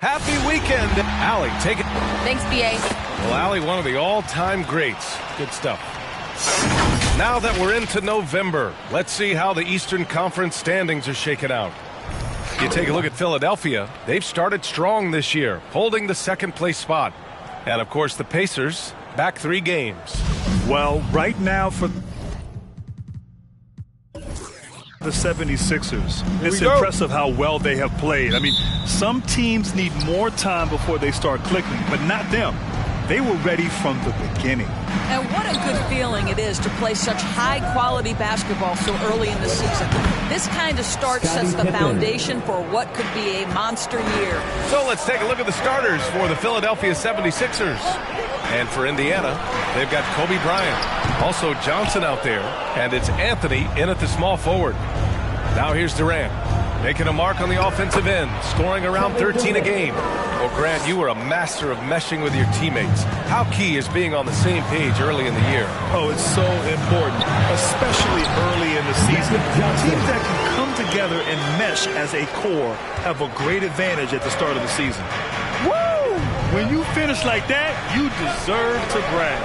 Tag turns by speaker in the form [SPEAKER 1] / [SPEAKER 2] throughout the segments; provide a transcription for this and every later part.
[SPEAKER 1] Happy weekend, Allie. Take it.
[SPEAKER 2] Thanks, B.A.
[SPEAKER 1] Well, Allie, one of the all-time greats. Good stuff. Now that we're into November, let's see how the Eastern Conference standings are shaken out. You take a look at Philadelphia. They've started strong this year, holding the second-place spot. And, of course, the Pacers, back 3 games.
[SPEAKER 3] Well, right now for the 76ers, it's impressive how well they have played. I mean, some teams need more time before they start clicking, but not them. They were ready from the beginning.
[SPEAKER 4] And what a good feeling it is to play such high-quality basketball so early in the season. This kind of start sets the foundation for what could be a monster year.
[SPEAKER 1] So let's take a look at the starters for the Philadelphia 76ers. And for Indiana, they've got Kobe Bryant, also Johnson out there, and it's Anthony in at the small forward. Now here's Durant, making a mark on the offensive end, scoring around 13 a game. Well, Grant, you were a master of meshing with your teammates. How key is being on the same page early in the year?
[SPEAKER 3] Oh, it's so important, especially early in the season. Teams that can come together and mesh as a core have a great advantage at the start of the season. Woo! When you finish like that, you deserve to brag.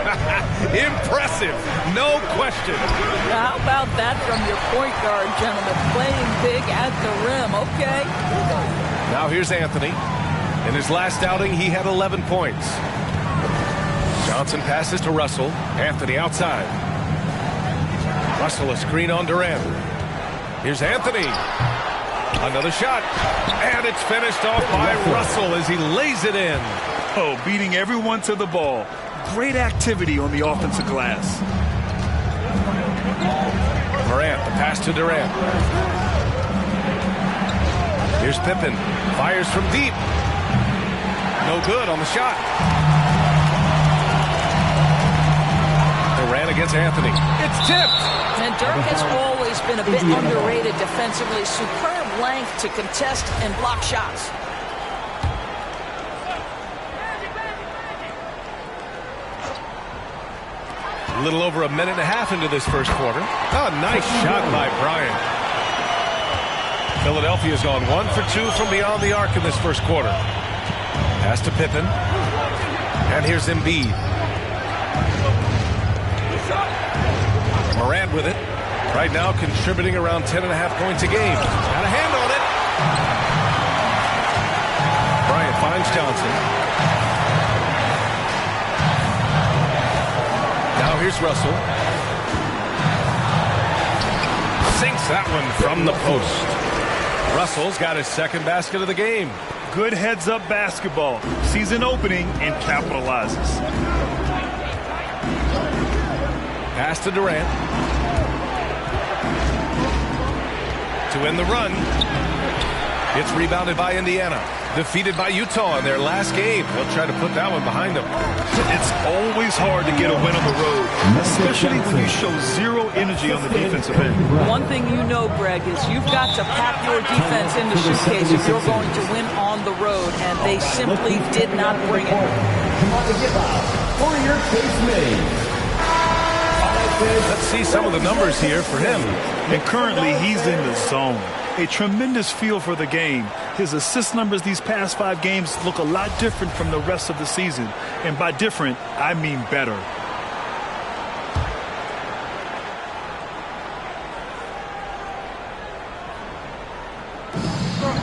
[SPEAKER 1] Impressive, no question.
[SPEAKER 4] How about that from your point guard, gentlemen? Playing big at the rim, okay?
[SPEAKER 1] Now here's Anthony. In his last outing, he had 11 points. Johnson passes to Russell. Anthony outside. Russell a screen on Durant. Here's Anthony. Another shot. And it's finished off by Russell as he lays it in.
[SPEAKER 3] Oh, beating everyone to the ball. Great activity on the offensive glass.
[SPEAKER 1] Morant, the pass to Durant. Here's Pippen. Fires from deep. No good on the shot. Durant against Anthony. It's tipped.
[SPEAKER 4] And Dirk has always been a bit underrated defensively. Superb length to contest and block shots.
[SPEAKER 1] A little over a minute and a half into this first quarter. Oh, nice shot by Bryant. Philadelphia's gone 1 for 2 from beyond the arc in this first quarter. Pass to Pippen. And here's Embiid. Morant with it. Right now contributing around 10.5 points a game. Got a hand on it. Bryant finds Johnson. Now here's Russell. Sinks that one from the post. Russell's got his second basket of the game.
[SPEAKER 3] Good heads-up basketball. Season opening and capitalizes.
[SPEAKER 1] Pass to Durant. To win the run. It's rebounded by Indiana. Defeated by Utah in their last game. They'll try to put that one behind them.
[SPEAKER 3] It's always hard to get a win on the road, especially when you show zero energy on the defensive end.
[SPEAKER 4] One thing you know, Greg, is you've got to pack your defense in the suitcase if you're going to win on the road, and they simply did not bring it.
[SPEAKER 1] Let's see some of the numbers here for him.
[SPEAKER 3] And currently, he's in the zone. A tremendous feel for the game. His assist numbers these past 5 games look a lot different from the rest of the season. And by different, I mean better.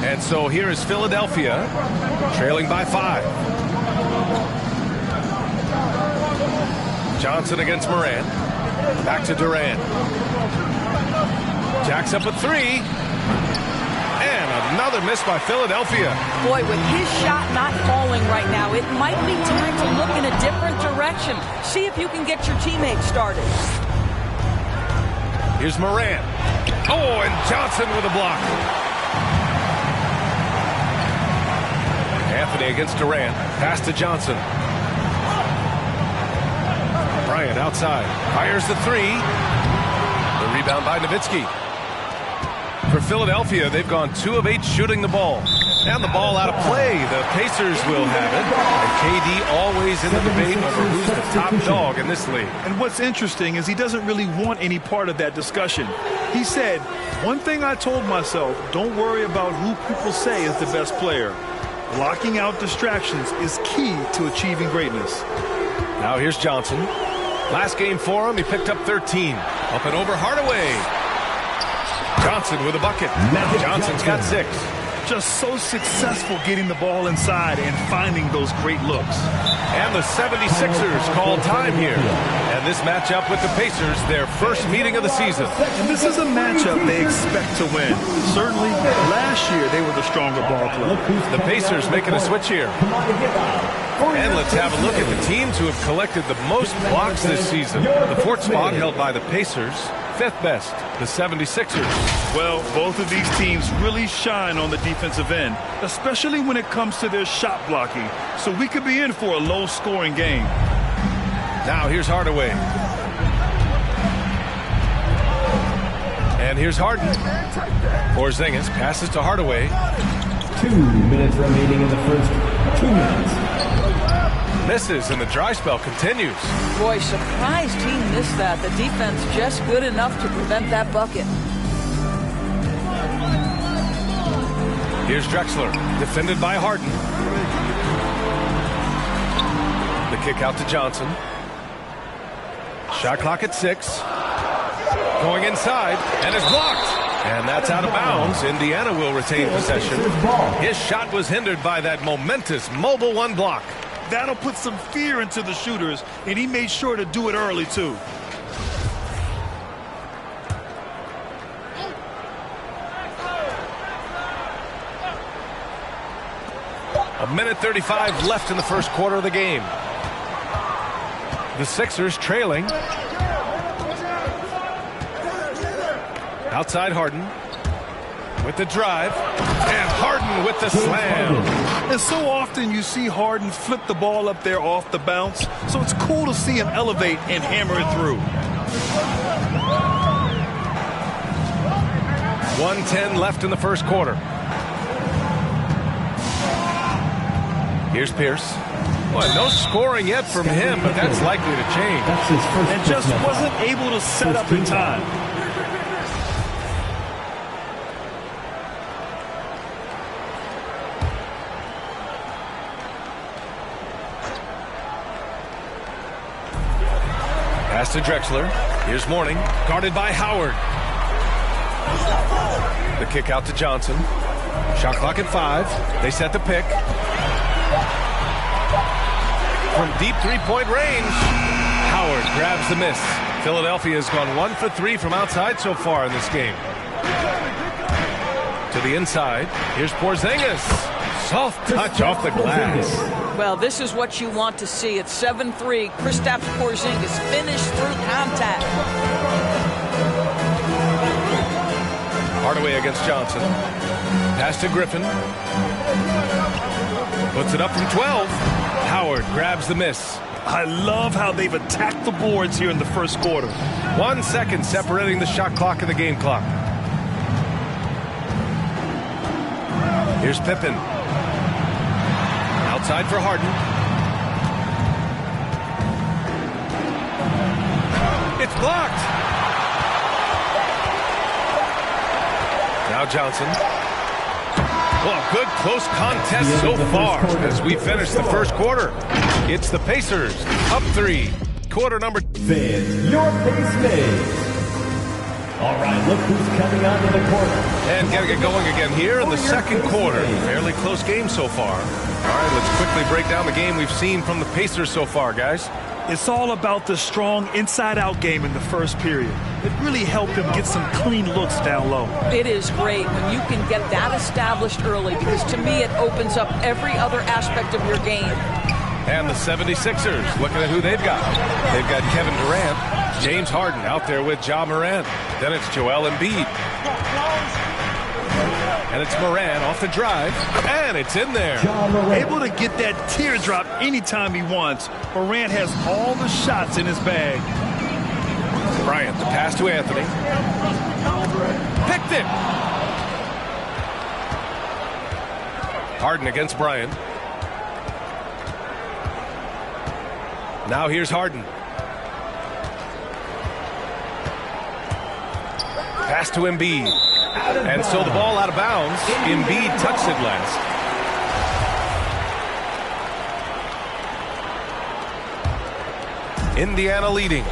[SPEAKER 1] And so here is Philadelphia, trailing by 5. Johnson against Morant. Back to Durant. Jacks up a 3. And another miss by Philadelphia.
[SPEAKER 4] Boy, with his shot not falling right now, it might be time to look in a different direction. See if you can get your teammates started.
[SPEAKER 1] Here's Morant. Oh, and Johnson with a block. Anthony against Durant. Pass to Johnson. Bryant outside. Fires the 3. The rebound by Nowitzki. For Philadelphia, they've gone 2 of 8 shooting the ball. And the ball out of play. The Pacers will have it. And KD always in the debate over who's the top dog in this league.
[SPEAKER 3] And what's interesting is he doesn't really want any part of that discussion. He said, one thing I told myself, don't worry about who people say is the best player. Blocking out distractions is key to achieving greatness.
[SPEAKER 1] Now here's Johnson. Last game for him, he picked up 13. Up and over Hardaway. Johnson with a bucket. Johnson's got 6.
[SPEAKER 3] Just so successful getting the ball inside and finding those great looks.
[SPEAKER 1] And the 76ers call time here. And this matchup with the Pacers, their first meeting of the season.
[SPEAKER 3] And this is a matchup they expect to win. Certainly, last year they were the stronger ball club.
[SPEAKER 1] The Pacers making a switch here. And let's have a look at the teams who have collected the most blocks this season. The 4th spot held by the Pacers. 5th best, the 76ers.
[SPEAKER 3] Well, both of these teams really shine on the defensive end, especially when it comes to their shot blocking. So we could be in for a low-scoring game.
[SPEAKER 1] Now here's Hardaway. And here's Harden. Porzingis passes to Hardaway.
[SPEAKER 2] 2 minutes remaining in the first 2 minutes.
[SPEAKER 1] Misses, and the dry spell continues.
[SPEAKER 4] Boy, surprised he missed that. The defense just good enough to prevent that bucket.
[SPEAKER 1] Here's Drexler, defended by Harden. The kick out to Johnson. Shot clock at 6. Going inside, and is blocked. And that's out of bounds. Indiana will retain possession. His shot was hindered by that momentous mobile 1 block.
[SPEAKER 3] That'll put some fear into the shooters, and he made sure to do it early, too.
[SPEAKER 1] A minute 35 left in the first quarter of the game. The Sixers trailing. Outside Harden with the drive, and Harden with the slam.
[SPEAKER 3] And so often you see Harden flip the ball up there off the bounce, so it's cool to see him elevate and hammer it through.
[SPEAKER 1] 1:10 left in the first quarter. Here's Pierce. Well, no scoring yet from him, but that's likely to change.
[SPEAKER 3] And just wasn't able to set up in time.
[SPEAKER 1] Pass to Drexler. Here's Mourning, guarded by Howard. The kick out to Johnson. Shot clock at 5. They set the pick. From deep three-point range, Howard grabs the miss. Philadelphia has gone 1 for 3 from outside so far in this game. To the inside. Here's Porzingis. Soft touch off the glass.
[SPEAKER 4] Well, this is what you want to see. It's 7-3. Kristaps Porzingis finished through contact.
[SPEAKER 1] Hardaway against Johnson. Pass to Griffin. Puts it up from 12. Howard grabs the miss.
[SPEAKER 3] I love how they've attacked the boards here in the first quarter.
[SPEAKER 1] 1 second separating the shot clock and the game clock. Here's Pippen. Outside for Harden. It's blocked. Now Johnson. Well, good close contest so far as we finish the first quarter. It's the Pacers up 3. Quarter number.
[SPEAKER 2] Fans, your pace mates. All right, look who's coming onto the court.
[SPEAKER 1] And getting it going again here in the second quarter. Fairly close game so far. All right, let's quickly break down the game we've seen from the Pacers so far, guys.
[SPEAKER 3] It's all about the strong inside-out game in the first period. It really helped them get some clean looks down low.
[SPEAKER 4] It is great when you can get that established early, because to me it opens up every other aspect of your game.
[SPEAKER 1] And the 76ers, looking at who they've got. They've got Kevin Durant, James Harden out there with Ja Morant. Then it's Joel Embiid. And it's Morant off the drive, and it's in there.
[SPEAKER 3] Able to get that teardrop anytime he wants. Morant has all the shots in his bag.
[SPEAKER 1] Bryant, the pass to Anthony. Picked it. Harden against Bryant. Now here's Harden. Pass to Embiid. And so the ball out of bounds. Embiid touched it last. Indiana leading.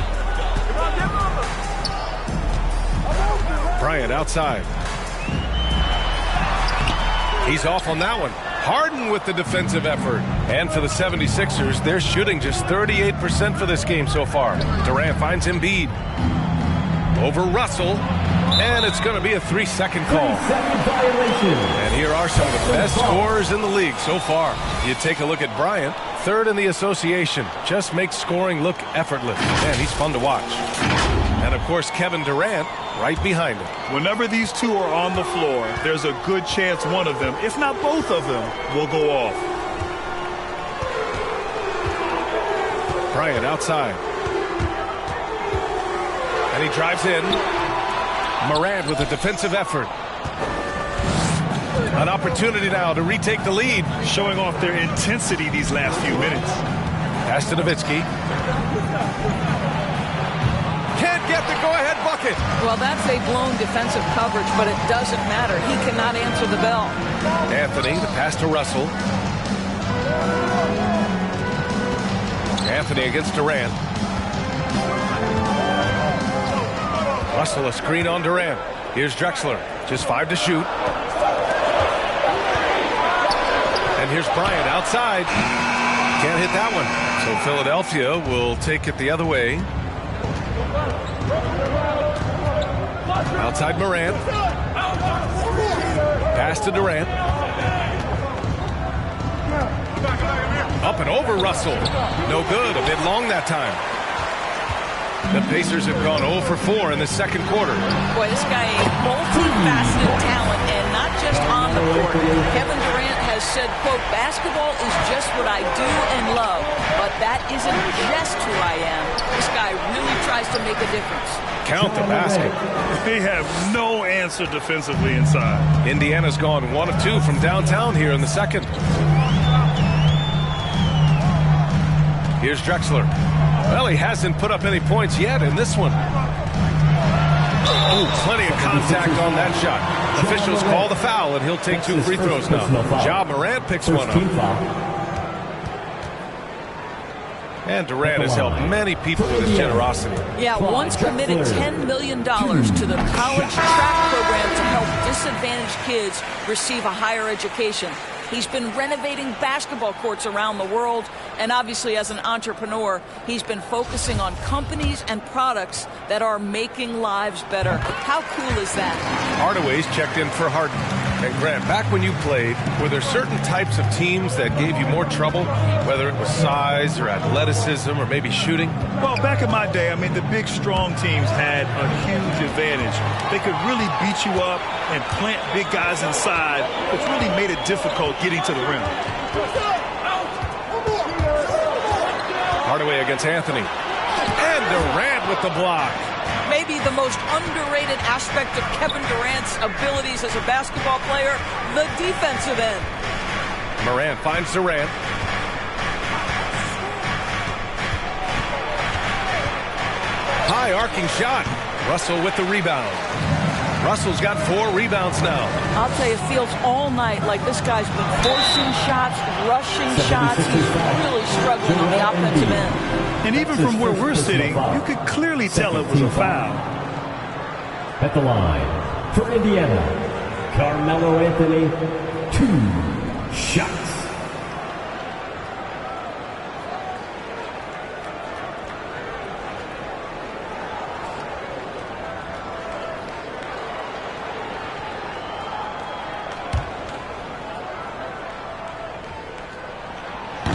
[SPEAKER 1] Bryant outside. He's off on that one. Harden with the defensive effort. And for the 76ers, they're shooting just 38% for this game so far. Durant finds Embiid. Over Russell. And it's going to be a 3-second call.
[SPEAKER 2] 3-second violation.
[SPEAKER 1] And here are some of the best scorers in the league so far. You take a look at Bryant, third in the association. Just makes scoring look effortless. Man, he's fun to watch. And, of course, Kevin Durant right behind him.
[SPEAKER 3] Whenever these two are on the floor, there's a good chance one of them, if not both of them, will go off.
[SPEAKER 1] Bryant outside. And he drives in. Morant with a defensive effort. An opportunity now to retake the lead.
[SPEAKER 3] Showing off their intensity these last few minutes.
[SPEAKER 1] Pass to Nowitzki. Can't get the go-ahead bucket.
[SPEAKER 4] Well, that's a blown defensive coverage, but it doesn't matter. He cannot answer the bell.
[SPEAKER 1] Anthony, the pass to Russell. Anthony against Durant. Russell a screen on Durant. Here's Drexler. Just 5 to shoot. And here's Bryant outside. Can't hit that one. So Philadelphia will take it the other way. Outside Morant. Pass to Durant. Up and over Russell. No good. A bit long that time. The Pacers have gone 0 for 4 in the second quarter.
[SPEAKER 4] Boy, this guy a multifaceted talent, and not just on the court. Kevin Durant has said, quote, basketball is just what I do and love, but that isn't just who I am. This guy really tries to make a difference.
[SPEAKER 1] Count the basket.
[SPEAKER 3] They have no answer defensively inside.
[SPEAKER 1] Indiana's gone 1 of 2 from downtown here in the second. Here's Drexler. Well, he hasn't put up any points yet in this one. Ooh, plenty of contact on that shot. Officials call the foul, and he'll take 2 free throws now. Ja Morant picks one up. And Durant has helped many people with his generosity.
[SPEAKER 4] Yeah, once committed $10 million to the college track program to help disadvantaged kids receive a higher education. He's been renovating basketball courts around the world, and obviously as an entrepreneur, he's been focusing on companies and products that are making lives better. How cool is that?
[SPEAKER 1] Hardaway's checked in for Harden. And Grant, back when you played, were there certain types of teams that gave you more trouble, whether it was size or athleticism or maybe shooting?
[SPEAKER 3] Well, back in my day, I mean, the big, strong teams had a huge advantage. They could really beat you up and plant big guys inside, which really made it difficult getting to the rim.
[SPEAKER 1] Hardaway against Anthony. And Durant with the block.
[SPEAKER 4] Maybe the most underrated aspect of Kevin Durant's abilities as a basketball player, the defensive end.
[SPEAKER 1] Morant finds Durant. High arcing shot. Russell with the rebound. Russell's got 4 rebounds now.
[SPEAKER 4] I'll tell you, it feels all night like this guy's been forcing shots, rushing shots. He's really struggling on the offensive end.
[SPEAKER 3] And even from where we're sitting, you could clearly tell it was a foul.
[SPEAKER 2] At the line, for Indiana, Carmelo Anthony, 2 shots.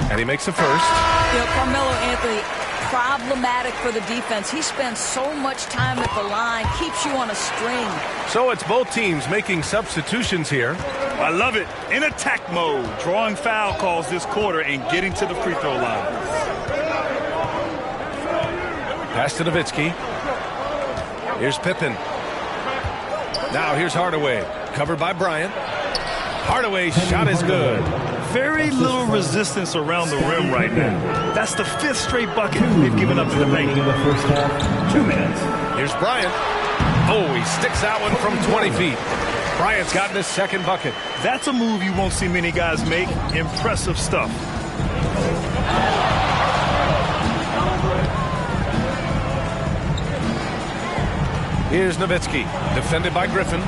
[SPEAKER 1] And he makes the first.
[SPEAKER 4] You know, Carmelo Anthony, problematic for the defense. He spends so much time at the line, keeps you on a string.
[SPEAKER 1] So it's both teams making substitutions here.
[SPEAKER 3] I love it. In attack mode, drawing foul calls this quarter and getting to the free throw line.
[SPEAKER 1] Pass to Nowitzki. Here's Pippen. Now here's Hardaway. Covered by Bryant. Hardaway's shot is good.
[SPEAKER 3] Very little resistance around the rim right now. That's the 5th straight bucket they've given up to the paint.
[SPEAKER 2] In the first half, 2 minutes.
[SPEAKER 1] Here's Bryant. Oh, he sticks that one from 20 feet. Bryant's gotten his 2nd bucket.
[SPEAKER 3] That's a move you won't see many guys make. Impressive stuff.
[SPEAKER 1] Here's Nowitzki, defended by Griffin.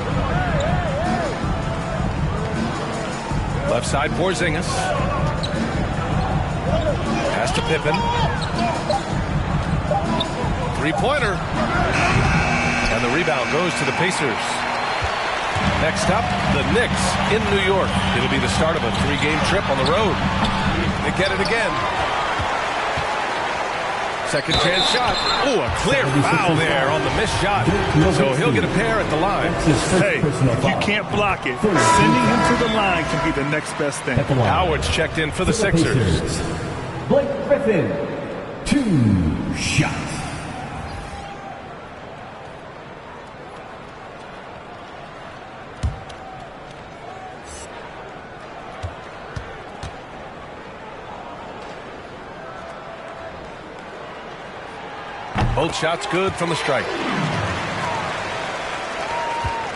[SPEAKER 1] Left side, Porzingis. Pass to Pippen. 3-pointer. And the rebound goes to the Pacers. Next up, the Knicks in New York. It'll be the start of a 3-game trip on the road. They get it again. Second chance shot. Ooh, a clear foul there on the missed shot. So he'll get a pair at the line.
[SPEAKER 3] Hey, if you can't block it, sending him to the line can be the next best thing.
[SPEAKER 1] Howard's checked in for the Sixers.
[SPEAKER 2] Blake Griffin, 2 shots.
[SPEAKER 1] Both shots good from the strike.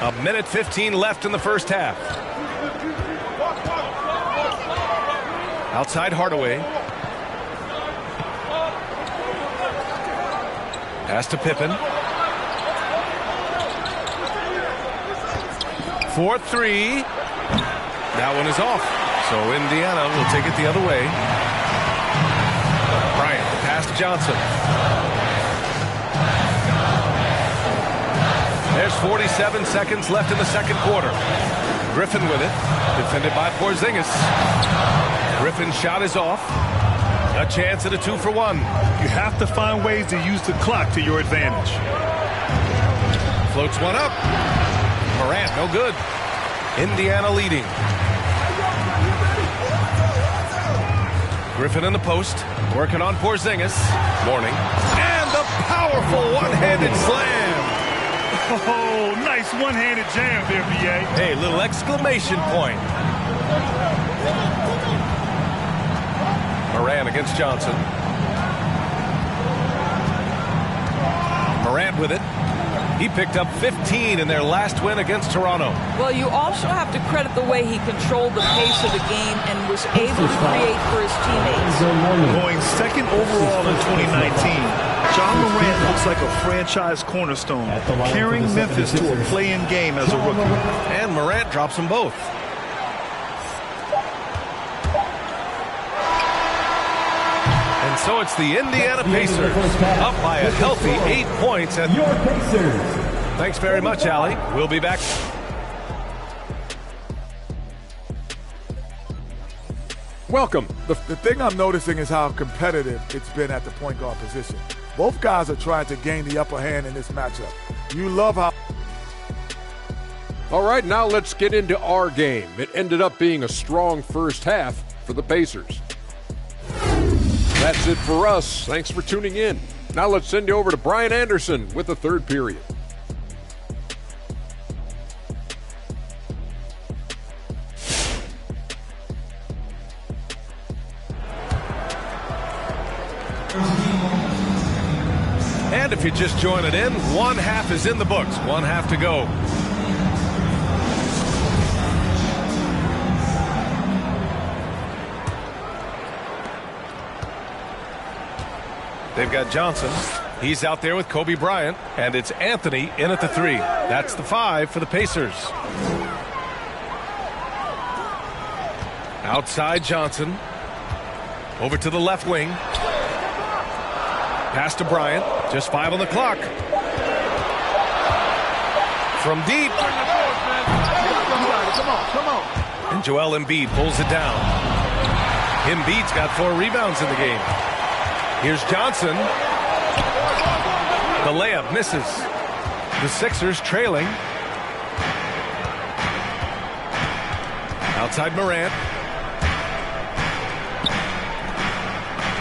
[SPEAKER 1] 1:15 left in the first half. Outside Hardaway. Pass to Pippen. 4-3. That one is off. So Indiana will take it the other way. Bryant, pass to Johnson. There's 47 seconds left in the second quarter. Griffin with it, defended by Porzingis. Griffin's shot is off. A chance at a 2-for-1.
[SPEAKER 3] You have to find ways to use the clock to your advantage.
[SPEAKER 1] Floats one up. Morant, no good. Indiana leading. Griffin in the post, working on Porzingis. Morning. And the powerful one-handed slam.
[SPEAKER 3] Oh, nice one-handed jam there, B.A.
[SPEAKER 1] Hey, little exclamation point. Morant against Johnson. Morant with it. He picked up 15 in their last win against Toronto.
[SPEAKER 4] Well, you also have to credit the way he controlled the pace of the game and was able to create for his teammates.
[SPEAKER 3] Going 2nd overall in 2019. John Morant looks like a franchise cornerstone, carrying Memphis to a play-in game as a rookie.
[SPEAKER 1] And Morant drops them both. And so it's the Indiana Pacers up by a healthy 8 points. And
[SPEAKER 2] Your Pacers.
[SPEAKER 1] thanks very much, Allie. We'll be back.
[SPEAKER 5] Welcome. The thing I'm noticing is how competitive it's been at the point guard position. Both guys are trying to gain the upper hand in this matchup. You love how...
[SPEAKER 6] All right, now let's get into our game. It ended up being a strong first half for the Pacers. That's it for us. Thanks for tuning in. Now let's send you over to Brian Anderson with the third period.
[SPEAKER 1] And if you just join it in, one half is in the books. One half to go. They've got Johnson. He's out there with Kobe Bryant. And it's Anthony in at the 3. That's the 5 for the Pacers. Outside Johnson. Over to the left wing. Pass to Bryant. Just 5 on the clock. From deep.
[SPEAKER 5] Come on.
[SPEAKER 1] And Joel Embiid pulls it down. Embiid's got 4 rebounds in the game. Here's Johnson. The layup misses. The Sixers trailing. Outside Morant.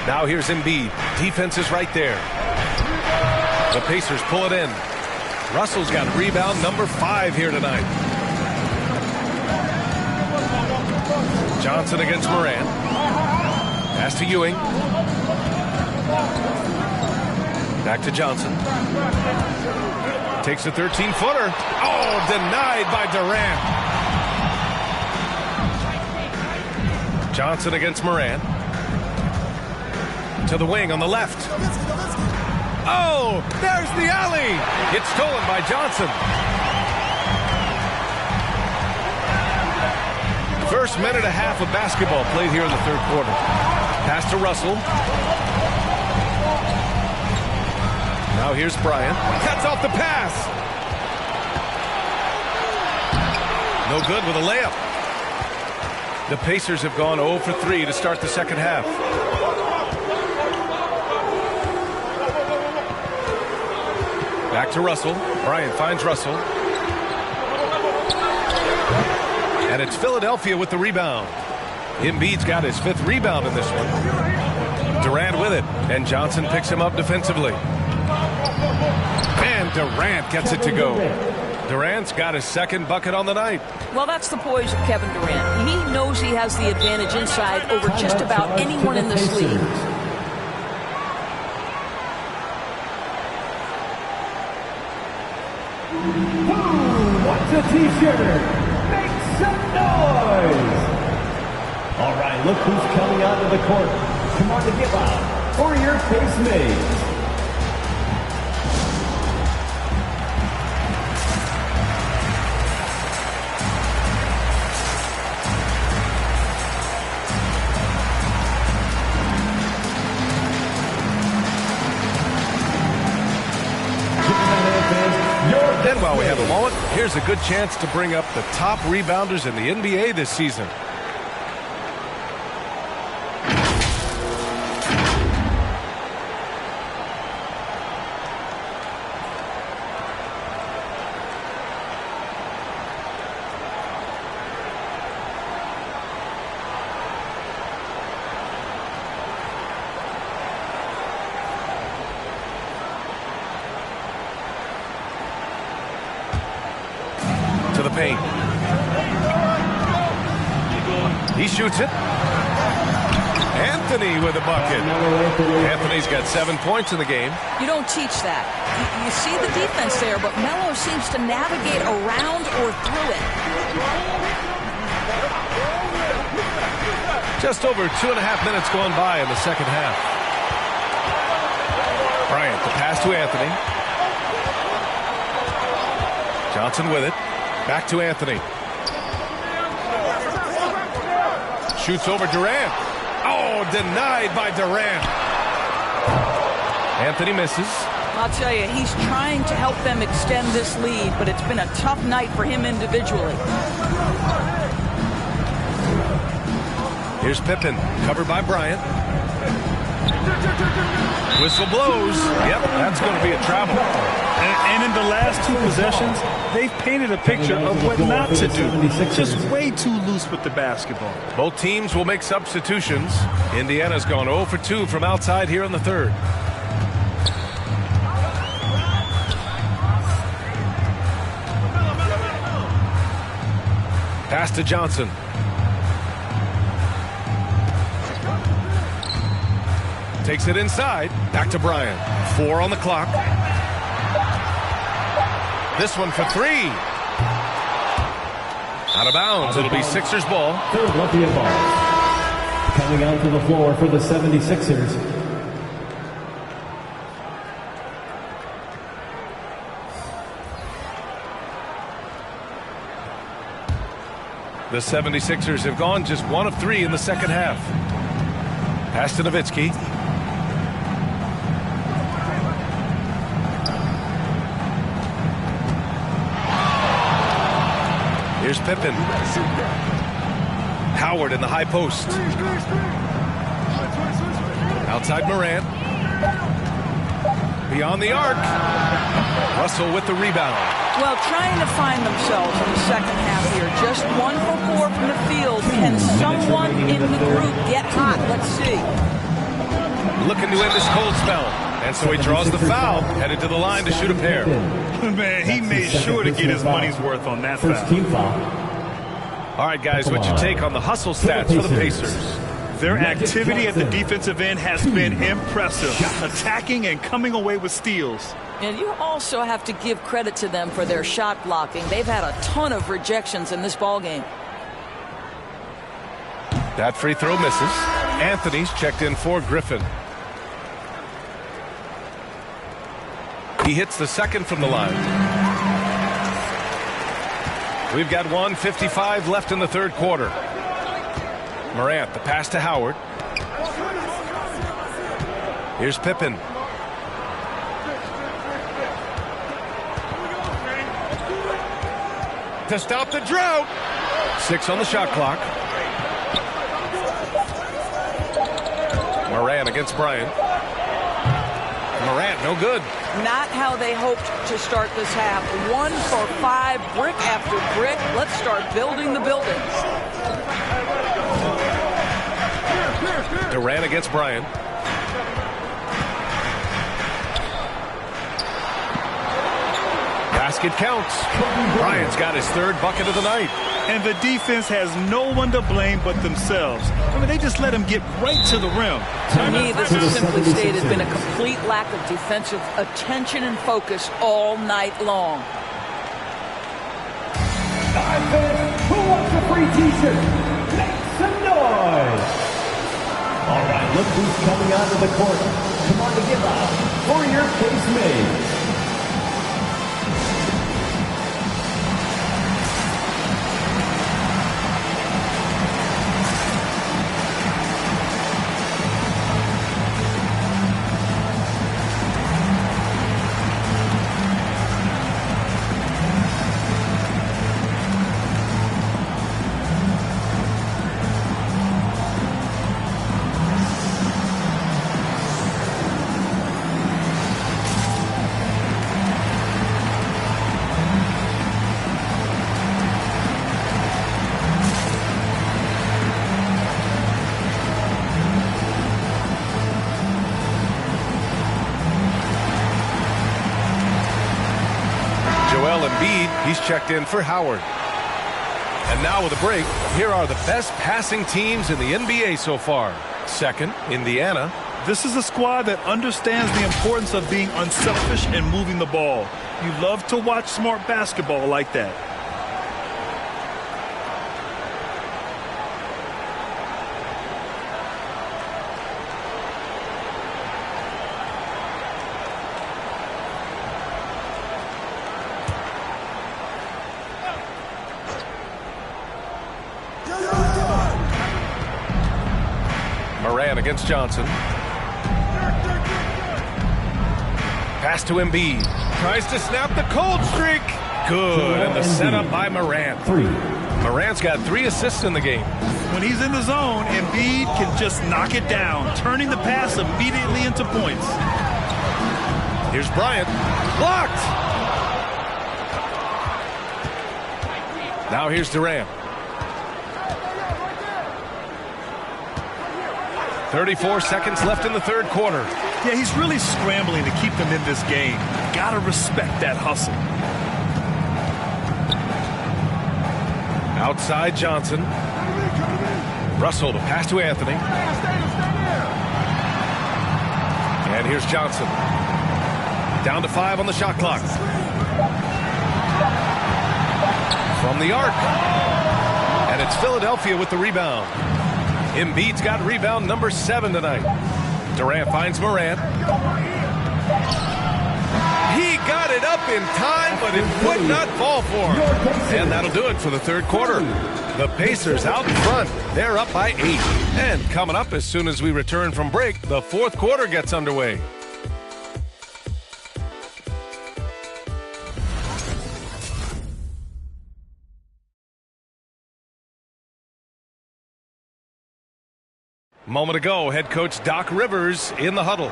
[SPEAKER 1] Now here's Embiid. Defense is right there. The Pacers pull it in. Russell's got rebound number 5 here tonight. Johnson against Moran. Pass to Ewing. Back to Johnson. Takes a 13-footer. Oh, denied by Durant. Johnson against Moran. To the wing on the left. Oh, there's the alley. It's stolen by Johnson. First minute and a half of basketball played here in the third quarter. Pass to Russell. Now here's Bryant. Cuts off the pass. No good with a layup. The Pacers have gone 0 for 3 to start the second half. Back to Russell. Bryant finds Russell. And it's Philadelphia with the rebound. Embiid's got his 5th rebound in this one. Durant with it. And Johnson picks him up defensively. And Durant gets it to go. Durant's got his 2nd bucket on the night.
[SPEAKER 4] Well, that's the poise of Kevin Durant. He knows he has the advantage inside over just about anyone in this league.
[SPEAKER 2] Who wants a t-shirt? Make some noise! All right, look who's coming onto the court. Come on to give up for your Pace Mates.
[SPEAKER 1] Then while we have a moment, here's a good chance to bring up the top rebounders in the NBA this season. To the paint. He shoots it. Anthony with a bucket. Anthony's got 7 points in the game.
[SPEAKER 4] You don't teach that. You see the defense there, but Melo seems to navigate around or through it.
[SPEAKER 1] Just over 2.5 minutes gone by in the second half. Bryant, the pass to Anthony. Johnson with it. Back to Anthony. Shoots over Durant. Oh, denied by Durant. Anthony misses.
[SPEAKER 4] I'll tell you, he's trying to help them extend this lead, but it's been a tough night for him individually.
[SPEAKER 1] Here's Pippen, covered by Bryant. Whistle blows. Yep, that's going to be a travel.
[SPEAKER 3] And in the last 2 possessions, they've painted a picture of what not to do. Just way too loose with the basketball.
[SPEAKER 1] Both teams will make substitutions. Indiana's gone 0 for 2 from outside here in the third. Pass to Johnson. Takes it inside. Back to Bryant. 4 on the clock. This one for 3. Out of bounds. It'll be Sixers ball.
[SPEAKER 2] Philadelphia ball. Coming onto the floor for the 76ers.
[SPEAKER 1] The 76ers have gone just 1 of 3 in the second half. Pass to Nowitzki. Here's Pippen. Howard in the high post. Outside Morant. Beyond the arc. Russell with the rebound.
[SPEAKER 4] Well, trying to find themselves in the second half here. Just 1 for 4 from the field. Can someone in the group get hot? Let's see.
[SPEAKER 1] Looking to end this cold spell. And so he draws the foul. Headed to the line to shoot a pair.
[SPEAKER 3] Man, he made sure to get his money's worth on that foul.
[SPEAKER 2] First team foul.
[SPEAKER 1] All right, guys, what's your take on the hustle stats for the Pacers?
[SPEAKER 3] Their activity at the defensive end has been impressive, attacking and coming away with steals.
[SPEAKER 4] And you also have to give credit to them for their shot blocking. They've had a ton of rejections in this ballgame.
[SPEAKER 1] That free throw misses. Anthony's checked in for Griffin. He hits the second from the line. We've got 1:55 left in the third quarter. Morant, the pass to Howard. Here's Pippen. To stop the drought. 6 on the shot clock. Morant against Bryant. Morant, no good.
[SPEAKER 4] Not how they hoped to start this half. 1 for 5, brick after brick. Let's start building the buildings.
[SPEAKER 1] Durant against Bryant. Basket counts. Bryant's got his third bucket of the night.
[SPEAKER 3] And the defense has no one to blame but themselves. I mean, they just let him get right to the rim.
[SPEAKER 4] To me, this has simply stated been a complete lack of defensive attention and focus all night long.
[SPEAKER 2] Who wants a free t-shirt? Make some noise! All right, look who's coming onto the court. Come on to give up for your case made.
[SPEAKER 1] He's checked in for Howard. And now with a break, here are the best passing teams in the NBA so far. Second, Indiana.
[SPEAKER 3] This is a squad that understands the importance of being unselfish and moving the ball. You love to watch smart basketball like that.
[SPEAKER 1] Against Johnson. Pass to Embiid. Tries to snap the cold streak. Good. And the setup by Morant. Morant's got 3 assists in the game.
[SPEAKER 3] When he's in the zone, Embiid can just knock it down, turning the pass immediately into points.
[SPEAKER 1] Here's Bryant. Blocked. Now here's Durant. 34 seconds left in the third quarter.
[SPEAKER 3] Yeah, he's really scrambling to keep them in this game. Gotta respect that hustle.
[SPEAKER 1] Outside Johnson. Russell, the pass to Anthony. And here's Johnson. Down to 5 on the shot clock. From the arc. And it's Philadelphia with the rebound. Embiid's got rebound number 7 tonight. Durant finds Morant. He got it up in time, but it would not fall for him. And that'll do it for the third quarter. The Pacers out in front. They're up by 8. And coming up as soon as we return from break, the fourth quarter gets underway. Moment ago, head coach Doc Rivers in the huddle.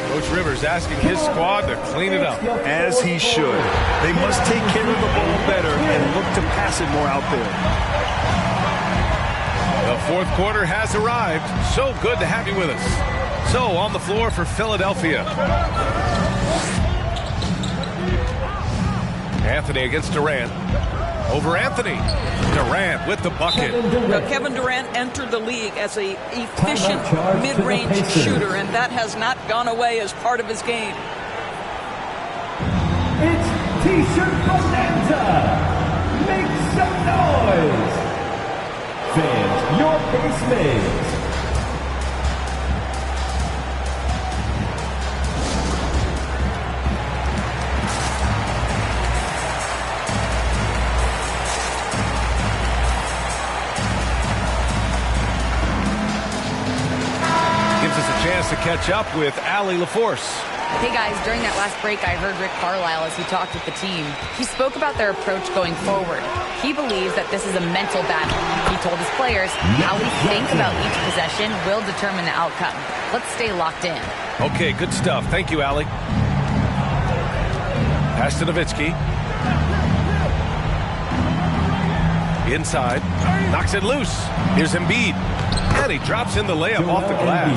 [SPEAKER 1] Coach Rivers asking his squad to clean it up.
[SPEAKER 3] As he should. They must take care of the ball better and look to pass it more out there.
[SPEAKER 1] fourth quarter has arrived. So good to have you with us. So on the floor for Philadelphia. Anthony against Durant. Over Anthony. Durant with the bucket.
[SPEAKER 4] Kevin Durant entered the league as an efficient mid-range shooter, and that has not gone away as part of his game.
[SPEAKER 2] It's T-shirt bonanza. Make some noise. Fans, your base mates.
[SPEAKER 1] To catch up with Allie LaForce.
[SPEAKER 7] Hey guys, during that last break I heard Rick Carlisle as he talked with the team. He spoke about their approach going forward. He believes that this is a mental battle. He told his players how we think about each possession will determine the outcome. Let's stay locked in.
[SPEAKER 1] Okay, good stuff. Thank you, Allie. Pass to Nowitzki. Inside. Knocks it loose. Here's Embiid. And he drops in the layup off the glass.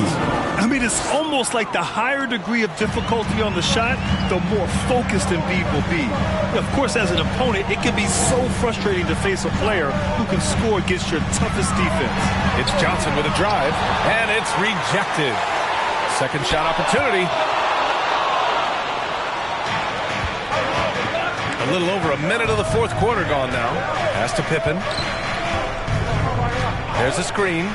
[SPEAKER 3] I mean, it's almost like the higher degree of difficulty on the shot, the more focused Embiid will be. Of course, as an opponent, it can be so frustrating to face a player who can score against your toughest defense.
[SPEAKER 1] It's Johnson with a drive, and it's rejected. Second shot opportunity. A little over a minute of the fourth quarter gone now. Pass to Pippen. There's a screen.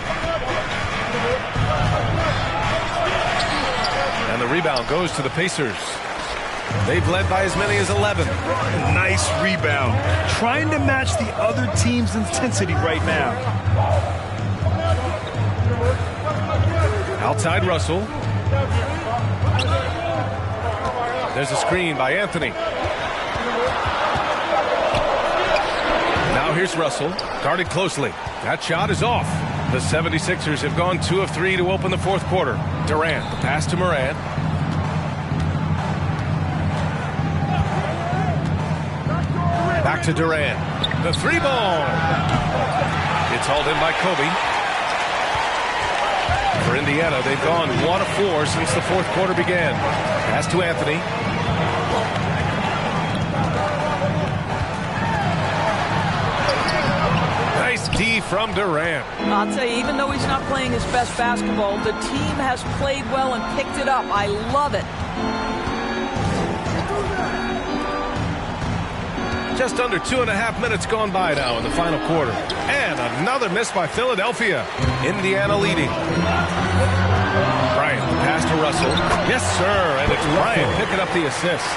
[SPEAKER 1] And the rebound goes to the Pacers. They've led by as many as 11.
[SPEAKER 3] Nice rebound. Trying to match the other team's intensity right now.
[SPEAKER 1] Outside Russell. There's a screen by Anthony. Now here's Russell. Guarded closely. That shot is off. The 76ers have gone 2 of 3 to open the fourth quarter. Durant, the pass to Morant. Back to Durant. The three ball. It's hauled in by Kobe. For Indiana, they've gone 1 of 4 since the fourth quarter began. Pass to Anthony. Nice D from Durant.
[SPEAKER 4] I'll tell you, even though he's not playing his best basketball, the team has played well and picked it up. I love it.
[SPEAKER 1] Just under 2.5 minutes gone by now in the final quarter. And another miss by Philadelphia. Indiana leading. Bryant, pass to Russell. Yes, sir. And it's Bryant picking up the assist.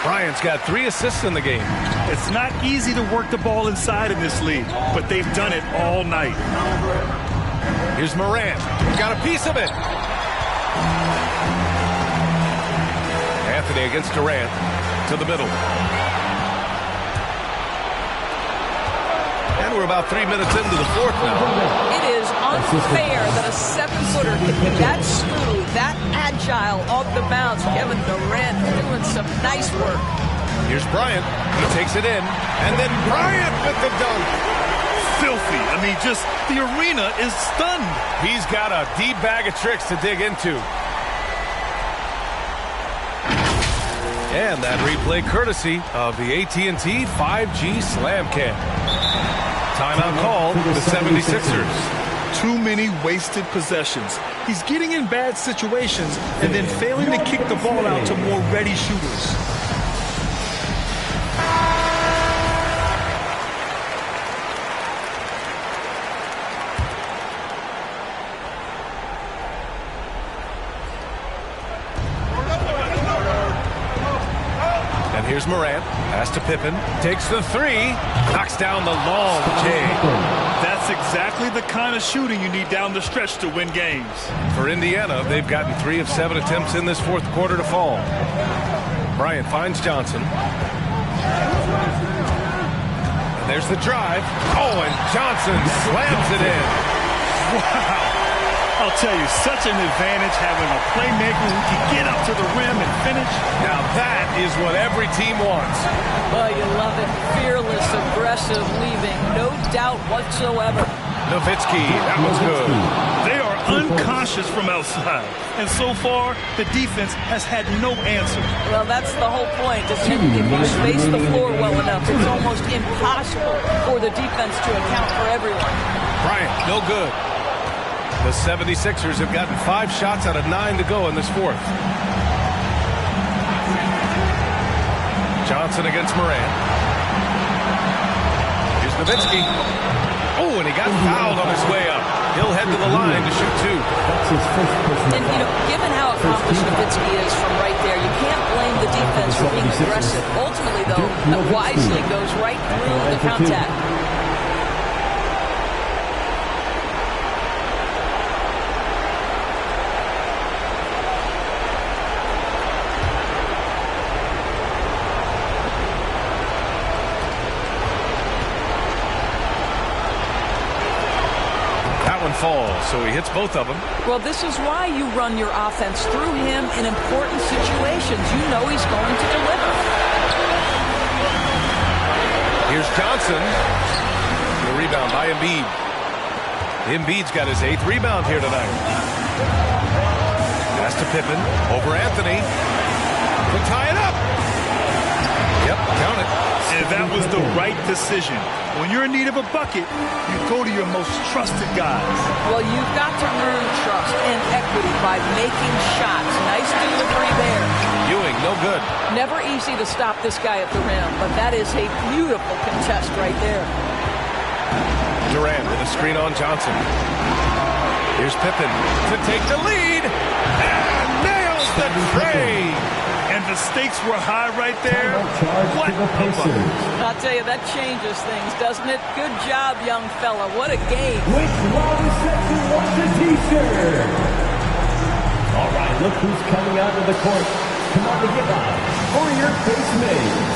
[SPEAKER 1] Bryant's got 3 assists in the game.
[SPEAKER 3] It's not easy to work the ball inside in this league, but they've done it all night.
[SPEAKER 1] Here's Morant. Got a piece of it. Anthony against Durant. To the middle. And we're about 3 minutes into the fourth now.
[SPEAKER 4] It is unfair that a 7-footer can be that smooth, that agile off the bounce. Kevin Durant doing some nice work.
[SPEAKER 1] Here's Bryant. He takes it in. And then Bryant with the dunk.
[SPEAKER 3] Filthy. I mean, just the arena is stunned.
[SPEAKER 1] He's got a deep bag of tricks to dig into. And that replay courtesy of the AT&T 5G Slam Cam. Timeout called the 76ers.
[SPEAKER 3] Too many wasted possessions. He's getting in bad situations and then failing to kick the ball out to more ready shooters.
[SPEAKER 1] Here's Morant. Pass to Pippen. Takes the 3. Knocks down the long J.
[SPEAKER 3] That's exactly the kind of shooting you need down the stretch to win games.
[SPEAKER 1] For Indiana, they've gotten 3 of 7 attempts in this fourth quarter to fall. Bryant finds Johnson. And there's the drive. Oh, and Johnson slams it in.
[SPEAKER 3] Wow. I'll tell you, such an advantage having a playmaker who can get up to the rim and finish.
[SPEAKER 1] Now that is what every team wants.
[SPEAKER 4] Oh, you love it. Fearless, aggressive, leaving no doubt whatsoever.
[SPEAKER 1] Nowitzki, that was good.
[SPEAKER 3] They are unconscious from outside. And so far, the defense has had no answer.
[SPEAKER 4] Well, that's the whole point, isn't it? If you space the floor well enough, it's almost impossible for the defense to account for everyone.
[SPEAKER 1] Bryant, no good. The 76ers have gotten 5 shots out of 9 to go in this fourth. Johnson against Morant. Here's Nowitzki. Oh, and he got fouled on his way up. He'll head to the line to shoot 2.
[SPEAKER 4] And, given how accomplished Nowitzki is from right there, you can't blame the defense for being aggressive. Ultimately, though, wisely goes right through the contact.
[SPEAKER 1] Falls, so he hits both of them.
[SPEAKER 4] Well, this is why you run your offense through him in important situations. You know he's going to deliver.
[SPEAKER 1] Here's Johnson. The rebound by Embiid. Embiid's got his 8th rebound here tonight. Pass to Pippen. Over Anthony. To tie it up. Yep, count it.
[SPEAKER 3] And that was the right decision. When you're in need of a bucket, you go to your most trusted guys.
[SPEAKER 4] Well, you've got to earn trust and equity by making shots. Nice delivery there.
[SPEAKER 1] Ewing, no good.
[SPEAKER 4] Never easy to stop this guy at the rim, but that is a beautiful contest right there.
[SPEAKER 1] Durant with a screen on Johnson. Here's Pippen to take the lead. And nails the tray.
[SPEAKER 3] And the stakes were high right there. What a bucket.
[SPEAKER 4] I'll tell you, that changes things, doesn't it? Good job, young fella. What a game.
[SPEAKER 2] Which one set to watch the T-shirt? All right, look who's coming out of the court. Come on to give out for your face mates.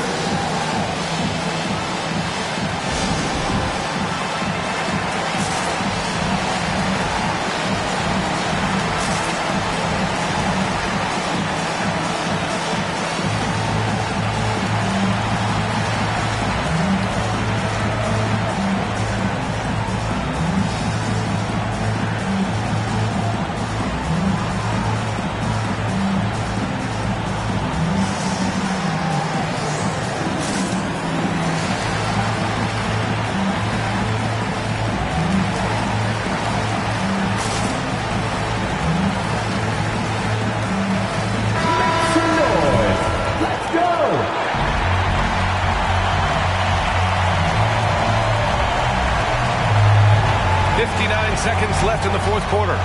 [SPEAKER 1] Seconds left in the fourth quarter.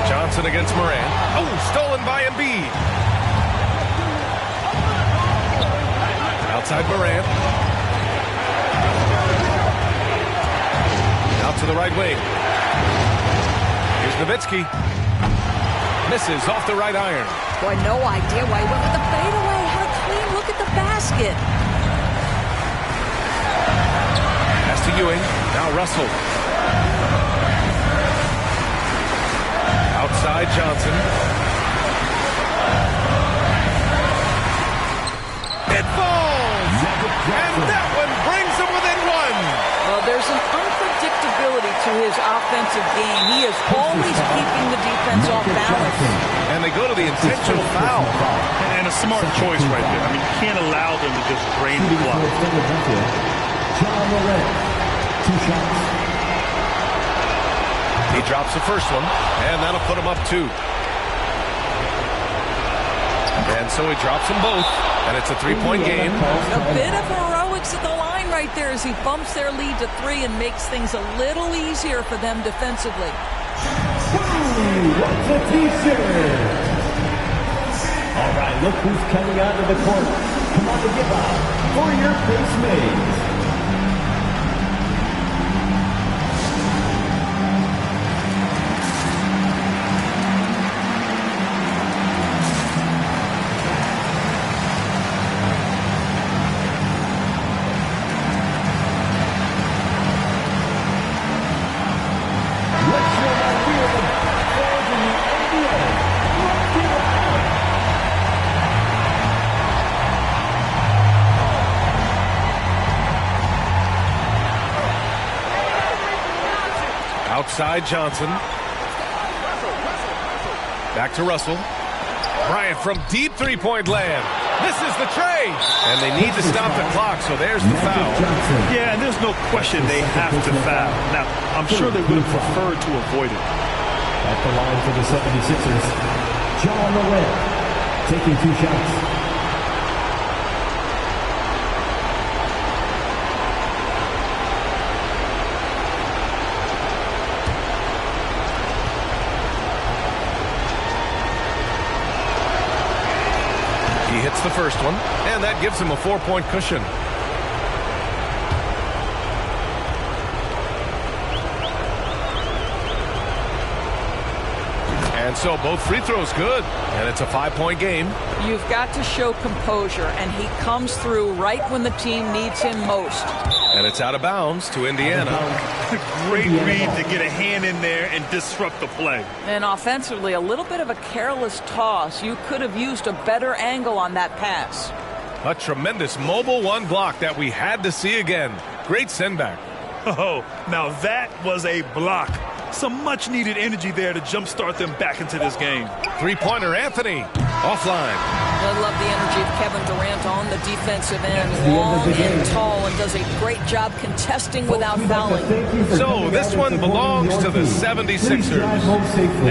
[SPEAKER 1] Johnson against Morant. Oh, stolen by Embiid. Outside Morant. Out to the right wing. Here's Nowitzki. Misses off the right iron.
[SPEAKER 4] Boy, no idea why he went with the fadeaway. Had a clean look at the basket.
[SPEAKER 1] To Ewing. Now Russell. Outside Johnson. It falls! And that one brings him within 1.
[SPEAKER 4] Well, there's an unpredictability to his offensive game. He is always keeping the defense off balance.
[SPEAKER 1] And they go to the intentional foul.
[SPEAKER 3] And a smart choice right there. I mean, you can't allow them to just drain the clock.
[SPEAKER 2] John Morant. 2 shots.
[SPEAKER 1] He drops the first one, and that'll put him up 2. And so he drops them both, and it's a 3-point game.
[SPEAKER 4] A bit of heroics at the line right there as he bumps their lead to 3 and makes things a little easier for them defensively.
[SPEAKER 2] What's a T-shirt? All right, look who's coming out of the court. Come on to give out for your face mates.
[SPEAKER 1] Outside Johnson. Back to Russell. Bryant from deep three-point land. Misses the tray. And they need to stop the clock, so there's the foul.
[SPEAKER 3] Yeah, and there's no question they have to foul. Now, I'm sure they would have preferred to avoid it.
[SPEAKER 2] At the line for the 76ers, John Morant taking 2 shots.
[SPEAKER 1] He hits the first one, and that gives him a 4-point cushion. And so both free throws good, and it's a 5-point game.
[SPEAKER 4] You've got to show composure, and he comes through right when the team needs him most.
[SPEAKER 1] And it's out of bounds to Indiana.
[SPEAKER 3] Great read to get a hand in there and disrupt the play.
[SPEAKER 4] And offensively, a little bit of a careless toss. You could have used a better angle on that pass.
[SPEAKER 1] A tremendous mobile one block that we had to see again. Great send back.
[SPEAKER 3] Oh, now that was a block. Some much-needed energy there to jumpstart them back into this game.
[SPEAKER 1] Three-pointer, Anthony. Offline.
[SPEAKER 4] I love the energy of Kevin Durant on the defensive end. Long and tall, and does a great job contesting without fouling.
[SPEAKER 1] So this one belongs to the 76ers.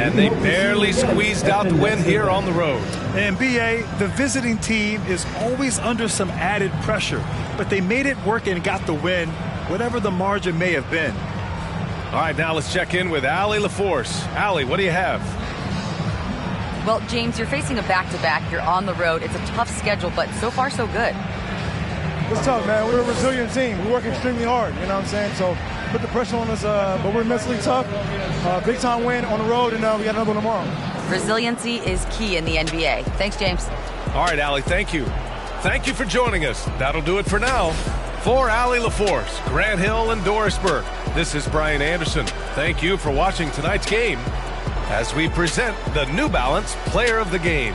[SPEAKER 1] And they barely squeezed out the win here on the road.
[SPEAKER 3] And B.A., the visiting team is always under some added pressure. But they made it work and got the win, whatever the margin may have been.
[SPEAKER 1] All right, now let's check in with Allie LaForce. Allie, what do you have?
[SPEAKER 7] Well, James, you're facing a back-to-back. You're on the road. It's a tough schedule, but so far so good.
[SPEAKER 8] It's tough, man. We're a resilient team. We work extremely hard, you know what I'm saying? So put the pressure on us, but we're mentally tough. Big-time win on the road, and we got another one tomorrow.
[SPEAKER 7] Resiliency is key in the NBA. Thanks, James.
[SPEAKER 1] All right, Allie, thank you. Thank you for joining us. That'll do it for now. For Allie LaForce, Grant Hill, and Doris Burke, this is Brian Anderson. Thank you for watching tonight's game as we present the New Balance Player of the Game.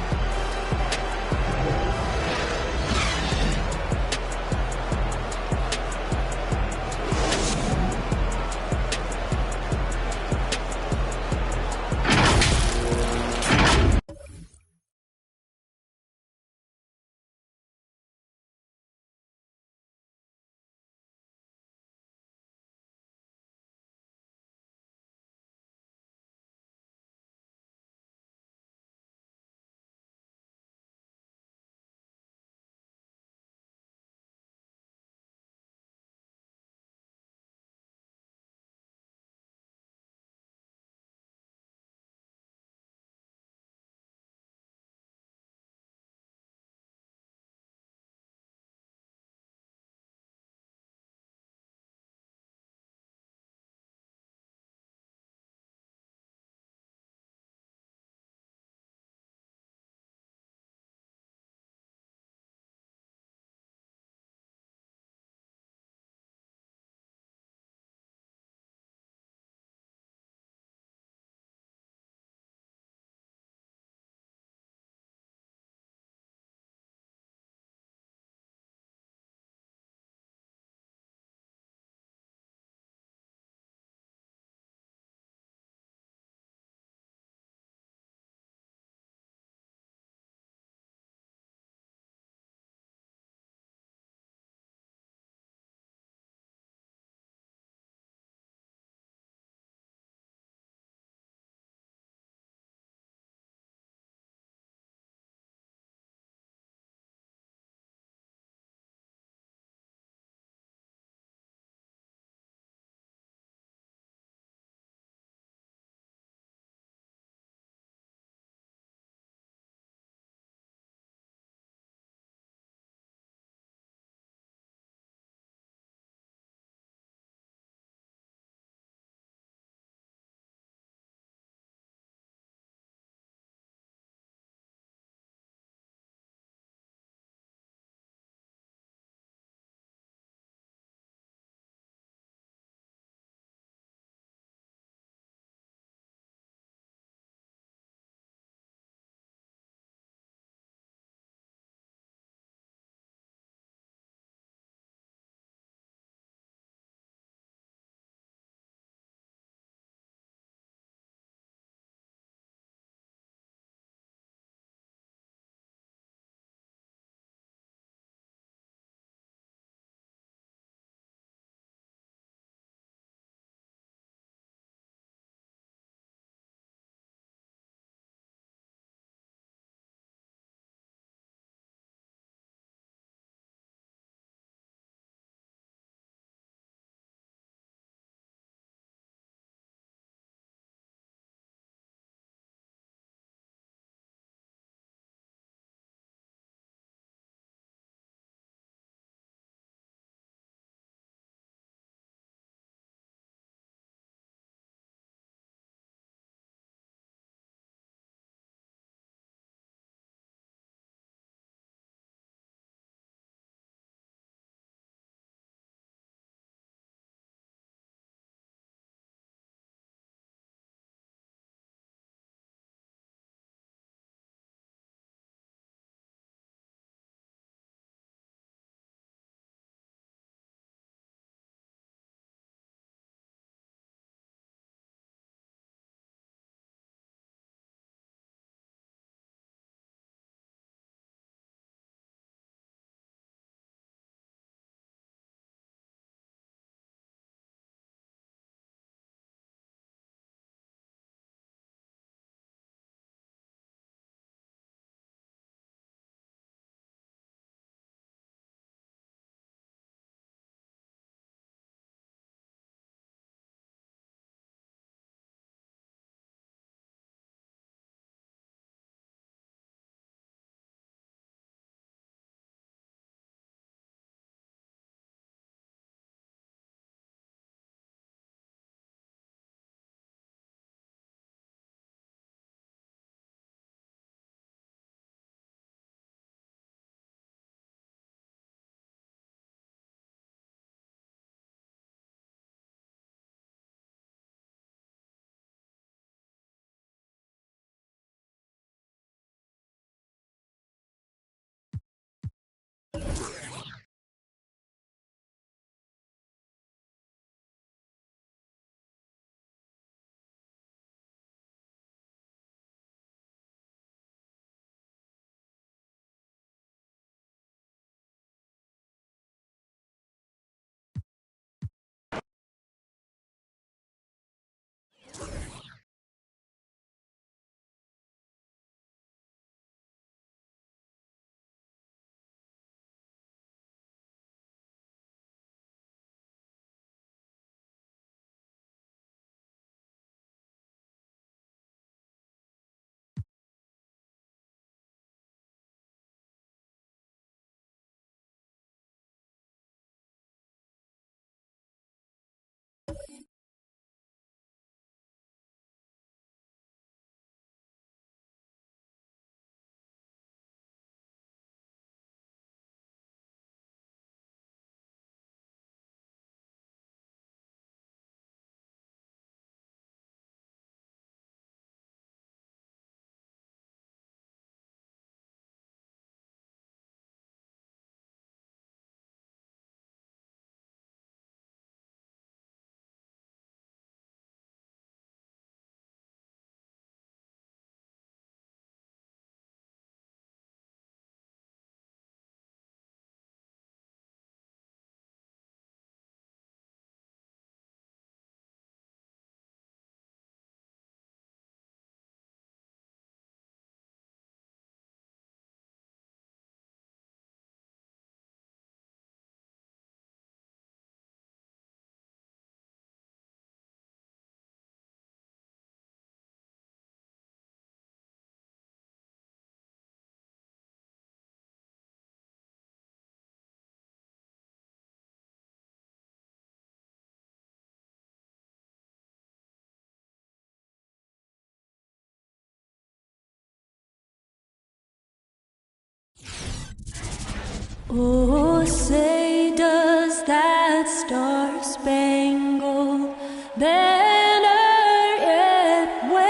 [SPEAKER 9] Oh, say does that star-spangled banner yet wave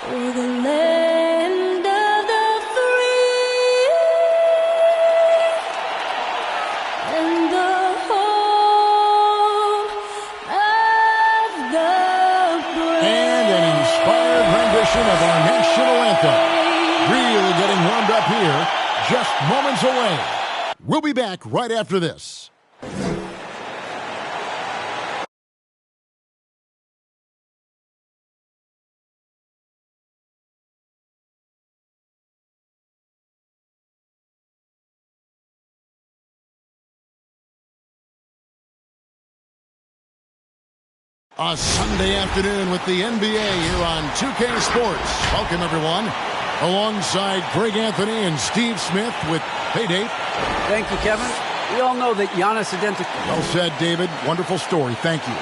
[SPEAKER 9] o'er the land of the free and the home of the brave?
[SPEAKER 10] And an inspired rendition of our national anthem. Really getting warmed up here, just moments away. We'll be back right after this. A Sunday afternoon with the NBA here on 2K Sports. Welcome, everyone. Alongside Greg Anthony and Steve Smith with Payday.
[SPEAKER 11] Thank you, Kevin. We all know that Giannis Antetokounmpo.
[SPEAKER 10] Well said, David. Wonderful story. Thank you.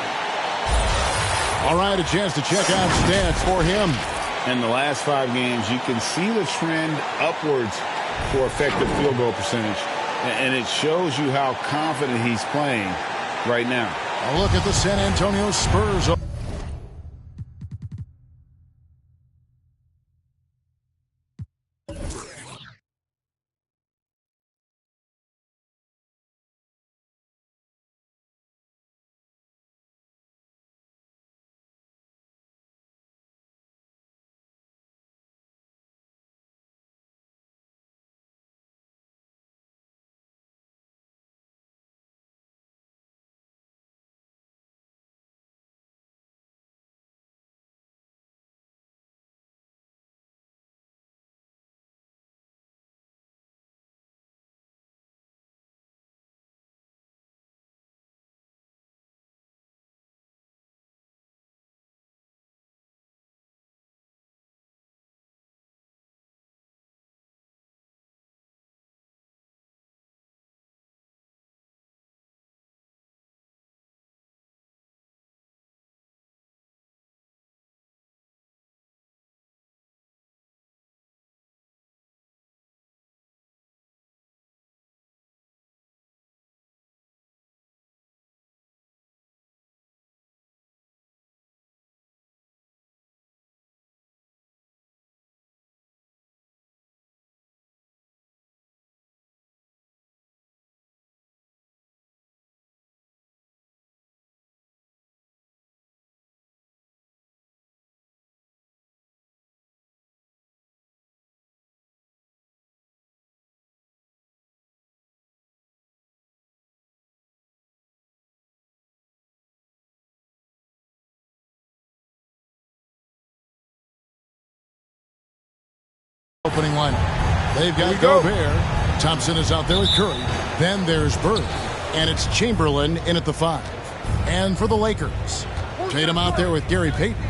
[SPEAKER 10] All right, a chance to check out stats for him.
[SPEAKER 12] In the last 5 games, you can see the trend upwards for effective field goal percentage. And it shows you how confident he's playing right now.
[SPEAKER 10] A look at the San Antonio Spurs. Opening lineup. They've got Gobert. Thompson is out there with Curry. Then there's Bird. And it's Chamberlain in at the 5. And for the Lakers, Tatum out there with Gary Payton.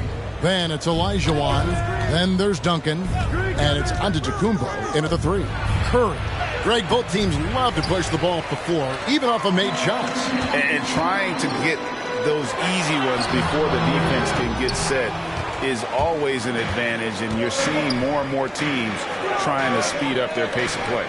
[SPEAKER 10] Then it's Olajuwon. Then there's Duncan. And it's Antetokounmpo in at the 3. Curry. Greg, both teams love to push the ball off the floor, even off of made shots.
[SPEAKER 12] And trying to get those easy ones before the defense can get set is always an advantage, and you're seeing more and more teams trying to speed up their pace of play.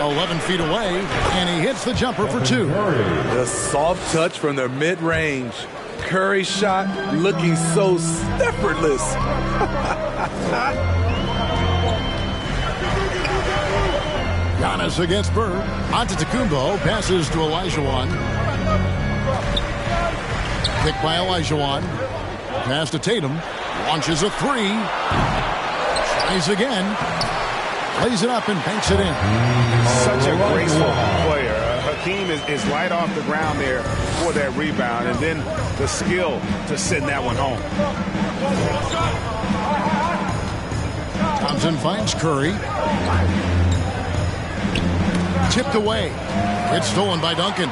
[SPEAKER 10] 11 feet away, and he hits the jumper for 2.
[SPEAKER 13] The soft touch from their mid-range. Curry shot looking so effortless.
[SPEAKER 10] Giannis against Bird. Antetokounmpo passes to Olajuwon. Pick by Olajuwon. Pass to Tatum. Launches a 3. Tries again. Plays it up and banks it in.
[SPEAKER 12] Such a graceful player. Hakeem is light off the ground there for that rebound, and then the skill to send that one home.
[SPEAKER 10] Thompson finds Curry. Tipped away. It's stolen by Duncan.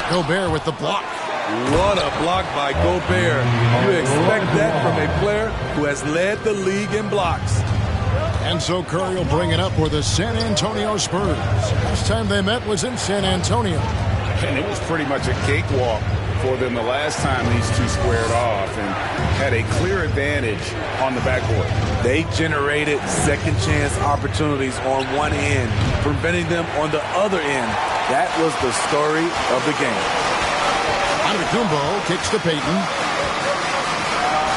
[SPEAKER 10] Gobert with the block.
[SPEAKER 13] What a block by Gobert. You expect that from a player who has led the league in blocks.
[SPEAKER 10] And so Curry will bring it up for the San Antonio Spurs. Last time they met was in San Antonio.
[SPEAKER 12] And it was pretty much a cakewalk for them the last time these two squared off and had a clear advantage on the backboard.
[SPEAKER 13] They generated second chance opportunities on one end, preventing them on the other end. That was the story of the game.
[SPEAKER 10] Antetokounmpo kicks to Payton.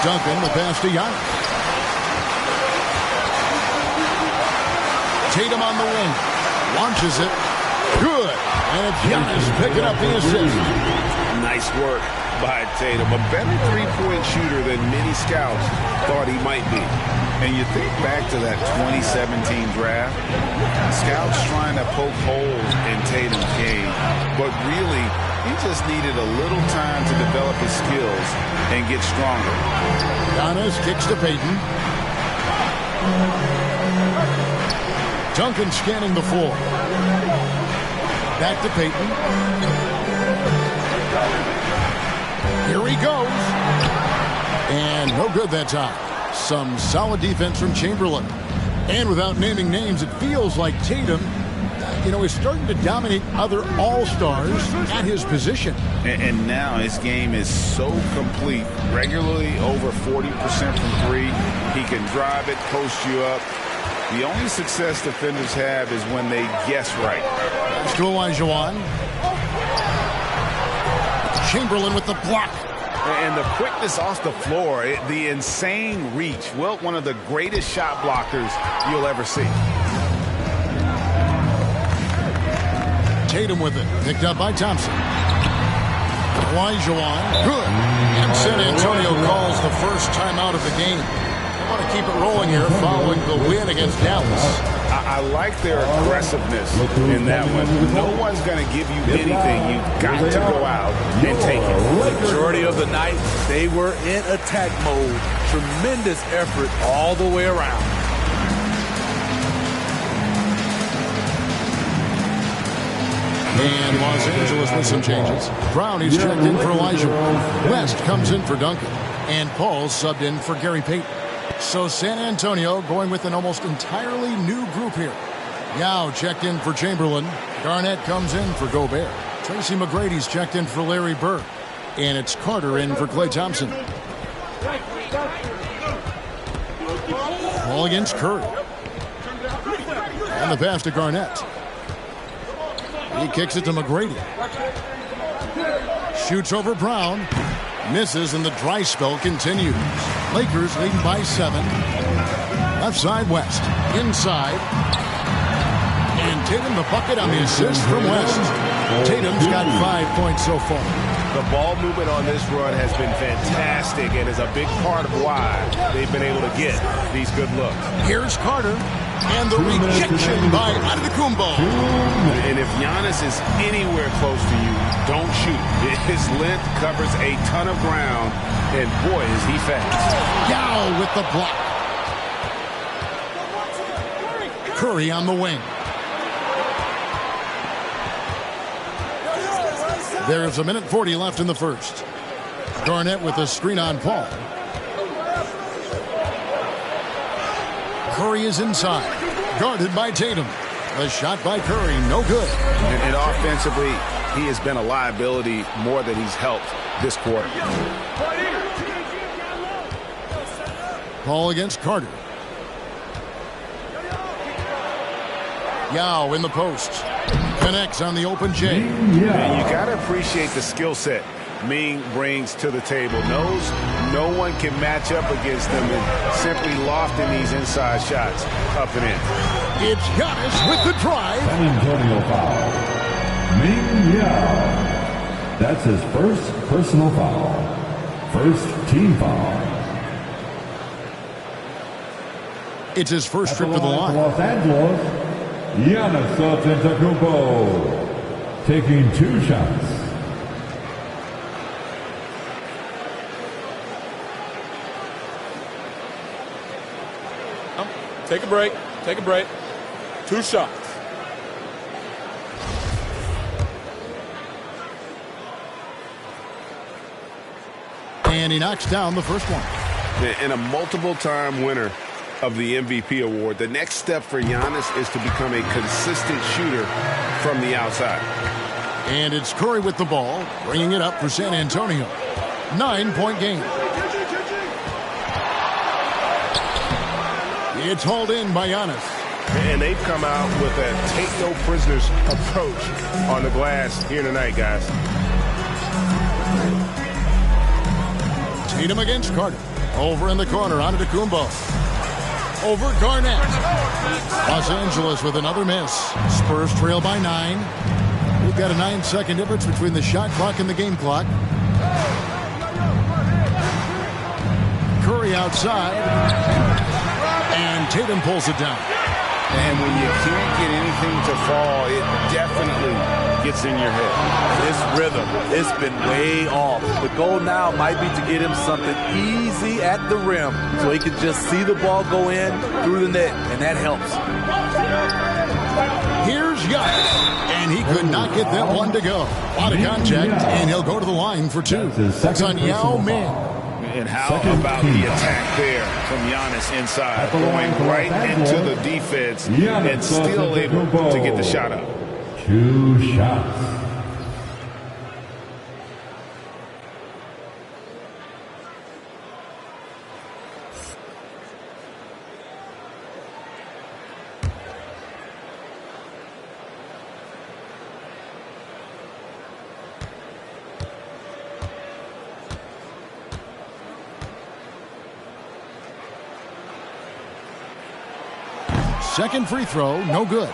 [SPEAKER 10] Duncan, the pass to Giannis. Tatum on the wing. Launches it. Good. And it's Giannis picking up the assist.
[SPEAKER 12] Nice work by Tatum. A better three-point shooter than many scouts thought he might be. And you think back to that 2017 draft, scouts trying to poke holes in Tatum's game, but really, he just needed a little time to develop his skills and get stronger.
[SPEAKER 10] Giannis kicks to Payton. Duncan scanning the floor. Back to Payton. Here he goes. And no good that time. Some solid defense from Chamberlain. And without naming names, it feels like Tatum, is starting to dominate other all-stars at his position.
[SPEAKER 12] And now his game is so complete. Regularly over 40% from three. He can drive it, post you up. The only success defenders have is when they guess right.
[SPEAKER 10] To Olajuwon. Chamberlain with the block.
[SPEAKER 12] And the quickness off the floor, the insane reach. Well, one of the greatest shot blockers you'll ever see.
[SPEAKER 10] Tatum with it. Picked up by Thompson. Olajuwon. Good. And San Antonio calls the first timeout of the game. They want to keep it rolling here following the win against Dallas.
[SPEAKER 12] I like their aggressiveness in that one. No one's going to give you anything. You've got to go out and take it.
[SPEAKER 13] The majority of the night, they were in attack mode. Tremendous effort all the way around.
[SPEAKER 10] And Los Angeles with some changes. Brown, he's checked in for Elijah. West comes in for Duncan. And Paul subbed in for Gary Payton. So San Antonio going with an almost entirely new group here. Yao checked in for Chamberlain. Garnett comes in for Gobert. Tracy McGrady's checked in for Larry Bird. And it's Carter in for Klay Thompson. Ball against Curry. And the pass to Garnett. He kicks it to McGrady. Shoots over Brown. Misses, and the dry spell continues. Lakers leading by 7. Left side, West. Inside. And Tatum the bucket on the assist from West. Tatum's got 5 points so far.
[SPEAKER 12] The ball movement on this run has been fantastic and is a big part of why they've been able to get these good looks.
[SPEAKER 10] Here's Carter. And the rejection by Antetokounmpo.
[SPEAKER 12] And if Giannis is anywhere close to you, don't shoot. His length covers a ton of ground, and boy, is he fast.
[SPEAKER 10] Yao with the block. Curry on the wing. There's 1:40 left in the first. Garnett with a screen on Paul. Curry is inside. Guarded by Tatum. The shot by Curry, no good.
[SPEAKER 12] And offensively, he has been a liability more than he's helped this quarter.
[SPEAKER 10] Paul against Carter. Yao in the post. Connects on the open J.
[SPEAKER 12] And you got to appreciate the skill set Ming brings to the table. Knows no one can match up against them and simply lofting these inside shots up and in.
[SPEAKER 10] It's Giannis with the drive.
[SPEAKER 2] San Antonio foul. Ming Yao. That's his first personal foul. First team foul.
[SPEAKER 10] It's his first trip to the line.
[SPEAKER 2] Los Angeles, Giannis Antetokounmpo taking 2 shots.
[SPEAKER 6] Take a break. Take a break. 2 shots.
[SPEAKER 10] And he knocks down the first one.
[SPEAKER 12] And a multiple-time winner of the MVP award, the next step for Giannis is to become a consistent shooter from the outside.
[SPEAKER 10] And it's Curry with the ball, bringing it up for San Antonio. 9-point game. It's hauled in by Giannis.
[SPEAKER 12] And they've come out with a take-no-prisoners approach on the glass here tonight, guys.
[SPEAKER 10] Tatum against Carter. Over in the corner, Antetokounmpo. Over Garnett. Los Angeles with another miss. Spurs trail by 9. We've got a 9-second difference between the shot clock and the game clock. Curry outside. And Tatum pulls it down.
[SPEAKER 12] And when you can't get anything to fall, it definitely gets in your head.
[SPEAKER 13] His rhythm, it's been way off. The goal now might be to get him something easy at the rim so he can just see the ball go in through the net, and that helps.
[SPEAKER 10] Here's Giannis, and he could not get that one to go. A lot of contact, and he'll go to the line for 2. That's on Yao Ming.
[SPEAKER 12] And how about the attack there from Giannis inside, going right into the defense and still able to get the shot up.
[SPEAKER 2] 2 shots.
[SPEAKER 10] Second free throw, no good.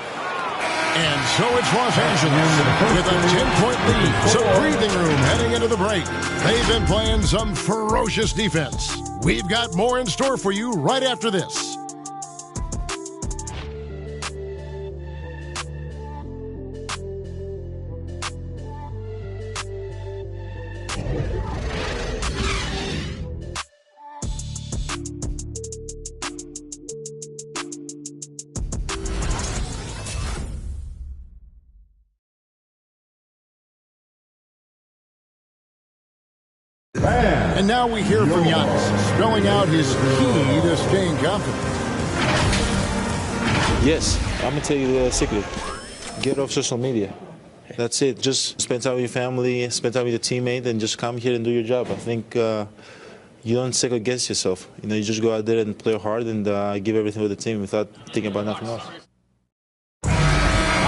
[SPEAKER 10] And so it's Los Angeles with a 10-point lead. Some breathing room heading into the break. They've been playing some ferocious defense. We've got more in store for you right after this. And now we hear from Giannis, spelling out his key to staying confident.
[SPEAKER 14] Yes, I'm going to tell you the secret. Get off social media. That's it. Just spend time with your family, spend time with your teammate, and just come here and do your job. I think you don't second guess yourself. You just go out there and play hard and give everything for the team without thinking about nothing else.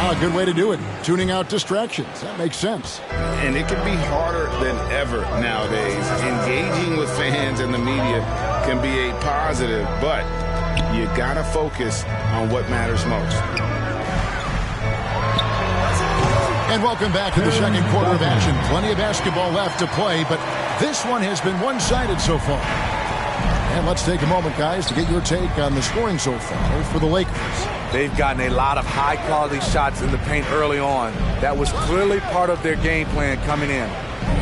[SPEAKER 10] A good way to do it. Tuning out distractions. That makes sense.
[SPEAKER 12] And it can be harder than ever nowadays. Engaging with fans and the media can be a positive, but you got to focus on what matters most.
[SPEAKER 10] And welcome back to the second quarter of action. Plenty of basketball left to play, but this one has been one-sided so far. And let's take a moment, guys, to get your take on the scoring so far for the Lakers.
[SPEAKER 13] They've gotten a lot of high-quality shots in the paint early on. That was clearly part of their game plan coming in.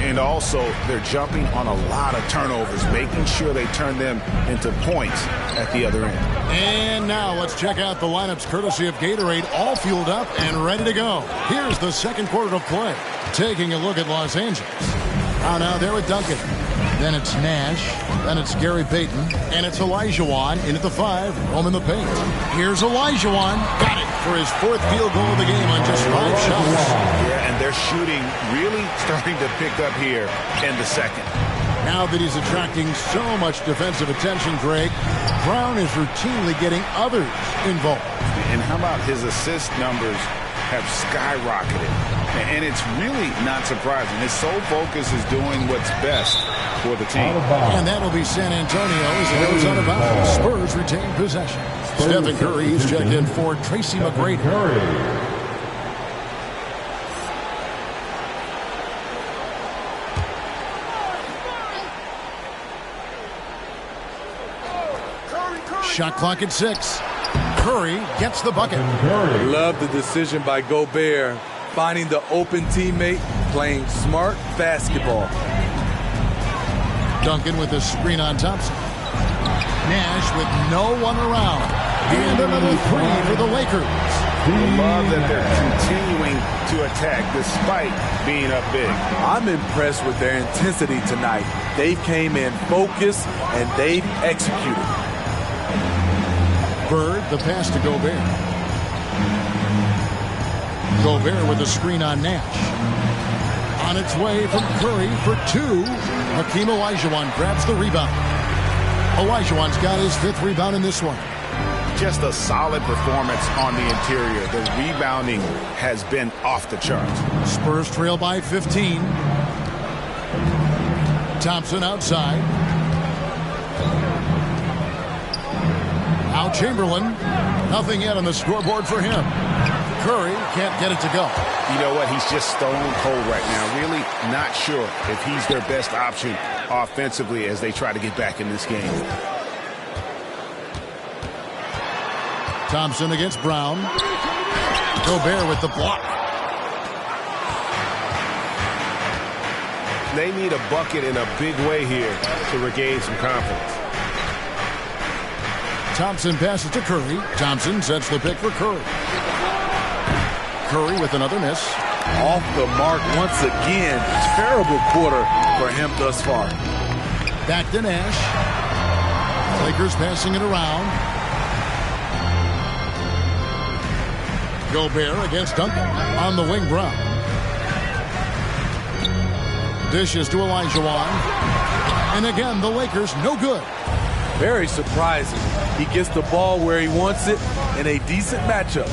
[SPEAKER 12] And also, they're jumping on a lot of turnovers, making sure they turn them into points at the other end. And
[SPEAKER 10] now let's check out the lineups courtesy of Gatorade, all fueled up and ready to go. Here's the second quarter of play. Taking a look at Los Angeles. Now there with Duncan. Then it's Nash. Then it's Gary Payton. And it's Olajuwon in at the 5. Home in the paint. Here's Olajuwon. Got it for his 4th field goal of the game on just 5 shots.
[SPEAKER 12] Yeah, and their shooting really starting to pick up here in the second.
[SPEAKER 10] Now that he's attracting so much defensive attention, Greg, Brown is routinely getting others involved.
[SPEAKER 12] And how about his assist numbers have skyrocketed? And it's really not surprising. His sole focus is doing what's best for the team.
[SPEAKER 10] And that'll be San Antonio as it goes out of bounds. Spurs retain possession. Stephen Curry is checked in for Tracy McGrady. Shot clock at 6. Curry gets the bucket.
[SPEAKER 13] Love the decision by Gobert, finding the open teammate, playing smart basketball.
[SPEAKER 10] Duncan with a screen on Thompson. Nash with no one around. And another 3 for the Lakers.
[SPEAKER 12] I love that they're continuing to attack despite being up big.
[SPEAKER 13] I'm impressed with their intensity tonight. They came in focused and they've executed.
[SPEAKER 10] Bird, the pass to Gobert. Gobert with a screen on Nash. On its way from Curry for two. Hakeem Olajuwon grabs the rebound. Olajuwon's got his 5th rebound in this one.
[SPEAKER 12] Just a solid performance on the interior. The rebounding has been off the charts.
[SPEAKER 10] Spurs trail by 15. Thompson outside. Now Chamberlain. Nothing yet on the scoreboard for him. Curry can't get it to go.
[SPEAKER 12] You know what? He's just stone cold right now. Really not sure if he's their best option offensively as they try to get back in this game.
[SPEAKER 10] Thompson against Brown. Gobert with the block.
[SPEAKER 1] They need a bucket in a big way here to regain some confidence.
[SPEAKER 10] Thompson passes to Curry. Thompson sets the pick for Curry. Curry with another miss.
[SPEAKER 13] Off the mark once again. Terrible quarter for him thus far.
[SPEAKER 10] Back to Nash. Lakers passing it around. Gobert against Duncan. On the wing, Brown. Dishes to Olajuwon. And again, the Lakers no good.
[SPEAKER 13] Very surprising. He gets the ball where he wants it in a decent matchup.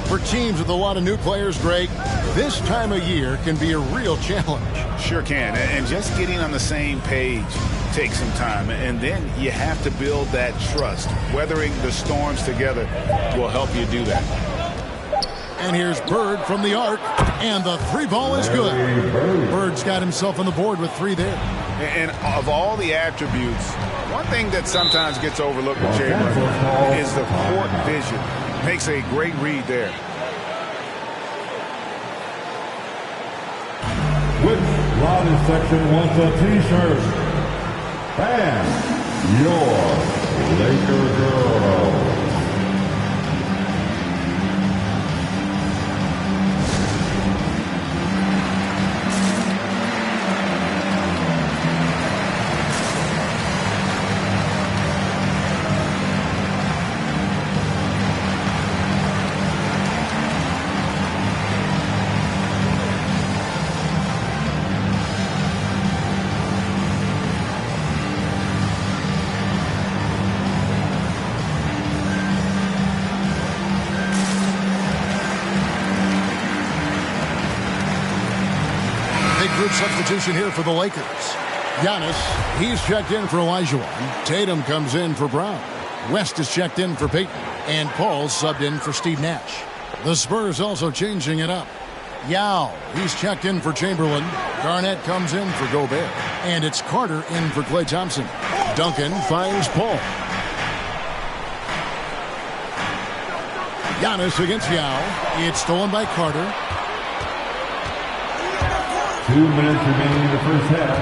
[SPEAKER 10] For teams with a lot of new players, Greg, this time of year can be a real challenge.
[SPEAKER 12] Sure can. And just getting on the same page takes some time. And then you have to build that trust. Weathering the storms together will help you do that.
[SPEAKER 10] And here's Bird from the arc. And the 3 ball is good. Bird's got himself on the board with 3 there.
[SPEAKER 12] And of all the attributes, one thing that sometimes gets overlooked with Chamberlain is the court vision. Makes a great read there.
[SPEAKER 2] Which Ronnie section wants a t-shirt? And your Laker girls.
[SPEAKER 10] Substitution here for the Lakers. Giannis, he's checked in for Olajuwon. Tatum comes in for Brown. West is checked in for Payton. And Paul's subbed in for Steve Nash. The Spurs also changing it up. Yao, he's checked in for Chamberlain. Garnett comes in for Gobert. And it's Carter in for Klay Thompson. Duncan finds Paul. Giannis against Yao. It's stolen by Carter.
[SPEAKER 2] 2 minutes remaining in the first half.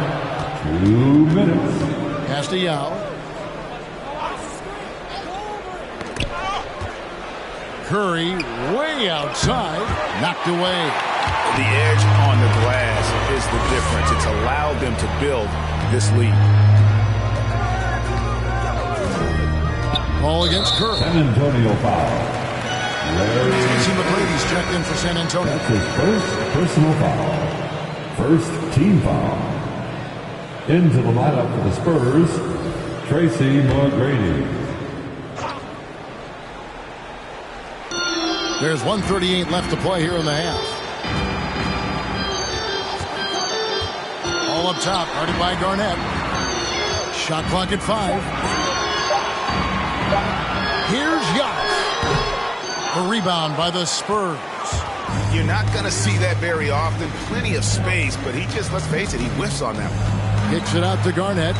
[SPEAKER 2] 2 minutes.
[SPEAKER 10] Pass to Yao. Curry way outside. Knocked away.
[SPEAKER 12] The edge on the glass is the difference. It's allowed them to build this lead.
[SPEAKER 10] Ball against Curry.
[SPEAKER 2] San Antonio foul.
[SPEAKER 10] Tracy McGrady's checked in for San Antonio.
[SPEAKER 2] That's his first personal foul. First team foul. Into the lineup for the Spurs, Tracy McGrady.
[SPEAKER 10] There's 1:38 left to play here in the half. All up top, guarded by Garnett. Shot clock at 5. Here's Giannis. A rebound by the Spurs.
[SPEAKER 12] You're not going to see that very often. Plenty of space, but he just, let's face it, he whiffs on that one.
[SPEAKER 10] Kicks it out to Garnett.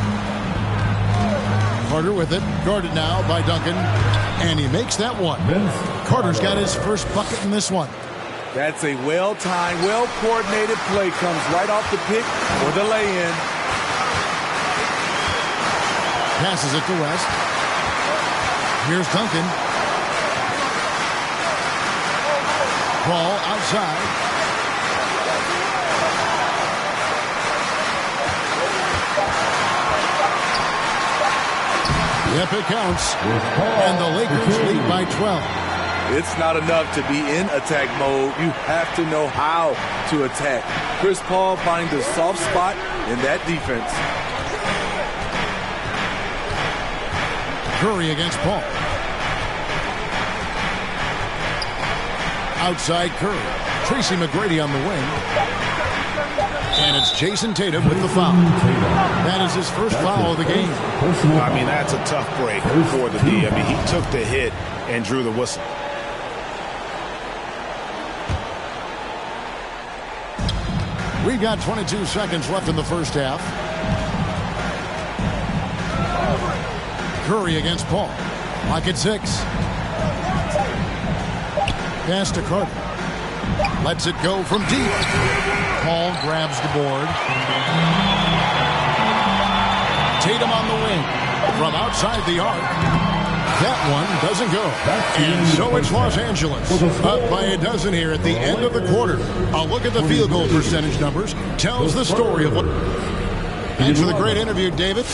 [SPEAKER 10] Carter with it. Guarded now by Duncan. And he makes that one. Carter's got his first bucket in this one.
[SPEAKER 13] That's a well-timed, well-coordinated play. Comes right off the pick or the lay-in.
[SPEAKER 10] Passes it to West. Here's Duncan. Ball outside. Yep, it counts. And the Lakers lead by 12.
[SPEAKER 13] It's not enough to be in attack mode. You have to know how to attack. Chris Paul finding the soft spot in that defense.
[SPEAKER 10] Curry against Paul. Outside Curry. Tracy McGrady on the wing. And it's Jason Tatum with the foul. That is his first foul of the game.
[SPEAKER 12] I mean, that's a tough break for the D. I mean, he took the hit and drew the whistle.
[SPEAKER 10] We've got 22 seconds left in the first half. Curry against Paul. Lock at 6. Pass to Carter. Lets it go from deep. Paul grabs the board. Tatum on the wing. From outside the arc. That one doesn't go. And so it's Los Angeles. Up by a dozen here at the end of the quarter. A look at the field goal percentage numbers tells the story of what... Thanks for the great interview, David.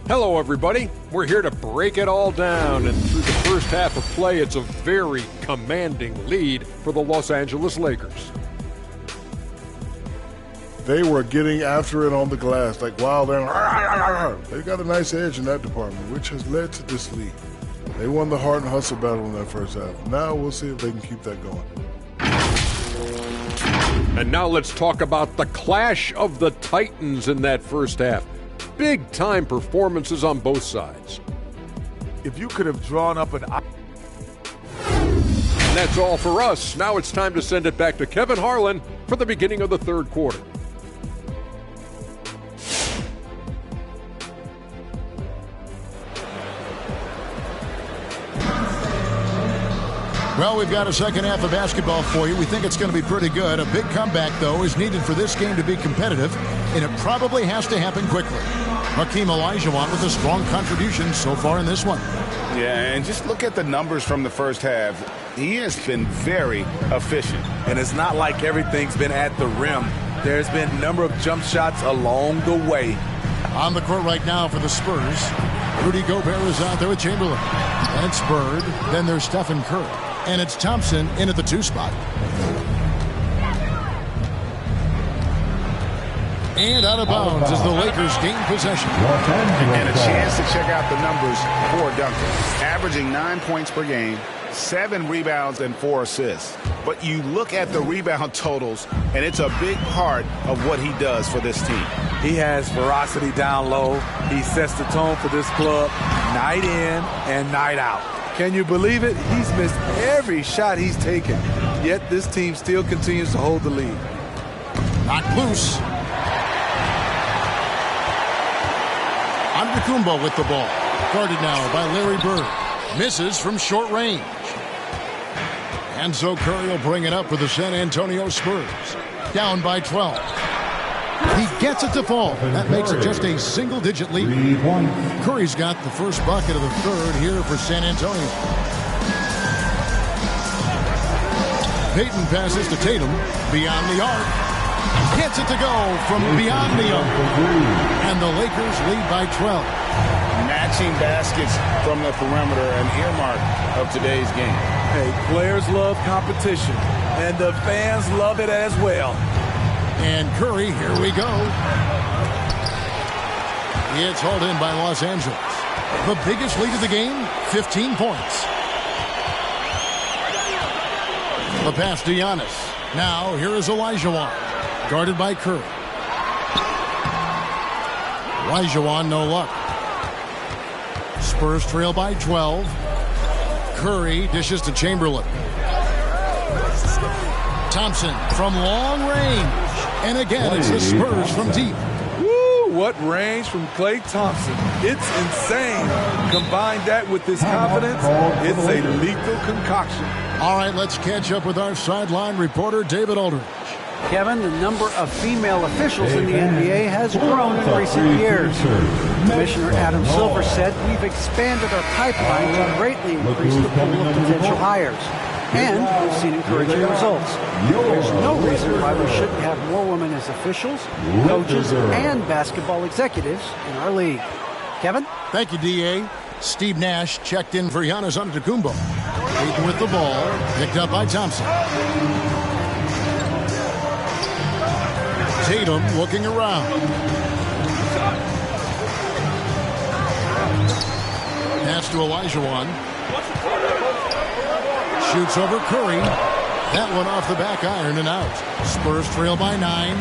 [SPEAKER 6] Hello, everybody. We're here to break it all down, and through the first half of play, it's a very commanding lead for the Los Angeles Lakers.
[SPEAKER 15] They were getting after it on the glass like wild animals. They got a nice edge in that department, which has led to this lead. They won the heart and hustle battle in that first half. Now we'll see if they can keep that going.
[SPEAKER 6] And now let's talk about the clash of the Titans in that first half. Big-time performances on both sides.
[SPEAKER 5] If you could have drawn up an...
[SPEAKER 6] And that's all for us. Now it's time to send it back to Kevin Harlan for the beginning of the third quarter.
[SPEAKER 10] Well, we've got a second half of basketball for you. We think it's going to be pretty good. A big comeback, though, is needed for this game to be competitive, and it probably has to happen quickly. Hakeem Olajuwon with a strong contribution so far in this one.
[SPEAKER 12] Yeah, and just look at the numbers from the first half. He has been very efficient.
[SPEAKER 13] And it's not like everything's been at the rim. There's been a number of jump shots along the way.
[SPEAKER 10] On the court right now for the Spurs, Rudy Gobert is out there with Chamberlain. And it's Bird. Then there's Stephen Curry. And it's Thompson in at the 2 spot. And out of bounds as the Lakers gain possession.
[SPEAKER 12] And a chance to check out the numbers for Duncan. Averaging 9 points per game, 7 rebounds, and 4 assists. But you look at the rebound totals, and it's a big part of what he does for this team.
[SPEAKER 13] He has ferocity down low. He sets the tone for this club night in and night out. Can you believe it? He's missed every shot he's taken. Yet this team still continues to hold the lead.
[SPEAKER 10] Knocked loose. Antetokounmpo with the ball. Guarded now by Larry Bird. Misses from short range. And so Curry will bring it up for the San Antonio Spurs. Down by 12. He gets it to fall. That makes it just a single-digit lead. Curry's got the first bucket of the third here for San Antonio. Payton passes to Tatum. Beyond the arc. Gets it to go from beyond the arc. And the Lakers lead by 12.
[SPEAKER 12] Matching baskets from the perimeter, an earmark of today's game.
[SPEAKER 13] Hey, players love competition, and the fans love it as well.
[SPEAKER 10] And Curry, here we go. It's hauled in by Los Angeles. The biggest lead of the game, 15 points. The pass to Giannis. Now, here is Olajuwon. Guarded by Curry. Olajuwon, no luck. Spurs trail by 12. Curry dishes to Chamberlain. Thompson from long range. And again, it's the Spurs from deep.
[SPEAKER 13] Woo, what range from Klay Thompson. It's insane. Combine that with this confidence, it's a lethal concoction.
[SPEAKER 10] All right, let's catch up with our sideline reporter, David Aldridge.
[SPEAKER 11] Kevin, the number of female officials in the NBA has grown in recent years. Commissioner Adam Silver said we've expanded our pipeline to greatly increase the pool of potential hires. And we've seen encouraging results. There's no reason why we shouldn't have more women as officials, coaches, and basketball executives in our league. Kevin?
[SPEAKER 10] Thank you, D.A. Steve Nash checked in for Giannis Antetokounmpo. Payton with the ball, picked up by Thompson. Tatum looking around. Pass to Olajuwon. Shoots over Curry. That one off the back iron and out. Spurs trail by 9.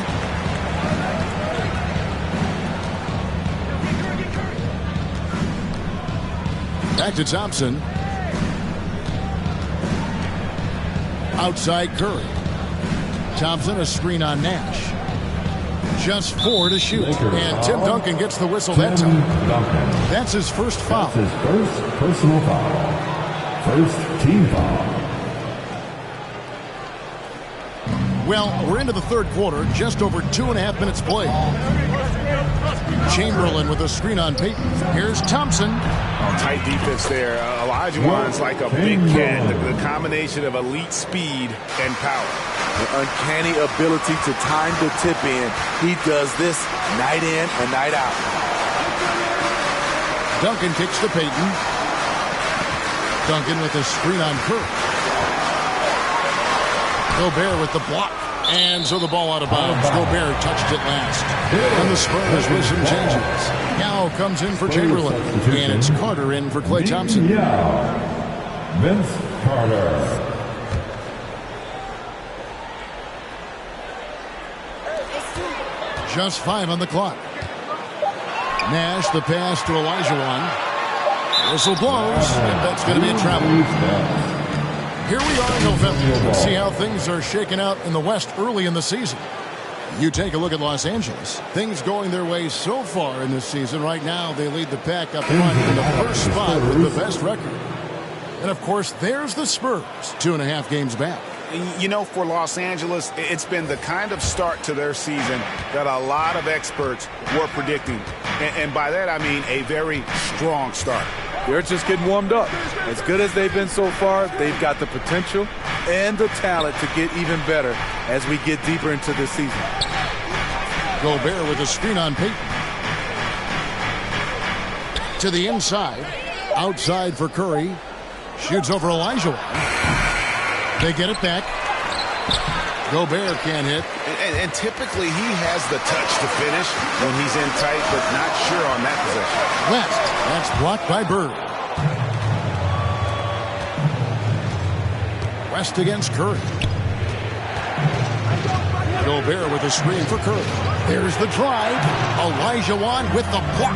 [SPEAKER 10] Back to Thompson. Outside Curry. Thompson, a screen on Nash. Just 4 to shoot. And Tim Duncan gets the whistle that time. That's his first foul.
[SPEAKER 2] That's his first personal foul. First team foul.
[SPEAKER 10] Well, we're into the third quarter. Just over 2.5 minutes played. Chamberlain with a screen on Payton. Here's Thompson.
[SPEAKER 12] Tight defense there. Olajuwon's like a big cat. The combination of elite speed and power.
[SPEAKER 13] The uncanny ability to time the tip in. He does this night in and night out.
[SPEAKER 10] Duncan kicks to Payton. Duncan with a screen on Curry. Gobert with the block. And so the ball out of bounds. Gobert touched it last. And the Spurs with some changes. Now comes in for Chamberlain. And it's Carter in for Klay Thompson.
[SPEAKER 2] Vince Carter.
[SPEAKER 10] Just 5 on the clock. Nash the pass to Olajuwon. Whistle blows. And that's going to be a travel. Here we are in November. Let's see how things are shaking out in the West early in the season. You take a look at Los Angeles. Things going their way so far in this season. Right now, they lead the pack up front in the first spot with the best record. And, of course, there's the Spurs, 2.5 games back.
[SPEAKER 12] You know, for Los Angeles, it's been the kind of start to their season that a lot of experts were predicting. And by that, I mean a very strong start.
[SPEAKER 13] They're just getting warmed up. As good as they've been so far, they've got the potential and the talent to get even better as we get deeper into this season.
[SPEAKER 10] Gobert with a screen on Payton. To the inside. Outside for Curry. Shoots over Olajuwon. They get it back. Gobert can't hit.
[SPEAKER 12] And typically he has the touch to finish when he's in tight, but not sure on that possession.
[SPEAKER 10] West. That's blocked by Bird. West against Curry. Gobert with a screen for Curry. There's the drive. Olajuwon with the block.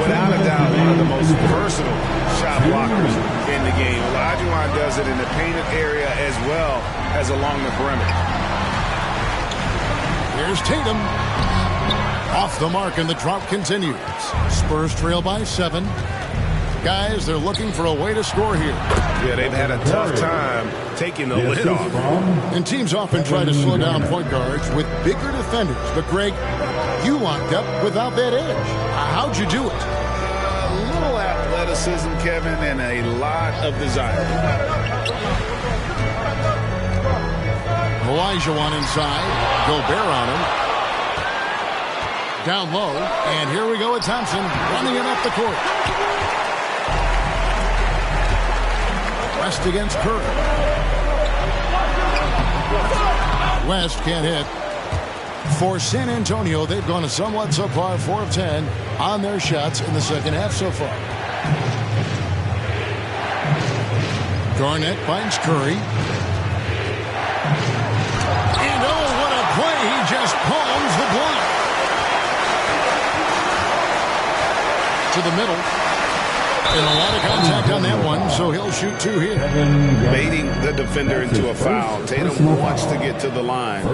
[SPEAKER 12] Without a doubt, one of the most versatile shot blockers in the game. Olajuwon does it in the painted area as well as along the perimeter.
[SPEAKER 10] Here's Tatum. Off the mark, and the drought continues. Spurs trail by 7. Guys, they're looking for a way to score here.
[SPEAKER 12] Yeah, they've had a tough time taking the lid off.
[SPEAKER 10] And teams often try to slow down point guards with bigger defenders. But, Greg, you locked up without that edge. How'd you do it?
[SPEAKER 12] A little athleticism, Kevin, and a lot of desire.
[SPEAKER 10] Olajuwon inside. Gobert on him. Down low. And here we go with Thompson running it up the court. West against Curry. West can't hit. For San Antonio, they've gone a somewhat subpar 4 of 10 on their shots in the second half so far. Garnett finds Curry. And oh, what a play. He just palms the block. To the middle. And a lot of contact on that one, so he'll shoot 2 here.
[SPEAKER 12] Baiting the defender into a foul. Tatum wants to get to the line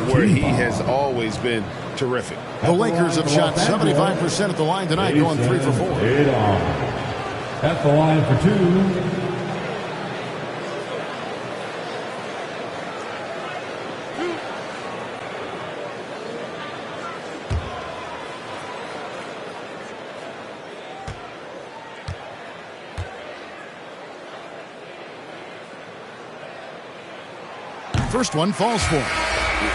[SPEAKER 12] where he has always been terrific.
[SPEAKER 10] The Lakers have shot 75% at the line tonight, going 3 for 4.
[SPEAKER 2] At the line for 2.
[SPEAKER 10] First one falls for him.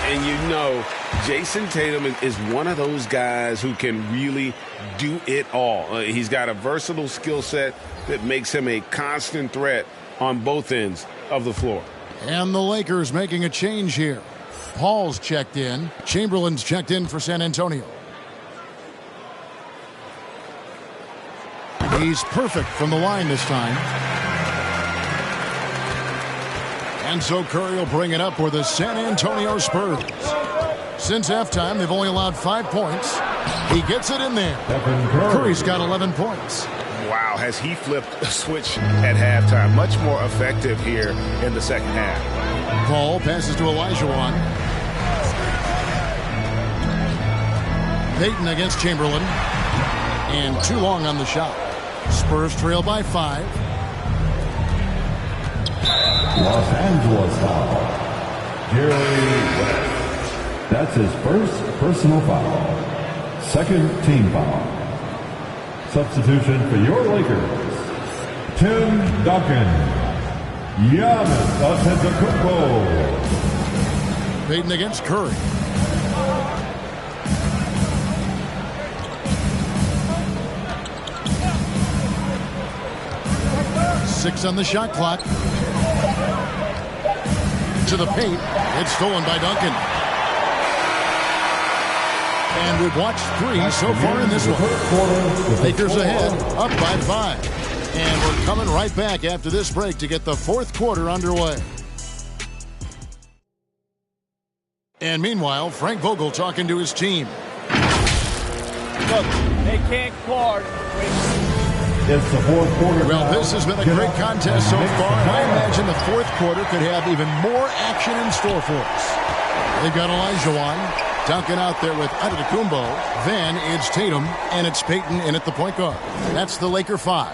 [SPEAKER 12] And you know, Jason Tatum is one of those guys who can really do it all. He's got a versatile skill set that makes him a constant threat on both ends of the floor.
[SPEAKER 10] And the Lakers making a change here. Paul's checked in. Chamberlain's checked in for San Antonio. He's perfect from the line this time. And so Curry will bring it up for the San Antonio Spurs. Since halftime, they've only allowed 5 points. He gets it in there. Curry's got 11 points.
[SPEAKER 12] Wow, has he flipped a switch at halftime. Much more effective here in the second half.
[SPEAKER 10] Paul passes to Olajuwon. Payton against Chamberlain. And too long on the shot. Spurs trail by 5.
[SPEAKER 2] Los Angeles foul. Jerry West. That's his first personal foul. Second team foul. Substitution for your Lakers. Tim Duncan. Giannis Antetokounmpo.
[SPEAKER 10] Payton against Curry. Six on the shot clock. To the paint. It's stolen by Duncan. And we've watched 3 so far in this one. Lakers ahead, up by 5. And we're coming right back after this break to get the fourth quarter underway. And meanwhile, Frank Vogel talking to his team.
[SPEAKER 16] Look, they can't guard.
[SPEAKER 2] It's the fourth quarter.
[SPEAKER 10] Well, this has been a great contest so far. I imagine the fourth quarter could have even more action in store for us. They've got Olajuwon. Duncan out there with Antetokounmpo. Then it's Tatum, and it's Payton in at the point guard. That's the Laker 5.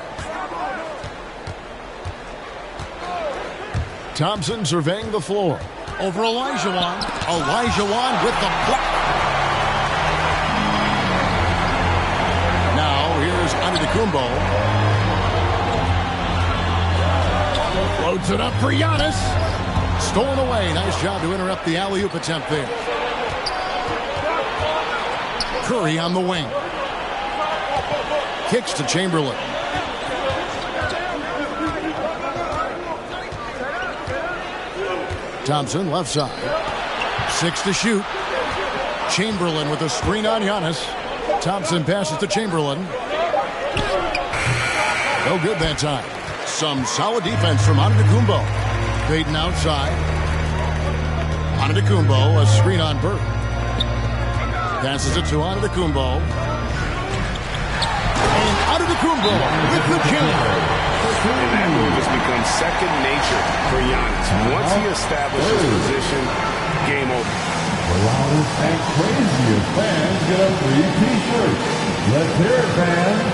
[SPEAKER 10] Thompson surveying the floor. Over Olajuwon. Olajuwon with the block. Now here's Antetokounmpo. Loads it up for Giannis. Stolen away. Nice job to interrupt the alley-oop attempt there. Curry on the wing. Kicks to Chamberlain. Thompson left side. 6 to shoot. Chamberlain with a screen on Giannis. Thompson passes to Chamberlain. No good that time. Some solid defense from Antetokounmpo. Payton outside. Antetokounmpo, a screen on Bird. Passes it to Antetokounmpo. And Antetokounmpo with the kill.
[SPEAKER 12] And that move has become second nature for Giannis. Once he establishes position, game over.
[SPEAKER 2] The loudest and craziest fans get a free T-shirt. Let's hear it, fans.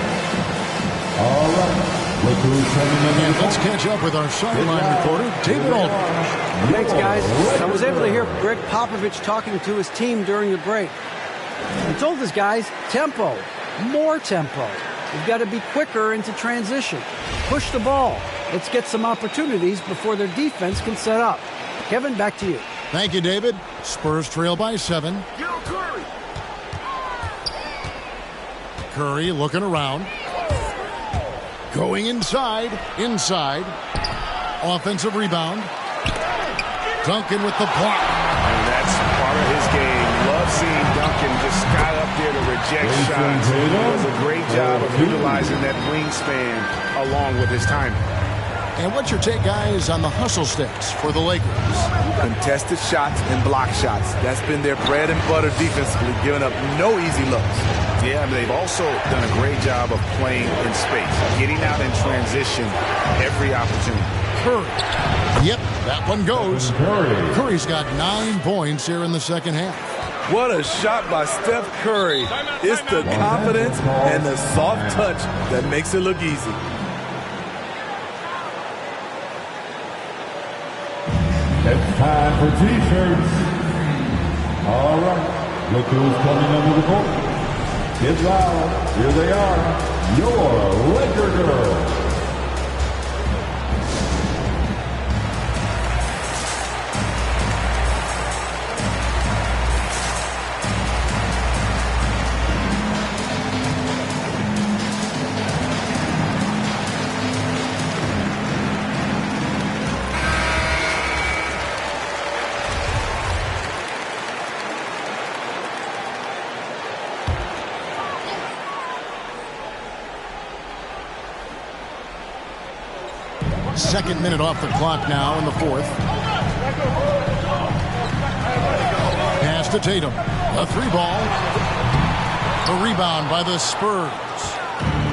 [SPEAKER 2] All right. Look who's coming in.
[SPEAKER 10] And let's catch up with our sideline reporter, David Aldridge.
[SPEAKER 11] Thanks, guys. I was able to hear Greg Popovich talking to his team during the break. He told his guys, tempo, more tempo. We've got to be quicker into transition. Push the ball. Let's get some opportunities before their defense can set up. Kevin, back to you.
[SPEAKER 10] Thank you, David. Spurs trail by 7. Curry looking around. Going inside. Offensive rebound. Duncan with the block.
[SPEAKER 12] And that's part of his game. Love seeing Duncan just sky up there to reject shots. He does a great job of utilizing that wingspan along with his timing.
[SPEAKER 10] And what's your take, guys, on the hustle sticks for the Lakers?
[SPEAKER 13] Contested shots and block shots. That's been their bread and butter defensively, giving up no easy looks.
[SPEAKER 12] Yeah, they've also done a great job of playing in space, getting out in transition every opportunity.
[SPEAKER 10] Curry. Yep, that one goes. Curry's got 9 points here in the second half.
[SPEAKER 13] What a shot by Steph Curry. It's the confidence and the soft touch that makes it look easy.
[SPEAKER 2] It's time for T-shirts. All right. Look who's coming under the court. It's loud. Here they are. Your Laker girls.
[SPEAKER 10] Second minute off the clock now in the fourth. Pass to Tatum. A 3-ball. The rebound by the Spurs.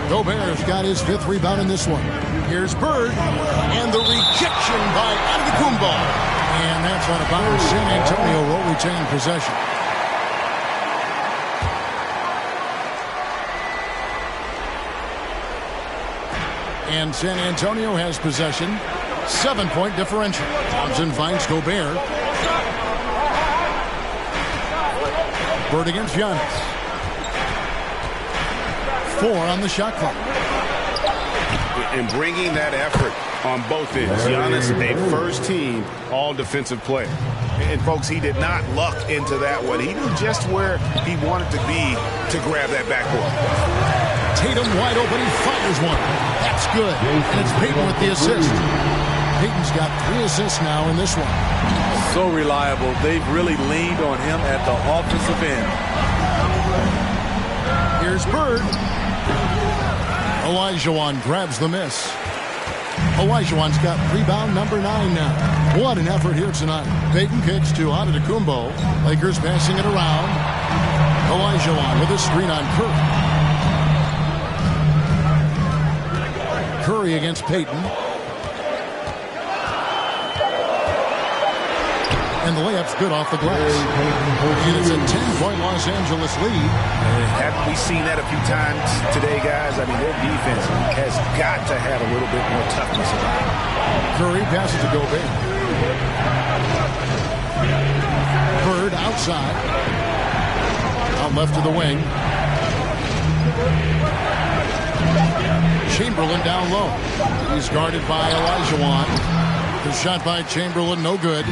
[SPEAKER 10] Gobert's got his 5th rebound in this one. Here's Bird. And the rejection by Antetokounmpo. And that's on a bounce. San Antonio will retain possession. And San Antonio has possession. 7-point differential. Thompson finds Gobert. Bird against Giannis. 4 on the shot clock.
[SPEAKER 12] And bringing that effort on both ends. Giannis, a first-team all-defensive player. And, folks, he did not luck into that one. He knew just where he wanted to be to grab that backboard.
[SPEAKER 10] Tatum wide open. He fires one. That's good. And it's Payton with the assist. Payton's got 3 assists now in this one.
[SPEAKER 13] So reliable. They've really leaned on him at the offensive end.
[SPEAKER 10] Here's Bird. Olajuwon grabs the miss. Olajuwon's got rebound number 9 now. What an effort here tonight. Payton kicks to Antetokounmpo. Lakers passing it around. Olajuwon with a screen on Curry. Curry against Payton. And the layup's good off the glass. And it's a 10-point Los Angeles lead.
[SPEAKER 12] Haven't we seen that a few times today, guys? I mean, their defense has got to have a little bit more toughness about it.
[SPEAKER 10] Curry passes to Gobert. Bird outside. Out left to the wing. Chamberlain down low. He's guarded by Olajuwon. The shot by Chamberlain, no good.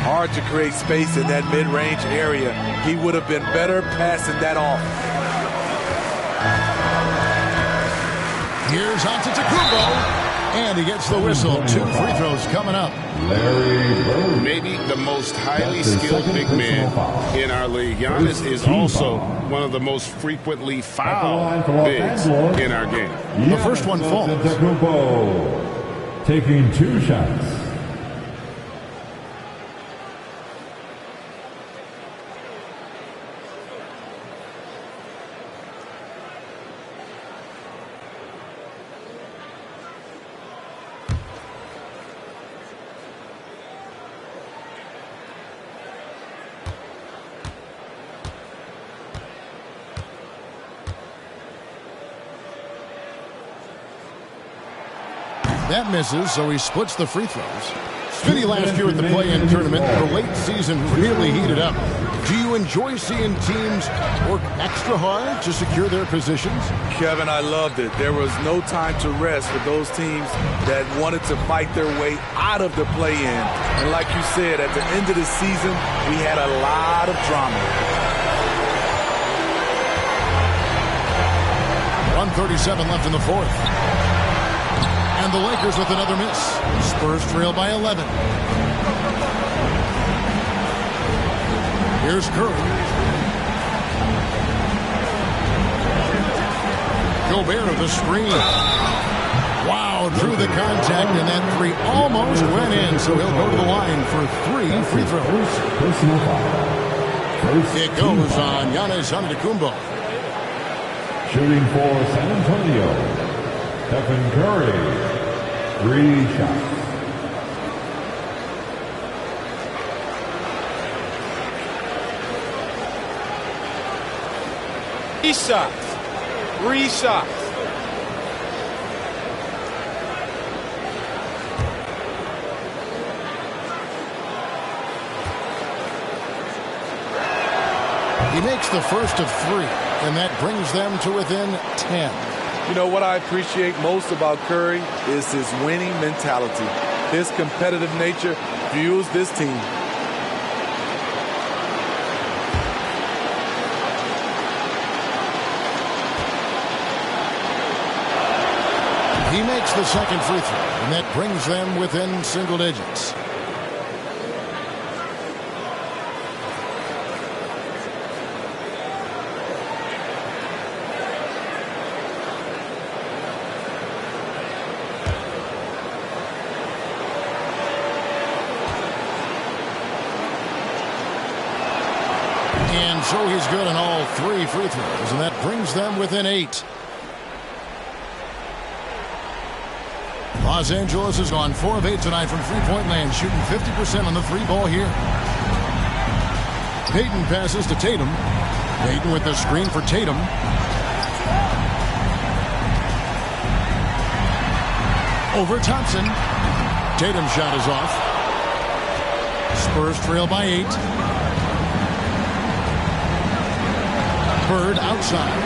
[SPEAKER 13] Hard to create space in that mid-range area. He would have been better passing that off.
[SPEAKER 10] Here's Antetokounmpo. And he gets the whistle. 2 free throws coming up.
[SPEAKER 12] Maybe the most highly skilled big man in our league. Giannis is also one of the most frequently fouled bigs in our game.
[SPEAKER 10] The first one falls.
[SPEAKER 2] Taking 2 shots.
[SPEAKER 10] That misses, so he splits the free throws. Smitty last year at the play-in tournament, the late season really heated up. Do you enjoy seeing teams work extra hard to secure their positions?
[SPEAKER 13] Kevin, I loved it. There was no time to rest for those teams that wanted to fight their way out of the play-in. And like you said, at the end of the season, we had a lot of drama.
[SPEAKER 10] 1:37 left in the fourth. And the Lakers with another miss. Spurs trail by 11. Here's Curry. Gobert of the screen. Wow, drew the contact, and that 3 almost went in, so he'll go to the line for 3 free throws. It goes on Giannis Antetokounmpo.
[SPEAKER 2] Shooting for San Antonio, Stephen Curry. 3 shots.
[SPEAKER 16] Three shots.
[SPEAKER 10] He makes the first of 3, and that brings them to within 10.
[SPEAKER 13] You know, what I appreciate most about Curry is his winning mentality. His competitive nature fuels this team.
[SPEAKER 10] He makes the second free throw, and that brings them within single digits. And so he's good on all 3 free throws, and that brings them within 8. Los Angeles has gone 4 of 8 tonight from three-point land, shooting 50% on the 3-ball here. Payton passes to Tatum. Payton with the screen for Tatum. Over Thompson. Tatum's shot is off. Spurs trail by 8. Bird outside.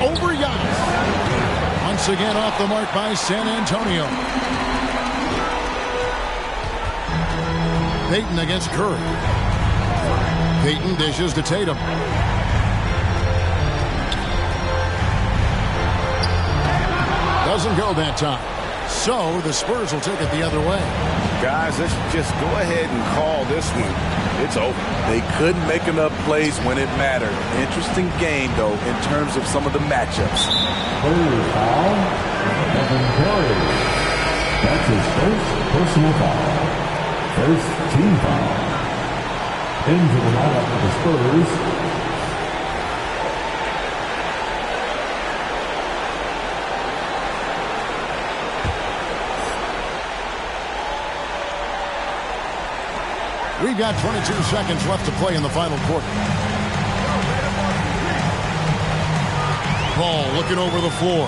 [SPEAKER 10] Over Giannis. Once again off the mark by San Antonio. Payton against Curry. Payton dishes to Tatum. Doesn't go that time. So the Spurs will take it the other way.
[SPEAKER 12] Guys, let's just go ahead and call this one. It's over.
[SPEAKER 13] They couldn't make enough plays when it mattered. Interesting game, though, in terms of some of the matchups.
[SPEAKER 2] Third foul, Evan Curry. That's his first personal foul. First team foul. Into the lineup for the Spurs.
[SPEAKER 10] We've got 22 seconds left to play in the final quarter. Ball looking over the floor.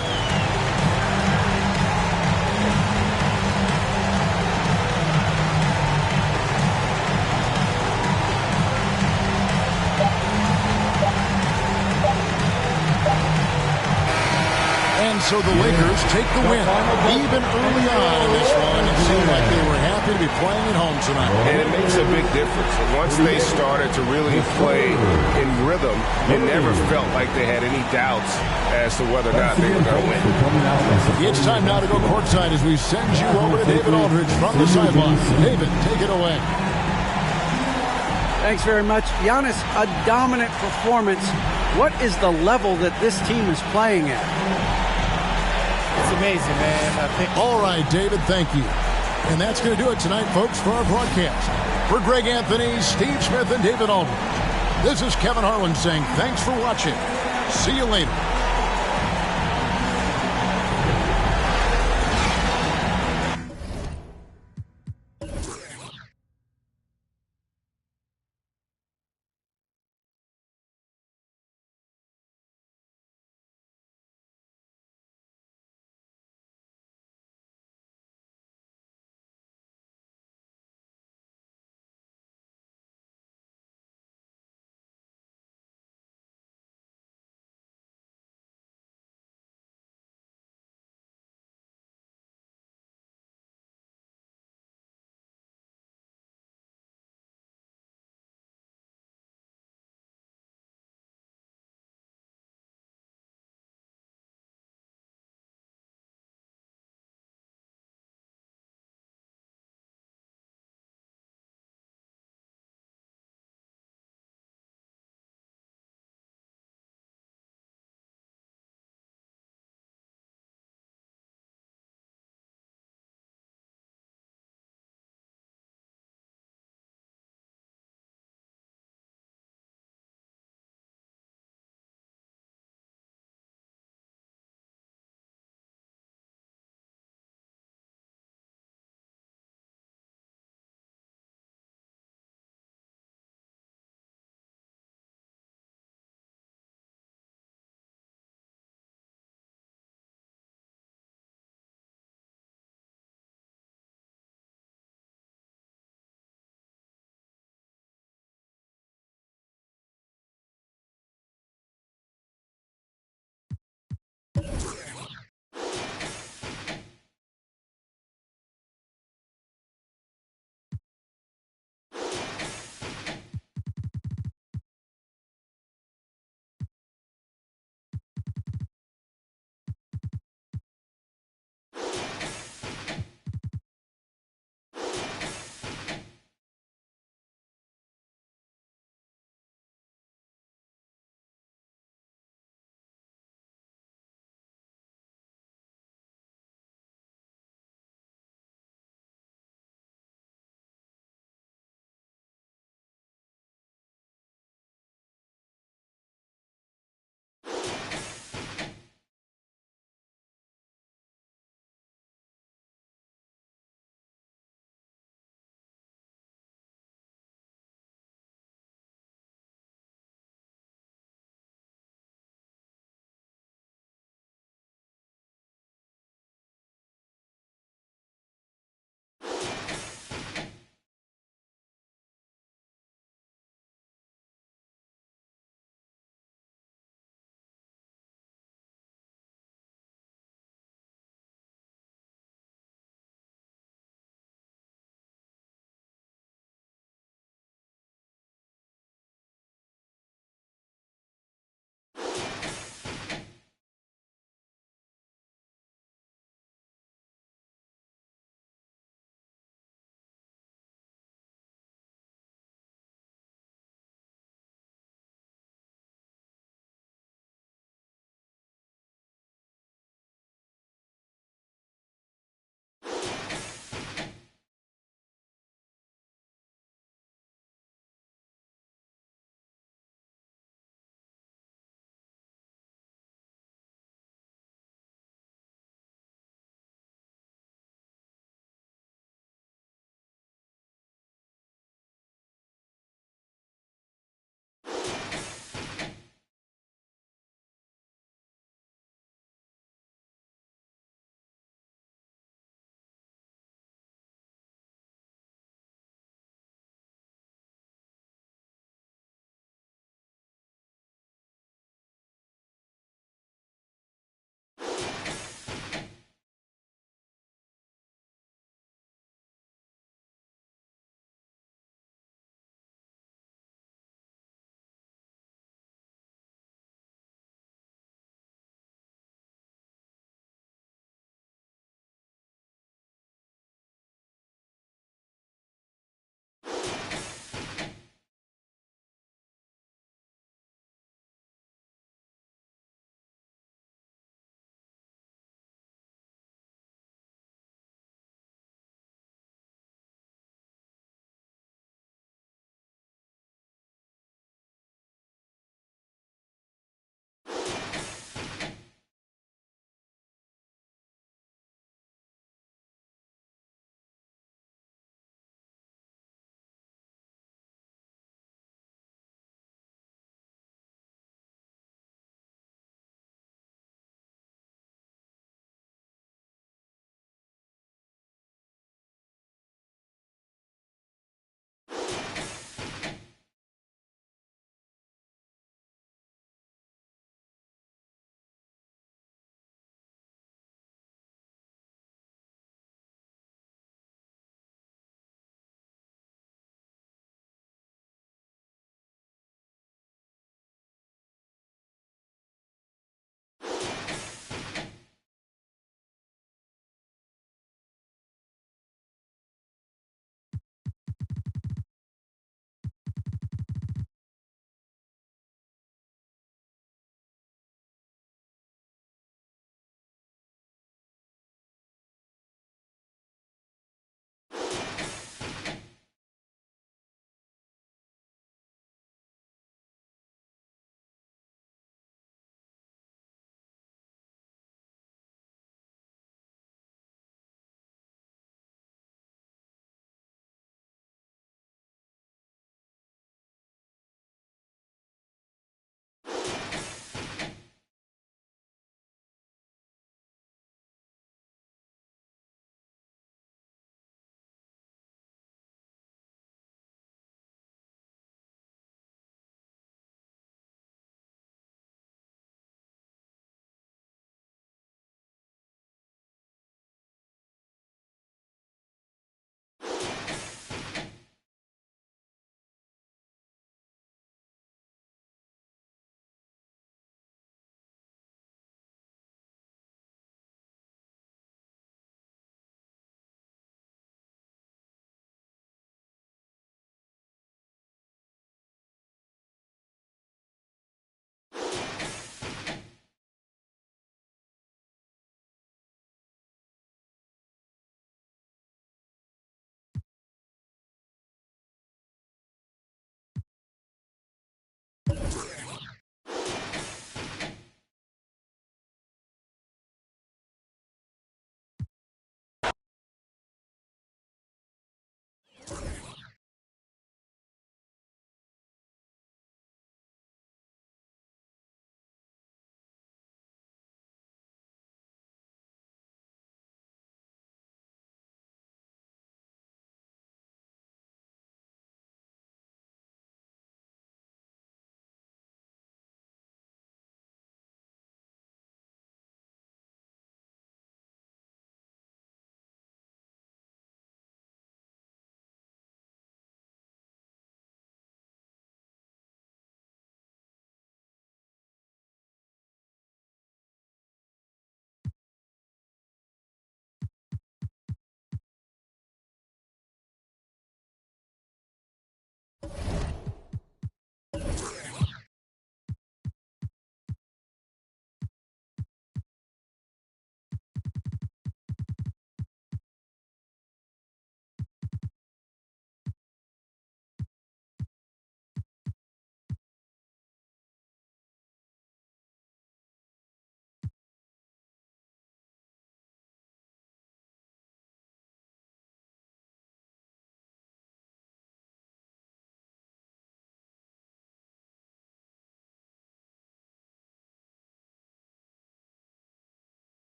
[SPEAKER 10] And so the Lakers take the win. Even early on in this one, it seemed like they were happy to be playing at home tonight.
[SPEAKER 12] And it makes a big difference. Once they started to really play in rhythm, it never felt like they had any doubts as to whether or not they were going to win.
[SPEAKER 10] It's time now to go courtside as we send you over to David Aldridge from the sideline. David, take it away.
[SPEAKER 11] Thanks very much. Giannis, a dominant performance. What is the level that this team is playing at?
[SPEAKER 16] It's amazing, man.
[SPEAKER 10] All right, David, thank you. And that's going to do it tonight, folks, for our broadcast. For Greg Anthony, Steve Smith, and David Aldridge, this is Kevin Harlan saying thanks for watching. See you later.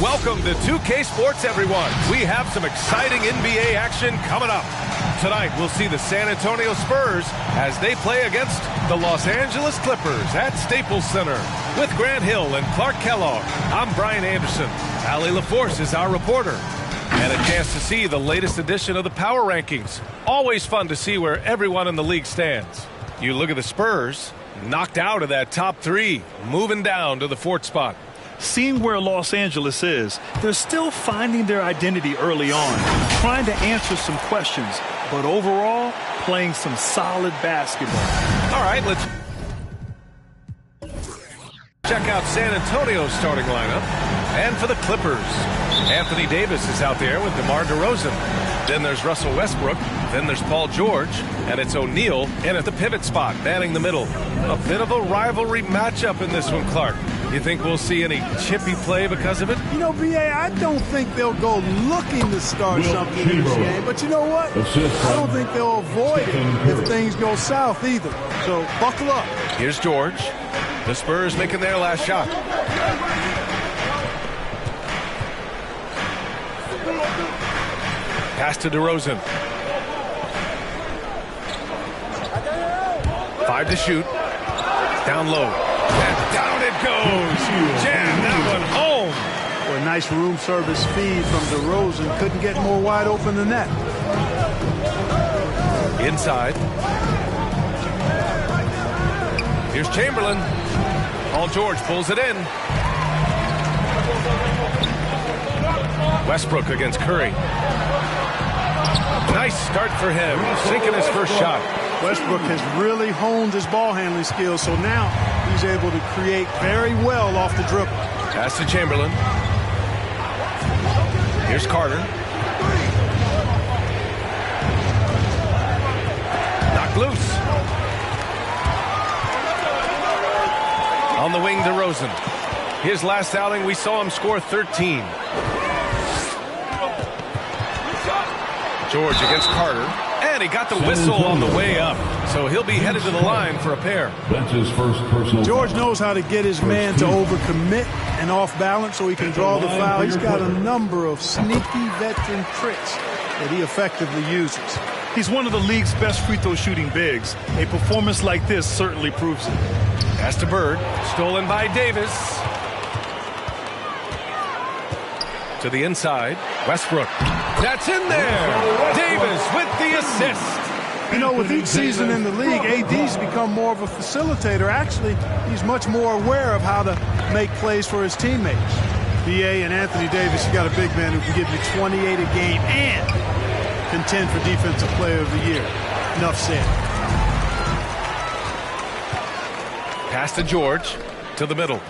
[SPEAKER 1] Welcome to 2K Sports, everyone. We have some exciting NBA action coming up. Tonight, we'll see the San Antonio Spurs as they play against the Los Angeles Clippers at Staples Center. With Grant Hill and Clark Kellogg, I'm Brian Anderson. Allie LaForce is our reporter. And a chance to see the latest edition of the Power Rankings. Always fun to see where everyone in the league stands. You look at the Spurs, knocked out of that top three, moving down to the fourth spot.
[SPEAKER 3] Seeing where Los Angeles is, they're still finding their identity early on, trying to answer some questions, but overall, playing some solid basketball.
[SPEAKER 1] All right, let's check out San Antonio's starting lineup. And for the Clippers, Anthony Davis is out there with DeMar DeRozan. Then there's Russell Westbrook. Then there's Paul George. And it's O'Neal in at the pivot spot, manning the middle. A bit of a rivalry matchup in this one, Clark. You think we'll see any chippy play because of it?
[SPEAKER 17] You know, B.A., I don't think they'll go looking to start something in this game. But you know what? I don't think they'll avoid it if things go south either. So buckle up.
[SPEAKER 1] Here's George. The Spurs making their last shot. Pass to DeRozan. 5 to shoot. Down low. And down it goes. Jam that one home.
[SPEAKER 17] Well, a nice room service feed from DeRozan. Couldn't get more wide open than that.
[SPEAKER 1] Inside. Here's Chamberlain. Paul George pulls it in. Westbrook against Curry. Nice start for him, sinking his first shot.
[SPEAKER 17] Westbrook has really honed his ball handling skills, so now he's able to create very well off the dribble.
[SPEAKER 1] Pass to Chamberlain. Here's Carter. Knocked loose. On the wing, DeRozan. His last outing, we saw him score 13. George against Carter, and he got the whistle on the way up, so he'll be headed to the line for a pair.
[SPEAKER 15] That's his first personal.
[SPEAKER 17] George knows how to get his man to overcommit and off balance so he can draw the foul. He's got a number of sneaky veteran tricks that he effectively uses.
[SPEAKER 3] He's one of the league's best free throw shooting bigs. A performance like this certainly proves it.
[SPEAKER 1] Pass to Bird, stolen by Davis. To the inside, Westbrook. That's in there. Davis with the assist.
[SPEAKER 17] You know, with each season in the league, AD's become more of a facilitator. Actually, he's much more aware of how to make plays for his teammates. B.A. and Anthony Davis, you got a big man who can give you 28 a game and contend for Defensive Player of the Year. Enough said.
[SPEAKER 1] Pass to George, to the middle.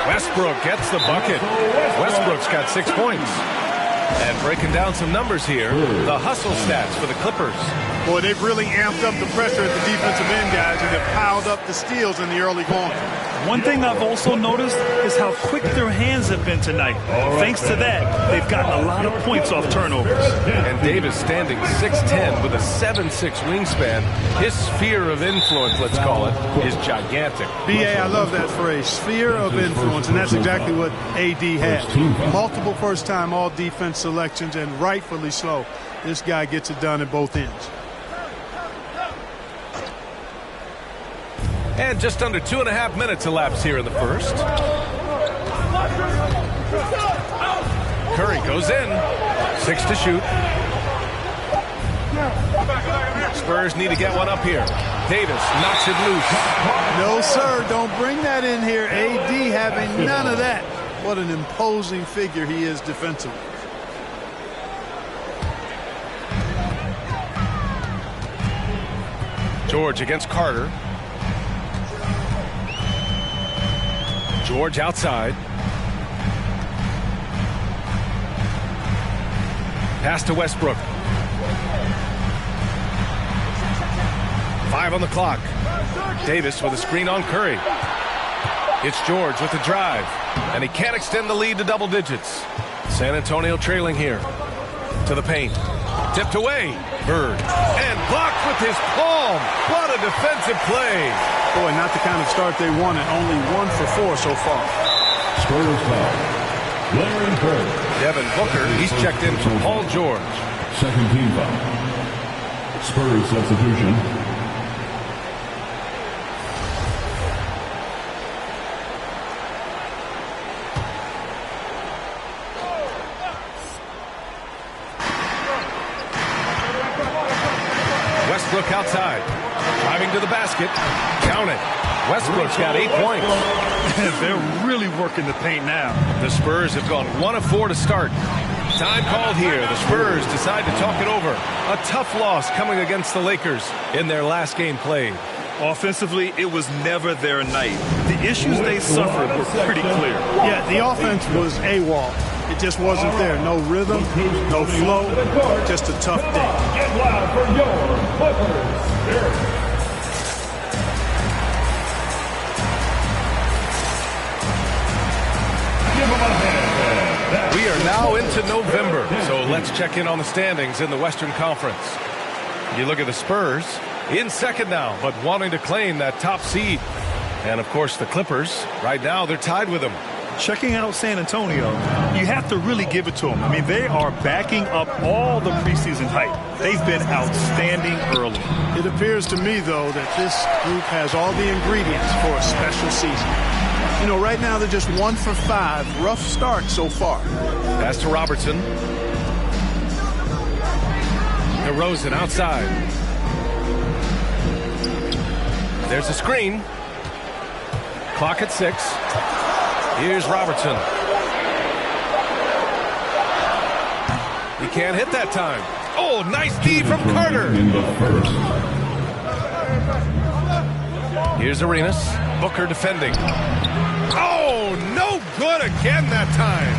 [SPEAKER 1] Westbrook gets the bucket. Westbrook's got 6 points. And breaking down some numbers here, the hustle stats for the Clippers.
[SPEAKER 17] Boy, they've really amped up the pressure at the defensive end, guys, and they've piled up the steals in the early going.
[SPEAKER 3] One thing I've also noticed is how quick their hands have been tonight. Thanks to that, they've gotten a lot of points off turnovers.
[SPEAKER 1] And Davis standing 6'10" with a 7'6" wingspan. His sphere of influence, let's call it, is gigantic.
[SPEAKER 17] B.A., I love that phrase, sphere of influence, and that's exactly what A.D. had. Multiple first-time all-defense selections, and rightfully so. This guy gets it done at both ends.
[SPEAKER 1] And just under 2.5 minutes elapsed here in the first. Curry goes in. 6 to shoot. Spurs need to get one up here. Davis knocks it loose.
[SPEAKER 17] No, sir. Don't bring that in here. A.D. having none of that. What an imposing figure he is defensively.
[SPEAKER 1] George against Carter. George outside. Pass to Westbrook. 5 on the clock. Davis with a screen on Curry. It's George with the drive. And he can't extend the lead to double digits. San Antonio trailing here. To the paint. Tipped away. Bird. And blocked with his palm. What a defensive play.
[SPEAKER 17] Boy, not the kind of start they wanted. Only 1 for 4 so far.
[SPEAKER 15] Spurs foul. Larry Bird.
[SPEAKER 1] Devin Booker, he's checked in for Paul George.
[SPEAKER 15] Second team foul. Spurs substitution.
[SPEAKER 1] Westbrook outside. Driving to the basket. Count it. Westbrook's got 8 points.
[SPEAKER 3] They're really working the paint now.
[SPEAKER 1] The Spurs have gone 1 of 4 to start. Time called here. The Spurs decide to talk it over. A tough loss coming against the Lakers in their last game played.
[SPEAKER 3] Offensively, it was never their night. The issues they suffered were pretty clear.
[SPEAKER 17] Yeah, the offense was AWOL. It just wasn't there. No rhythm, no flow, just a tough day.
[SPEAKER 2] Get loud for your Clippers.
[SPEAKER 1] now into November, so let's check in on the standings in the Western Conference. You look at the Spurs, in second now, but wanting to claim that top seed. And, of course, the Clippers, right now, they're tied with them.
[SPEAKER 3] Checking out San Antonio, you have to really give it to them. I mean, they are backing up all the preseason hype. They've been outstanding early.
[SPEAKER 17] It appears to me, though, that this group has all the ingredients for a special season. You know, right now they're just 1 for 5. Rough start so far.
[SPEAKER 1] Pass to Robertson. DeRozan outside. There's a screen. Clock at 6. Here's Robertson. He can't hit that time. Oh, nice D from Carter. Here's Arenas. Booker defending. Oh, no good again that time.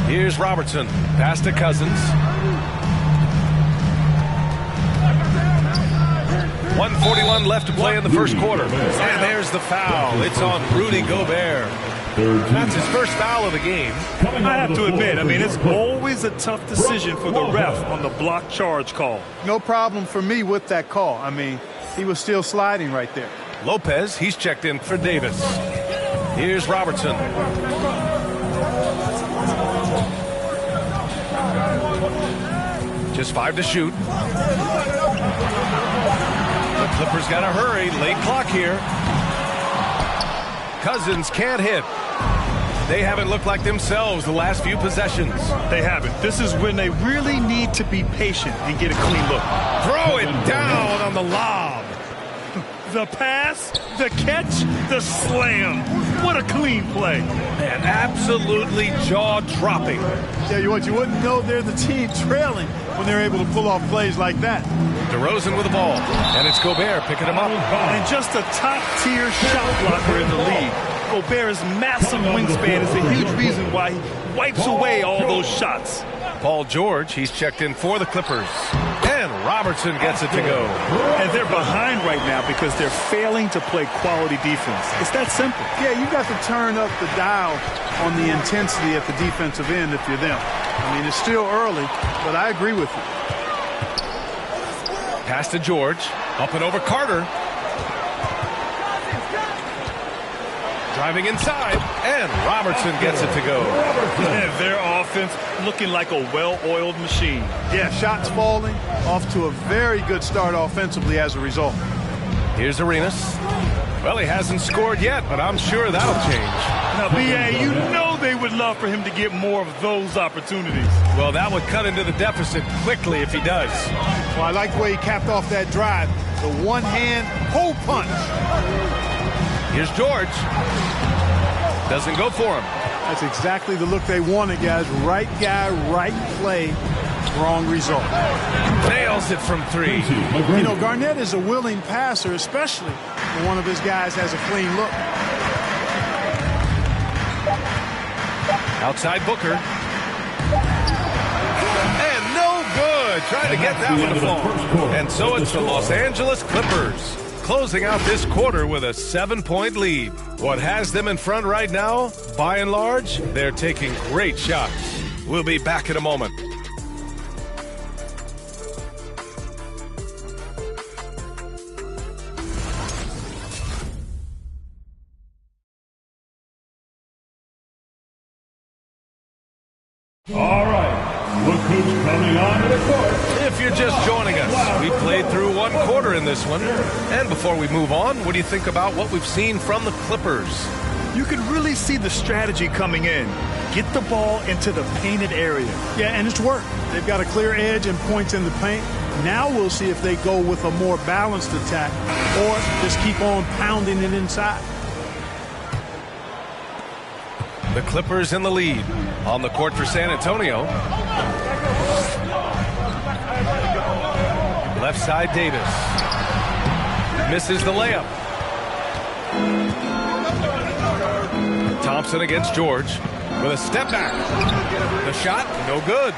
[SPEAKER 1] Here's Robertson. Pass to Cousins. 1:41 left to play in the first quarter. And there's the foul. It's on Rudy Gobert. That's his first foul of the game.
[SPEAKER 3] I have to admit, I mean, it's always a tough decision for the ref on the block charge call.
[SPEAKER 17] No problem for me with that call. I mean, he was still sliding right there.
[SPEAKER 1] Lopez, he's checked in for Davis. Here's Robertson. Just 5 to shoot. The Clippers got to hurry. Late clock here. Cousins can't hit. They haven't looked like themselves the last few possessions.
[SPEAKER 3] They haven't. This is when they really need to be patient and get a clean look.
[SPEAKER 1] Throw it down on the lob.
[SPEAKER 3] The pass, the catch, the slam. What a clean play.
[SPEAKER 1] Man, absolutely jaw-dropping.
[SPEAKER 17] Tell you what, you wouldn't know they're the team trailing when they're able to pull off plays like that.
[SPEAKER 1] DeRozan with the ball, and it's Gobert picking him up.
[SPEAKER 3] And just a top-tier shot blocker in the league. Gobert's massive wingspan is a huge reason why he wipes away all those shots.
[SPEAKER 1] Paul George, he's checked in for the Clippers. And Robertson gets it to go.
[SPEAKER 3] And they're behind right now because they're failing to play quality defense. It's that simple.
[SPEAKER 17] Yeah, you got to turn up the dial on the intensity at the defensive end if you're them. I mean, it's still early, but I agree with you.
[SPEAKER 1] Pass to George. Up and over Carter. Driving inside, and Robertson gets it to go.
[SPEAKER 3] And their offense looking like a well-oiled machine.
[SPEAKER 17] Yeah, shots falling, off to a very good start offensively as a result.
[SPEAKER 1] Here's Arenas. Well, he hasn't scored yet, but I'm sure that'll change.
[SPEAKER 3] Now, B.A., you know they would love for him to get more of those opportunities.
[SPEAKER 1] Well, that would cut into the deficit quickly if he does.
[SPEAKER 17] Well, I like the way he capped off that drive. The one-hand pull punch.
[SPEAKER 1] Here's George. Doesn't go for him.
[SPEAKER 17] That's exactly the look they wanted, guys. Right guy, right play, wrong result.
[SPEAKER 1] Nails it from 3.
[SPEAKER 17] You know, Garnett is a willing passer, especially when one of his guys has a clean look.
[SPEAKER 1] Outside Booker. And no good. Trying to get that one to fall. And so it's the Los Angeles Clippers closing out this quarter with a 7-point lead. What has them in front right now, by and large, they're taking great shots. We'll be back in a moment.
[SPEAKER 2] All right, look who's coming onto the court.
[SPEAKER 1] If you're just joining us, we played through 1 quarter in this one. And before we move on, what do you think about what we've seen from the Clippers?
[SPEAKER 3] You can really see the strategy coming in. Get the ball into the painted area.
[SPEAKER 17] Yeah, and it's worked. They've got a clear edge and points in the paint. Now we'll see if they go with a more balanced attack or just keep on pounding it inside.
[SPEAKER 1] The Clippers in the lead. On the court for San Antonio. Left side Davis. Misses the layup. Thompson against George with a step back. The shot, no good.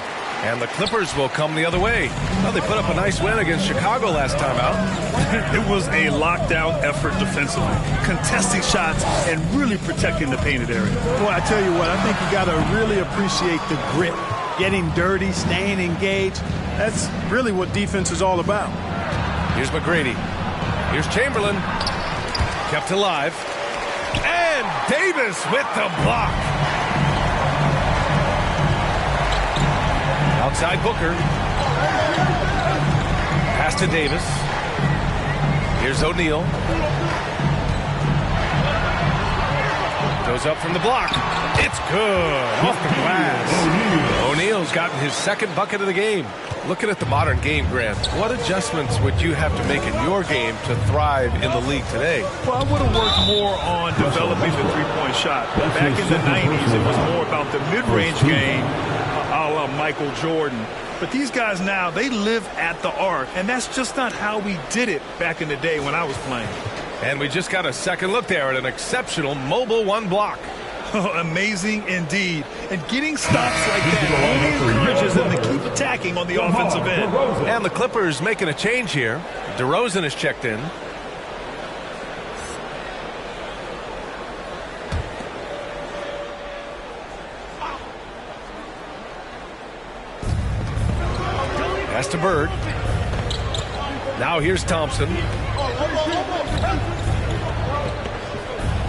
[SPEAKER 1] And the Clippers will come the other way. Well, they put up a nice win against Chicago last time out.
[SPEAKER 3] It was a lockdown effort defensively, contesting shots and really protecting the painted area.
[SPEAKER 17] Boy, I tell you what, I think you got to really appreciate the grit. Getting dirty, staying engaged. That's really what defense is all about.
[SPEAKER 1] Here's McGrady. Here's Chamberlain. Kept alive. And Davis with the block. Outside Booker. Pass to Davis. Here's O'Neal. Goes up from the block. It's good. Off the glass. O'Neal's gotten his second bucket of the game. Looking at the modern game, Grant, what adjustments would you have to make in your game to thrive in the league today?
[SPEAKER 3] Well, I would have worked more on developing the three-point shot. Back in the 90s, it was more about the mid-range game, a la Michael Jordan. But these guys now, they live at the arc, and that's just not how we did it back in the day when I was playing.
[SPEAKER 1] And we just got a second look there at an exceptional mobile one block.
[SPEAKER 3] Amazing indeed. And getting stops like that only encourages them to keep attacking on the offensive end.
[SPEAKER 1] And the Clippers making a change here. DeRozan is checked in. Pass to Bird. Now here's Thompson.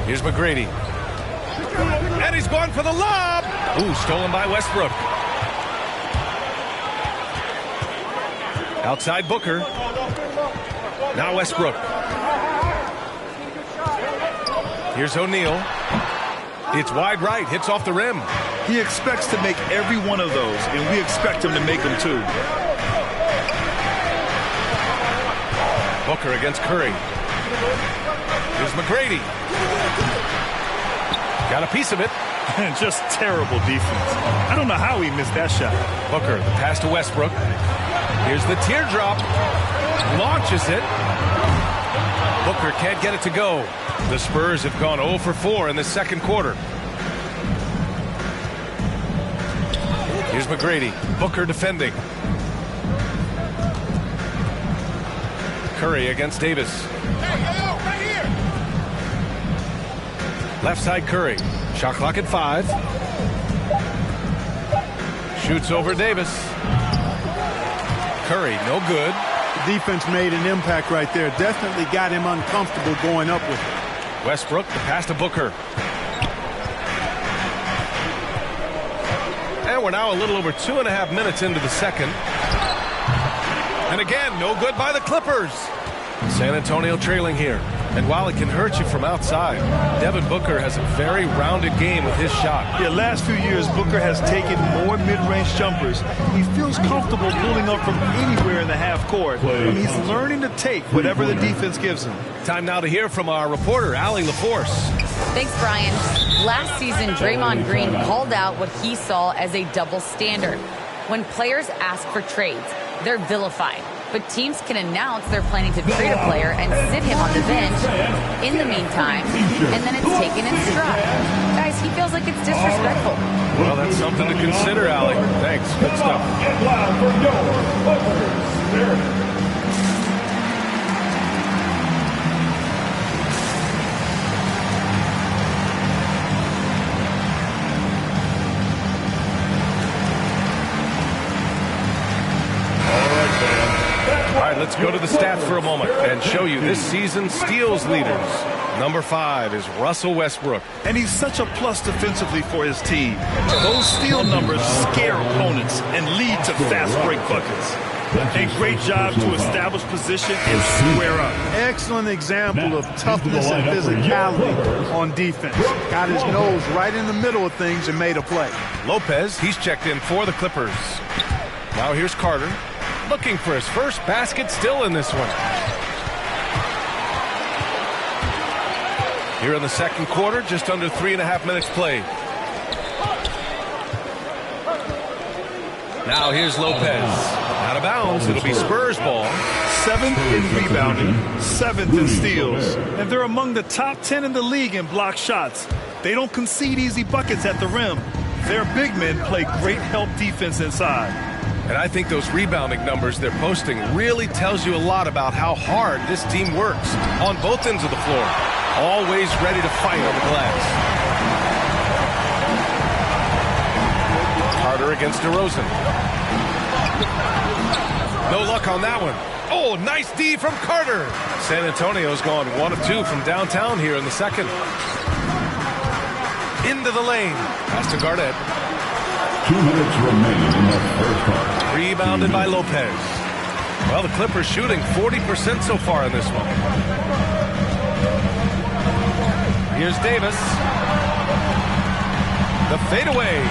[SPEAKER 1] Here's McGrady. And he's going for the lob. Ooh, stolen by Westbrook. Outside Booker. Now Westbrook. Here's O'Neal. It's wide right. Hits off the rim.
[SPEAKER 3] He expects to make every one of those, and we expect him to make them too.
[SPEAKER 1] Booker against Curry. Here's McGrady. Got a piece of it.
[SPEAKER 3] Just terrible defense. I don't know how he missed that shot.
[SPEAKER 1] Booker, the pass to Westbrook. Here's the teardrop. Launches it. Booker can't get it to go. The Spurs have gone 0 for 4 in the second quarter. Here's McGrady. Booker defending. Curry against Davis. Left side Curry. Shot clock at 5. Shoots over Davis. Curry, no good.
[SPEAKER 17] The defense made an impact right there. Definitely got him uncomfortable going up with it.
[SPEAKER 1] Westbrook, the pass to Booker. And we're now a little over 2.5 minutes into the second. And again, no good by the Clippers. San Antonio trailing here. And while it can hurt you from outside, Devin Booker has a very rounded game with his shot.
[SPEAKER 3] Yeah, last few years, Booker has taken more mid-range jumpers. He feels comfortable pulling up from anywhere in the half court. And he's learning to take whatever the defense gives him.
[SPEAKER 1] Time now to hear from our reporter, Allie LaForce.
[SPEAKER 7] Thanks, Brian. Last season, Draymond Green called out what he saw as a double standard. When players ask for trades, they're vilified. But teams can announce they're planning to trade a player and sit him on the bench in the meantime, and then it's taken in stride. Guys, he feels like it's disrespectful.
[SPEAKER 1] Well, that's something to consider, Allie. Thanks. Good stuff. Let's go to the stats for a moment and show you this season's steals leaders. Number 5 is Russell Westbrook.
[SPEAKER 3] And he's such a plus defensively for his team. Those steal numbers scare opponents and lead to fast break buckets. A great job to establish position and square up.
[SPEAKER 17] Excellent example of toughness and physicality on defense. Got his nose right in the middle of things and made a play.
[SPEAKER 1] Lopez, he's checked in for the Clippers. Now here's Carter. Looking for his first basket, still in this one. Here in the second quarter, just under 3.5 minutes played. Now here's Lopez. Out of bounds, it'll be Spurs ball.
[SPEAKER 3] 7th in rebounding, 7th in steals. And they're among the top 10 in the league in block shots. They don't concede easy buckets at the rim. Their big men play great help defense inside.
[SPEAKER 1] And I think those rebounding numbers they're posting really tells you a lot about how hard this team works on both ends of the floor. Always ready to fight on the glass. Carter against DeRozan. No luck on that one. Oh, nice D from Carter. San Antonio's gone 1 of 2 from downtown here in the second. Into the lane. Pass to Garnett.
[SPEAKER 2] 2 minutes remaining in the first half.
[SPEAKER 1] Rebounded by Lopez. Well, the Clippers shooting 40% so far in this one. Here's Davis. The fadeaway.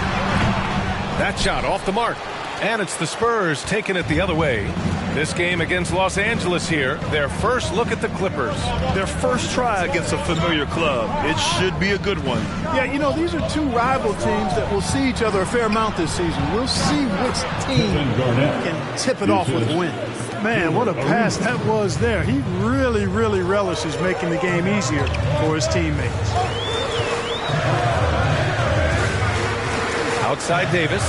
[SPEAKER 1] That shot off the mark. And it's the Spurs taking it the other way. This game against Los Angeles here, their first look at the Clippers.
[SPEAKER 3] Their first try against a familiar club. It should be a good one.
[SPEAKER 17] Yeah, you know, these are two rival teams that will see each other a fair amount this season. We'll see which team can tip it off with a win. Man, what a pass that was there. He really, really relishes making the game easier for his teammates.
[SPEAKER 1] Outside Davis.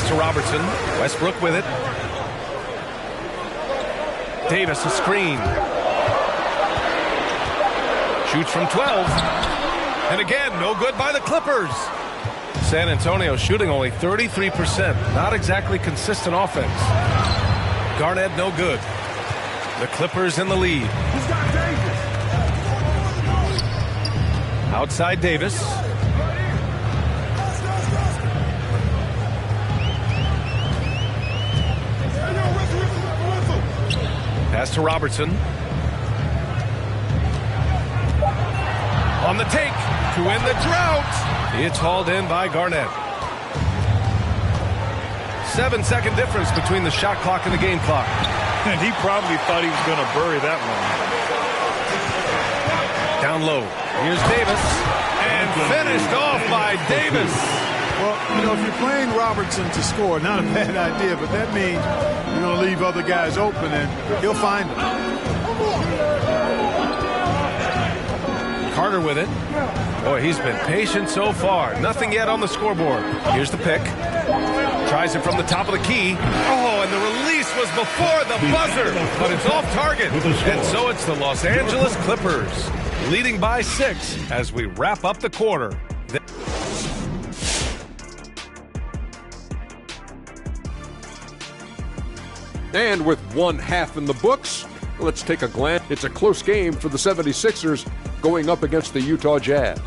[SPEAKER 1] To Robertson. Westbrook with it. Davis a screen. Shoots from 12. And again, no good by the Clippers. San Antonio shooting only 33%. Not exactly consistent offense. Garnett no good. The Clippers in the lead. Outside Davis. Pass to Robertson. On the take to win the drought. It's hauled in by Garnett. 7-second difference between the shot clock and the game clock.
[SPEAKER 3] And he probably thought he was going to bury that one.
[SPEAKER 1] Down low. Here's Davis. And finished off by Davis.
[SPEAKER 17] Well, you know, if you're playing Robertson to score, not a bad idea, but that means you're going to leave other guys open, and he'll find them.
[SPEAKER 1] Carter with it. Boy, he's been patient so far. Nothing yet on the scoreboard. Here's the pick. Tries it from the top of the key. Oh, and the release was before the buzzer, but it's off target. And so it's the Los Angeles Clippers, leading by 6 as we wrap up the quarter.
[SPEAKER 6] And with 1 half in the books, let's take a glance. It's a close game for the 76ers going up against the Utah Jazz.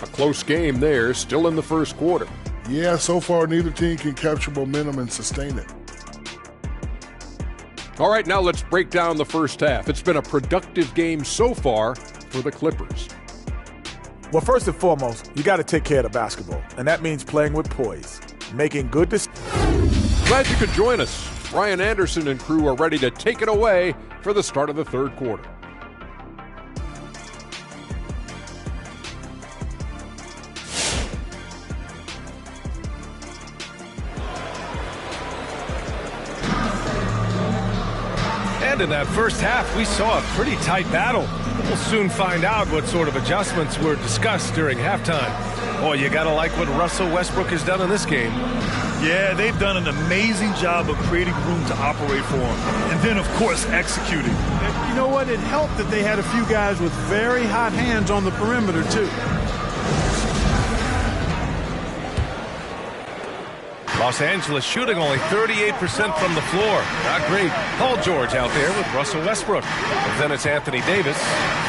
[SPEAKER 6] A close game there, still in the first quarter.
[SPEAKER 15] Yeah, so far neither team can capture momentum and sustain it.
[SPEAKER 6] All right, now let's break down the first half. It's been a productive game so far for the Clippers.
[SPEAKER 5] Well, first and foremost, you got to take care of the basketball, and that means playing with poise, making good decisions.
[SPEAKER 6] Glad you could join us. Brian Anderson and crew are ready to take it away for the start of the third quarter.
[SPEAKER 1] And in that first half, we saw a pretty tight battle. We'll soon find out what sort of adjustments were discussed during halftime. Boy, you got to like what Russell Westbrook has done in this game.
[SPEAKER 3] Yeah, they've done an amazing job of creating room to operate for him. And then, of course, executing.
[SPEAKER 17] And you know what? It helped that they had a few guys with very hot hands on the perimeter, too.
[SPEAKER 1] Los Angeles shooting only 38% from the floor. Not great. Paul George out there with Russell Westbrook. And then it's Anthony Davis.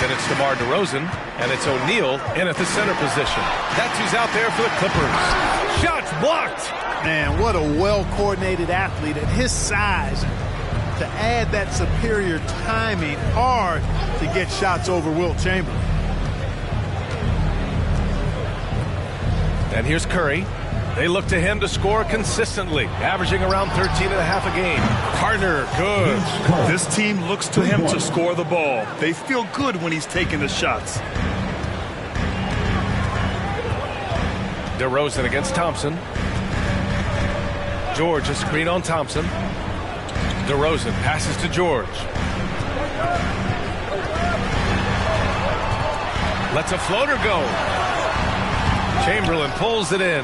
[SPEAKER 1] Then it's DeMar DeRozan. And it's O'Neal in at the center position. That's who's out there for the Clippers. Shots blocked.
[SPEAKER 17] Man, what a well-coordinated athlete at his size. To add that superior timing, hard to get shots over Wilt Chamberlain.
[SPEAKER 1] And here's Curry. They look to him to score consistently, averaging around 13.5 a game. Carter, good.
[SPEAKER 3] This team looks to him to score the ball. They feel good when he's taking the shots.
[SPEAKER 1] DeRozan against Thompson. George a screen on Thompson. DeRozan passes to George. Lets a floater go. Chamberlain pulls it in.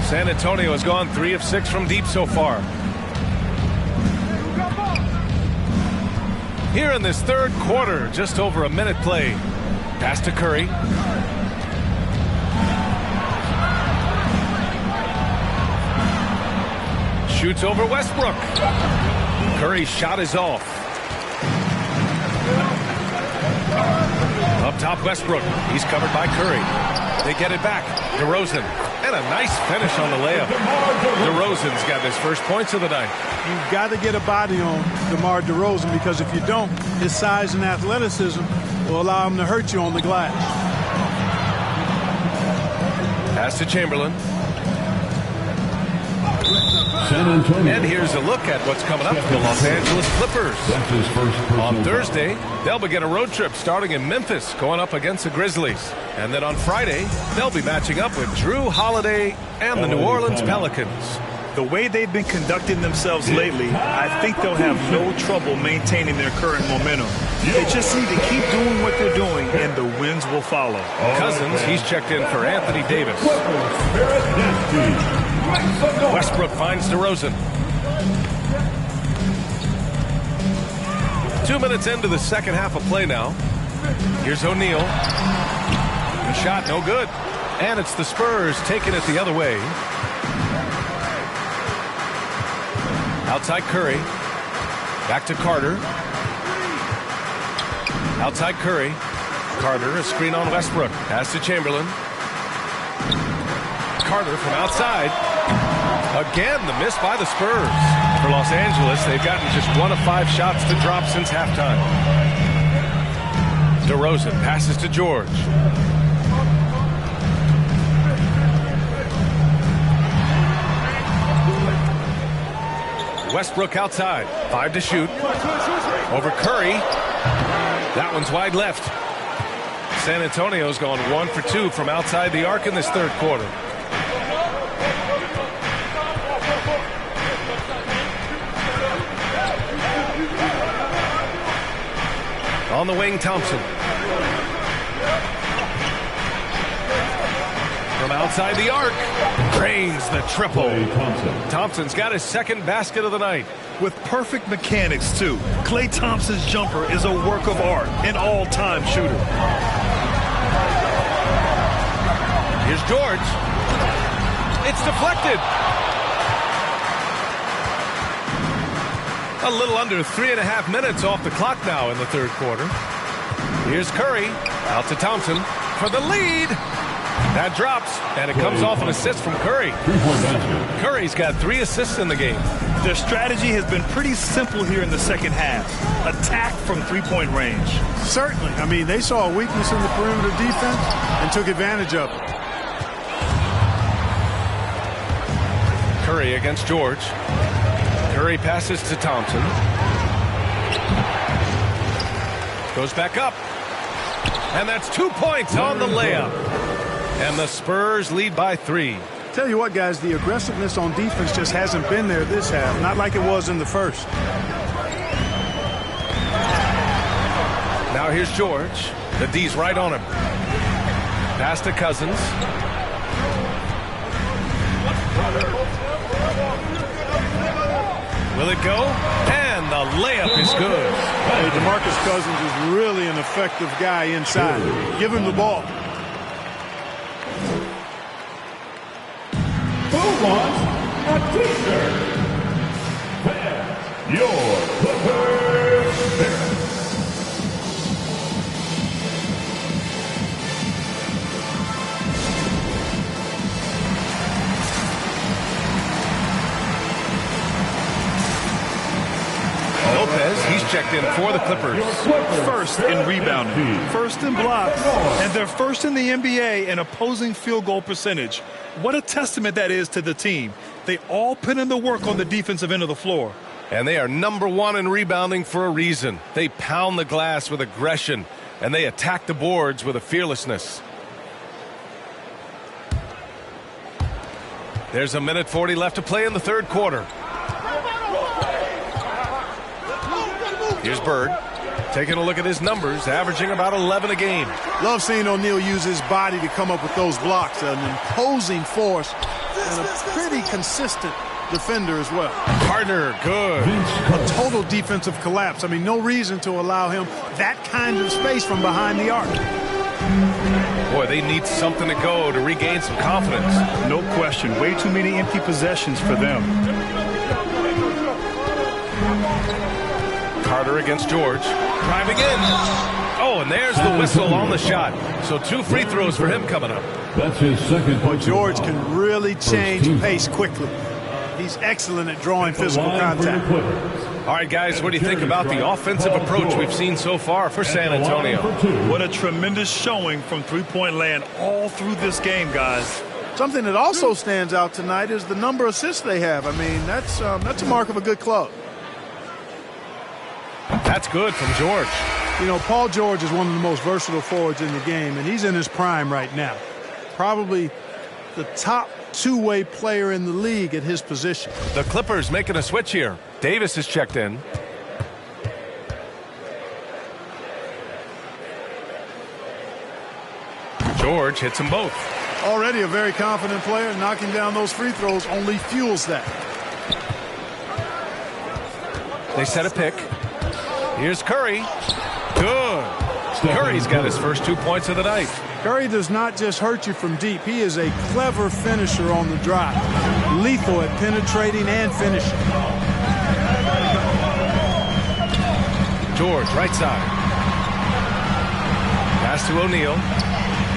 [SPEAKER 1] San Antonio has gone 3 of 6 from deep so far. Here in this third quarter, just over a minute played. Pass to Curry. Shoots over Westbrook. Curry's shot is off. Up top, Westbrook. He's covered by Curry. They get it back. DeRozan. And a nice finish on the layup. DeRozan's got his first points of the night.
[SPEAKER 17] You've got to get a body on DeMar DeRozan, because if you don't, his size and athleticism will allow him to hurt you on the glass.
[SPEAKER 1] Pass to Chamberlain.
[SPEAKER 2] San Antonio.
[SPEAKER 1] And here's a look at what's coming up for the Los Angeles Clippers.
[SPEAKER 2] That's his first
[SPEAKER 1] On Thursday, they'll begin a road trip starting in Memphis, going up against the Grizzlies. And then on Friday, they'll be matching up with Drew Holiday and the New Orleans Pelicans.
[SPEAKER 3] The way they've been conducting themselves lately, I think they'll have no trouble maintaining their current momentum. They just need to keep doing what they're doing, and the wins will follow.
[SPEAKER 1] Cousins, he's checked in for Anthony Davis. Westbrook finds DeRozan. 2 minutes into the second half of play now. Here's O'Neal. The shot no good. And it's the Spurs taking it the other way. Outside Curry. Back to Carter. Outside Curry. Carter, a screen on Westbrook. Pass to Chamberlain. Carter from outside. Again, the miss by the Spurs. For Los Angeles, they've gotten just 1 of 5 shots to drop since halftime. DeRozan passes to George. Westbrook outside. 5 to shoot. Over Curry. That one's wide left. San Antonio's gone 1 for 2 from outside the arc in this third quarter. On the wing, Thompson. From outside the arc, drains the triple. Thompson's got his second basket of the night.
[SPEAKER 3] With perfect mechanics, too. Klay Thompson's jumper is a work of art, an all-time shooter.
[SPEAKER 1] Here's George. It's deflected. A little under 3.5 minutes off the clock now in the third quarter. Here's Curry. Out to Thompson for the lead. That drops, and it comes off an assist from Curry. Curry's got 3 assists in the game.
[SPEAKER 3] Their strategy has been pretty simple here in the second half. Attack from three-point range.
[SPEAKER 17] Certainly. I mean, they saw a weakness in the perimeter defense and took advantage of it.
[SPEAKER 1] Curry against George. Curry passes to Thompson. Goes back up. And that's 2 points on the layup. And the Spurs lead by 3.
[SPEAKER 17] Tell you what, guys, the aggressiveness on defense just hasn't been there this half. Not like it was in the first.
[SPEAKER 1] Now here's George. The D's right on him. Pass to Cousins. Will it go? And the layup is good.
[SPEAKER 17] Hey, DeMarcus Cousins is really an effective guy inside. Give him the ball.
[SPEAKER 2] Who wants a t-shirt? Fans, your Clippers spirit.
[SPEAKER 1] Lopez, he's checked in for the Clippers.
[SPEAKER 3] First in rebounding, first in blocks, and they're first in the NBA in opposing field goal percentage. What a testament that is to the team. They all put in the work on the defensive end of the floor.
[SPEAKER 1] And they are number 1 in rebounding for a reason. They pound the glass with aggression, and they attack the boards with a fearlessness. There's a minute 40 left to play in the third quarter. Here's Bird, taking a look at his numbers, averaging about 11 a game.
[SPEAKER 17] Love seeing O'Neal use his body to come up with those blocks. An imposing force and a pretty consistent defender as well.
[SPEAKER 1] Carter, good.
[SPEAKER 17] A total defensive collapse. I mean, no reason to allow him that kind of space from behind the arc.
[SPEAKER 1] Boy, they need something to go to regain some confidence.
[SPEAKER 3] No question. Way too many empty possessions for them.
[SPEAKER 1] Carter against George. Driving in. Oh, and there's the whistle on the shot. So 2 free throws for him coming up.
[SPEAKER 17] That's his second. But George can really change pace quickly. He's excellent at drawing physical contact.
[SPEAKER 1] All right, guys, what do you think about the offensive approach we've seen so far for San Antonio?
[SPEAKER 3] What a tremendous showing from three-point land all through this game, guys.
[SPEAKER 17] Something that also stands out tonight is the number of assists they have. I mean, that's a mark of a good club.
[SPEAKER 1] That's good from George.
[SPEAKER 17] You know, Paul George is one of the most versatile forwards in the game, and he's in his prime right now. Probably the top two-way player in the league at his position.
[SPEAKER 1] The Clippers making a switch here. Davis is checked in. George hits them both.
[SPEAKER 17] Already a very confident player. Knocking down those free throws only fuels that.
[SPEAKER 1] They set a pick. Here's Curry. Good. Curry's got his first 2 points of the night.
[SPEAKER 17] Curry does not just hurt you from deep. He is a clever finisher on the drive. Lethal at penetrating and finishing.
[SPEAKER 1] George, right side. Pass to O'Neal.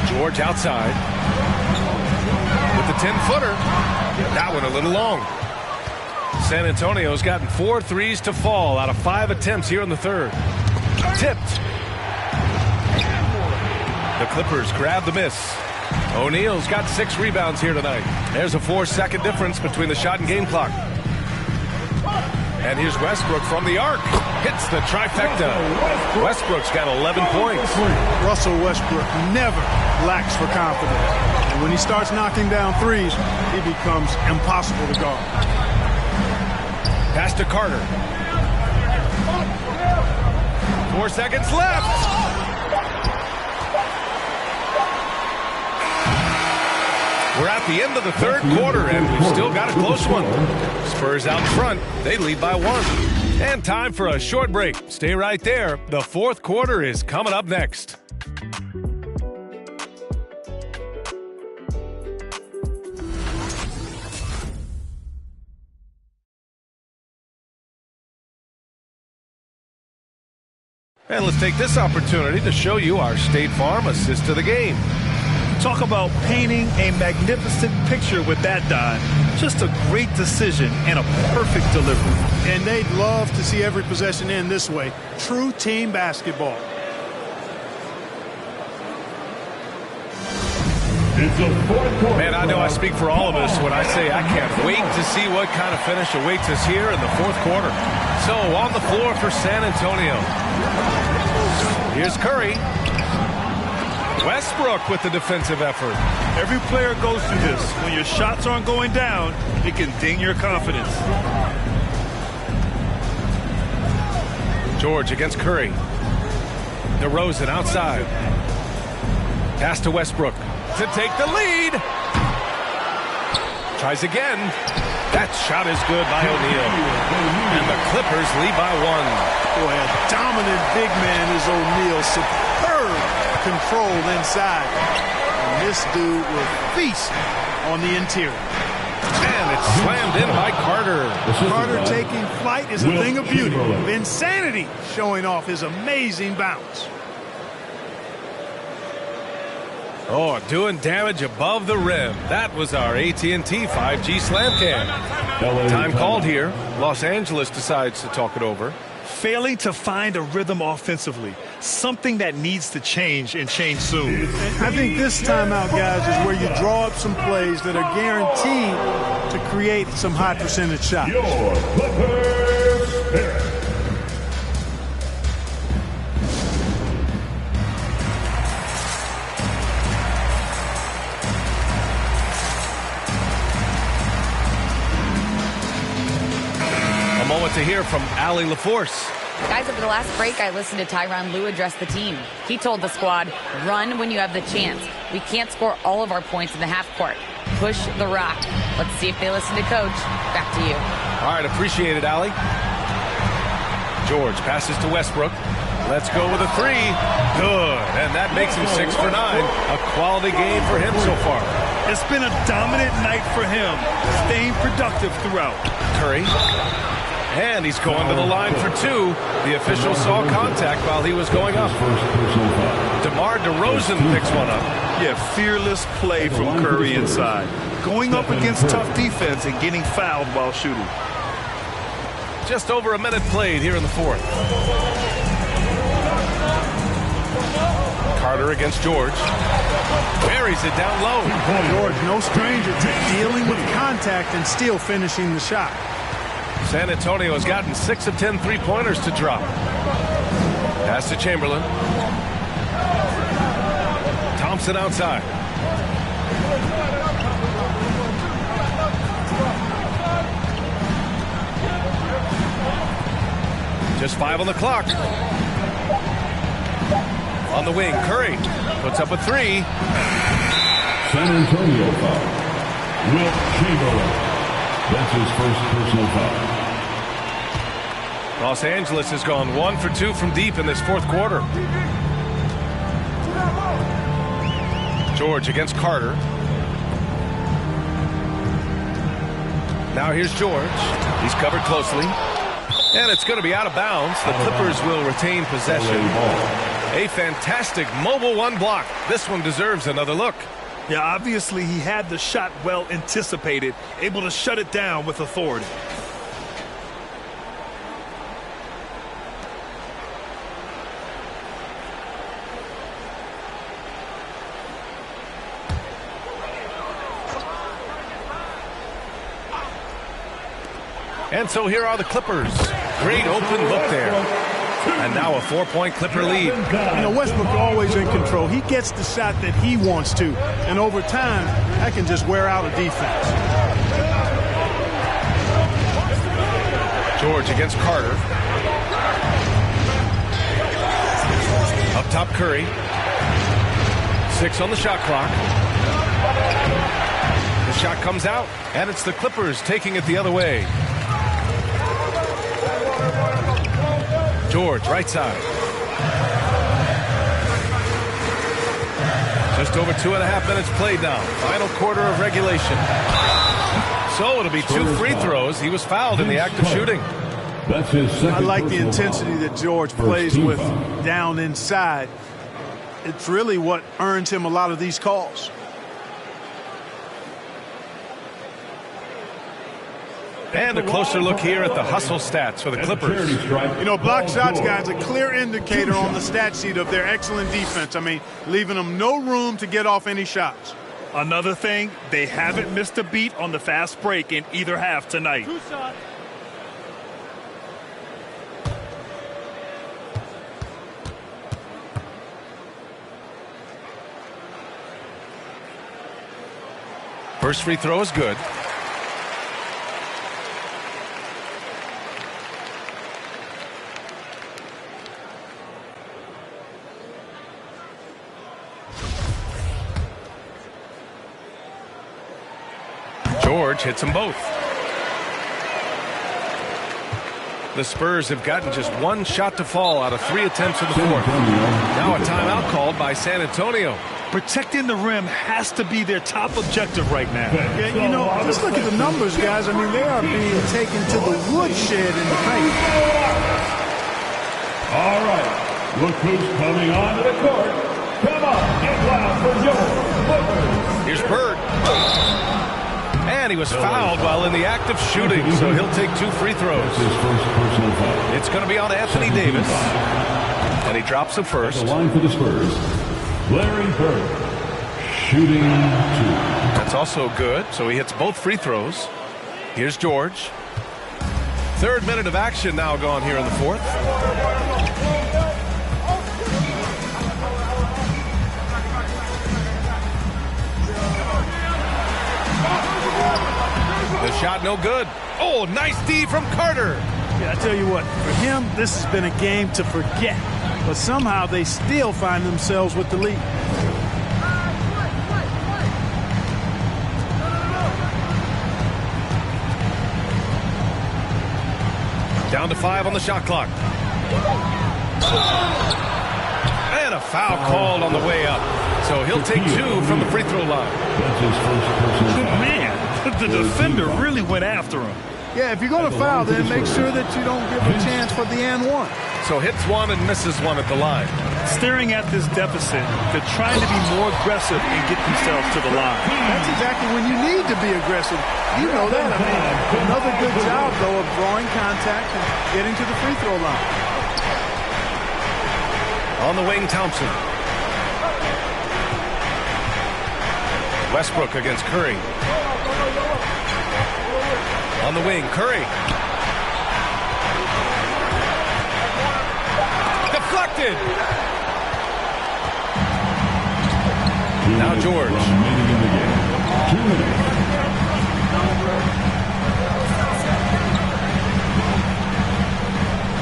[SPEAKER 1] George outside. With the 10-footer. That one a little long. San Antonio's gotten 4 threes to fall out of 5 attempts here in the third. Tipped. The Clippers grab the miss. O'Neal's got 6 rebounds here tonight. There's a 4-second difference between the shot and game clock. And here's Westbrook from the arc. Hits the trifecta. Westbrook's got 11 points.
[SPEAKER 17] Russell Westbrook never lacks for confidence. And when he starts knocking down threes, he becomes impossible to guard.
[SPEAKER 1] Pass to Carter. 4 seconds left. We're at the end of the third quarter, and we've still got a close one. Spurs out front. They lead by 1. And time for a short break. Stay right there. The fourth quarter is coming up next. And let's take this opportunity to show you our State Farm assist to the game.
[SPEAKER 3] Talk about painting a magnificent picture with that dive. Just a great decision and a perfect delivery.
[SPEAKER 17] And they'd love to see every possession end this way. True team basketball.
[SPEAKER 1] Man, I know I speak for all of us when I say I can't wait to see what kind of finish awaits us here in the fourth quarter. So on the floor for San Antonio. Here's Curry. Westbrook with the defensive effort.
[SPEAKER 3] Every player goes through this. When your shots aren't going down, it can ding your confidence.
[SPEAKER 1] George against Curry. DeRozan outside. Pass to Westbrook to take the lead. Tries again. That shot is good by O'Neal. And the Clippers lead by 1.
[SPEAKER 17] Boy, a dominant big man is O'Neal. Superb control inside. And this dude will feast on the interior.
[SPEAKER 1] And it's slammed in by Carter.
[SPEAKER 17] Carter taking flight is a thing of beauty. Insanity showing off his amazing bounce.
[SPEAKER 1] Oh, doing damage above the rim. That was our AT&T 5G slam cam. Time called here. Los Angeles decides to talk it over.
[SPEAKER 3] Failing to find a rhythm offensively. Something that needs to change and change soon.
[SPEAKER 17] I think this timeout, guys, is where you draw up some plays that are guaranteed to create some high percentage shots.
[SPEAKER 1] A moment to hear from Allie LaForce.
[SPEAKER 7] Guys, over the last break, I listened to Tyronn Lue address the team. He told the squad, run when you have the chance. We can't score all of our points in the half court. push the rock. Let's see if they listen to Coach. Back to you.
[SPEAKER 1] All right, appreciate it, Allie. George passes to Westbrook. Let's go with a three. Good. And that makes him 6 for 9. A quality game for him so far.
[SPEAKER 3] It's been a dominant night for him, staying productive throughout.
[SPEAKER 1] Curry. And he's going to the line for 2. The official saw contact while he was going up. DeMar DeRozan picks one up.
[SPEAKER 3] Yeah, fearless play from Curry inside. Going up against tough defense and getting fouled while shooting.
[SPEAKER 1] Just over a minute played here in the fourth. Carter against George. Buries it down low.
[SPEAKER 17] George, no stranger to dealing with contact and still finishing the shot.
[SPEAKER 1] San Antonio has gotten 6 of 10 three-pointers to drop. Pass to Chamberlain. Thompson outside. Just 5 on the clock. On the wing, Curry puts up a 3.
[SPEAKER 2] San Antonio foul. Wilt Chamberlain. That's his first personal foul.
[SPEAKER 1] Los Angeles has gone 1 for 2 from deep in this fourth quarter. George against Carter. Now here's George. He's covered closely. And it's going to be out of bounds. The Clippers will retain possession. A fantastic mobile one block. This one deserves another look.
[SPEAKER 3] Yeah, obviously he had the shot well anticipated, able to shut it down with authority.
[SPEAKER 1] And so here are the Clippers. Great open look there. And now a 4-point Clipper lead.
[SPEAKER 17] You know, Westbrook always in control. He gets the shot that he wants to. And over time, that can just wear out a defense.
[SPEAKER 1] George against Carter. Up top, Curry. 6 on the shot clock. The shot comes out, and it's the Clippers taking it the other way. George, right side. Just over 2.5 minutes played now. Final quarter of regulation. So it'll be 2 free throws. He was fouled in the act of shooting.
[SPEAKER 2] That's his second.
[SPEAKER 17] I like the intensity that George plays with down inside. It's really what earns him a lot of these calls.
[SPEAKER 1] And a closer look here at the hustle stats for the Clippers.
[SPEAKER 17] You know, block shots, guys, a clear indicator on the stat sheet of their excellent defense. I mean, leaving them no room to get off any shots.
[SPEAKER 3] Another thing, they haven't missed a beat on the fast break in either half tonight.
[SPEAKER 1] First free throw is good. George hits them both. The Spurs have gotten just 1 shot to fall out of 3 attempts in the fourth. Now a timeout called by San Antonio.
[SPEAKER 3] Protecting the rim has to be their top objective right now.
[SPEAKER 17] Yeah, you know, just look at the numbers, guys. I mean, they are being taken to the woodshed in the paint.
[SPEAKER 2] All right. Look who's coming onto the court. Come on, get loud for your Clippers.
[SPEAKER 1] Here's Bird. And he was fouled while in the act of shooting, so he'll take 2 free throws. It's going to be on Anthony Davis. And he drops the first.
[SPEAKER 2] The line for the Spurs, Larry Bird, shooting 2.
[SPEAKER 1] That's also good, so he hits both free throws. Here's George. 3rd minute of action now gone here in the fourth. The shot no good. Oh, nice D from Carter.
[SPEAKER 17] Yeah, I tell you what, for him, this has been a game to forget. But somehow they still find themselves with the lead.
[SPEAKER 1] Down to 5 on the shot clock. And a foul called on the way up. So he'll take 2 from the free throw line.
[SPEAKER 3] Man, the defender really went after him.
[SPEAKER 17] Yeah, if you're going to foul, then make sure that you don't give a chance for the and one.
[SPEAKER 1] So hits 1 and misses 1 at the line.
[SPEAKER 3] Staring at this deficit, they're trying to be more aggressive and get themselves to the line.
[SPEAKER 17] That's exactly when you need to be aggressive. You know that. I mean, another good job, though, of drawing contact and getting to the free throw line.
[SPEAKER 1] On the wing, Thompson. Westbrook against Curry. On the wing, Curry. Deflected. Now George.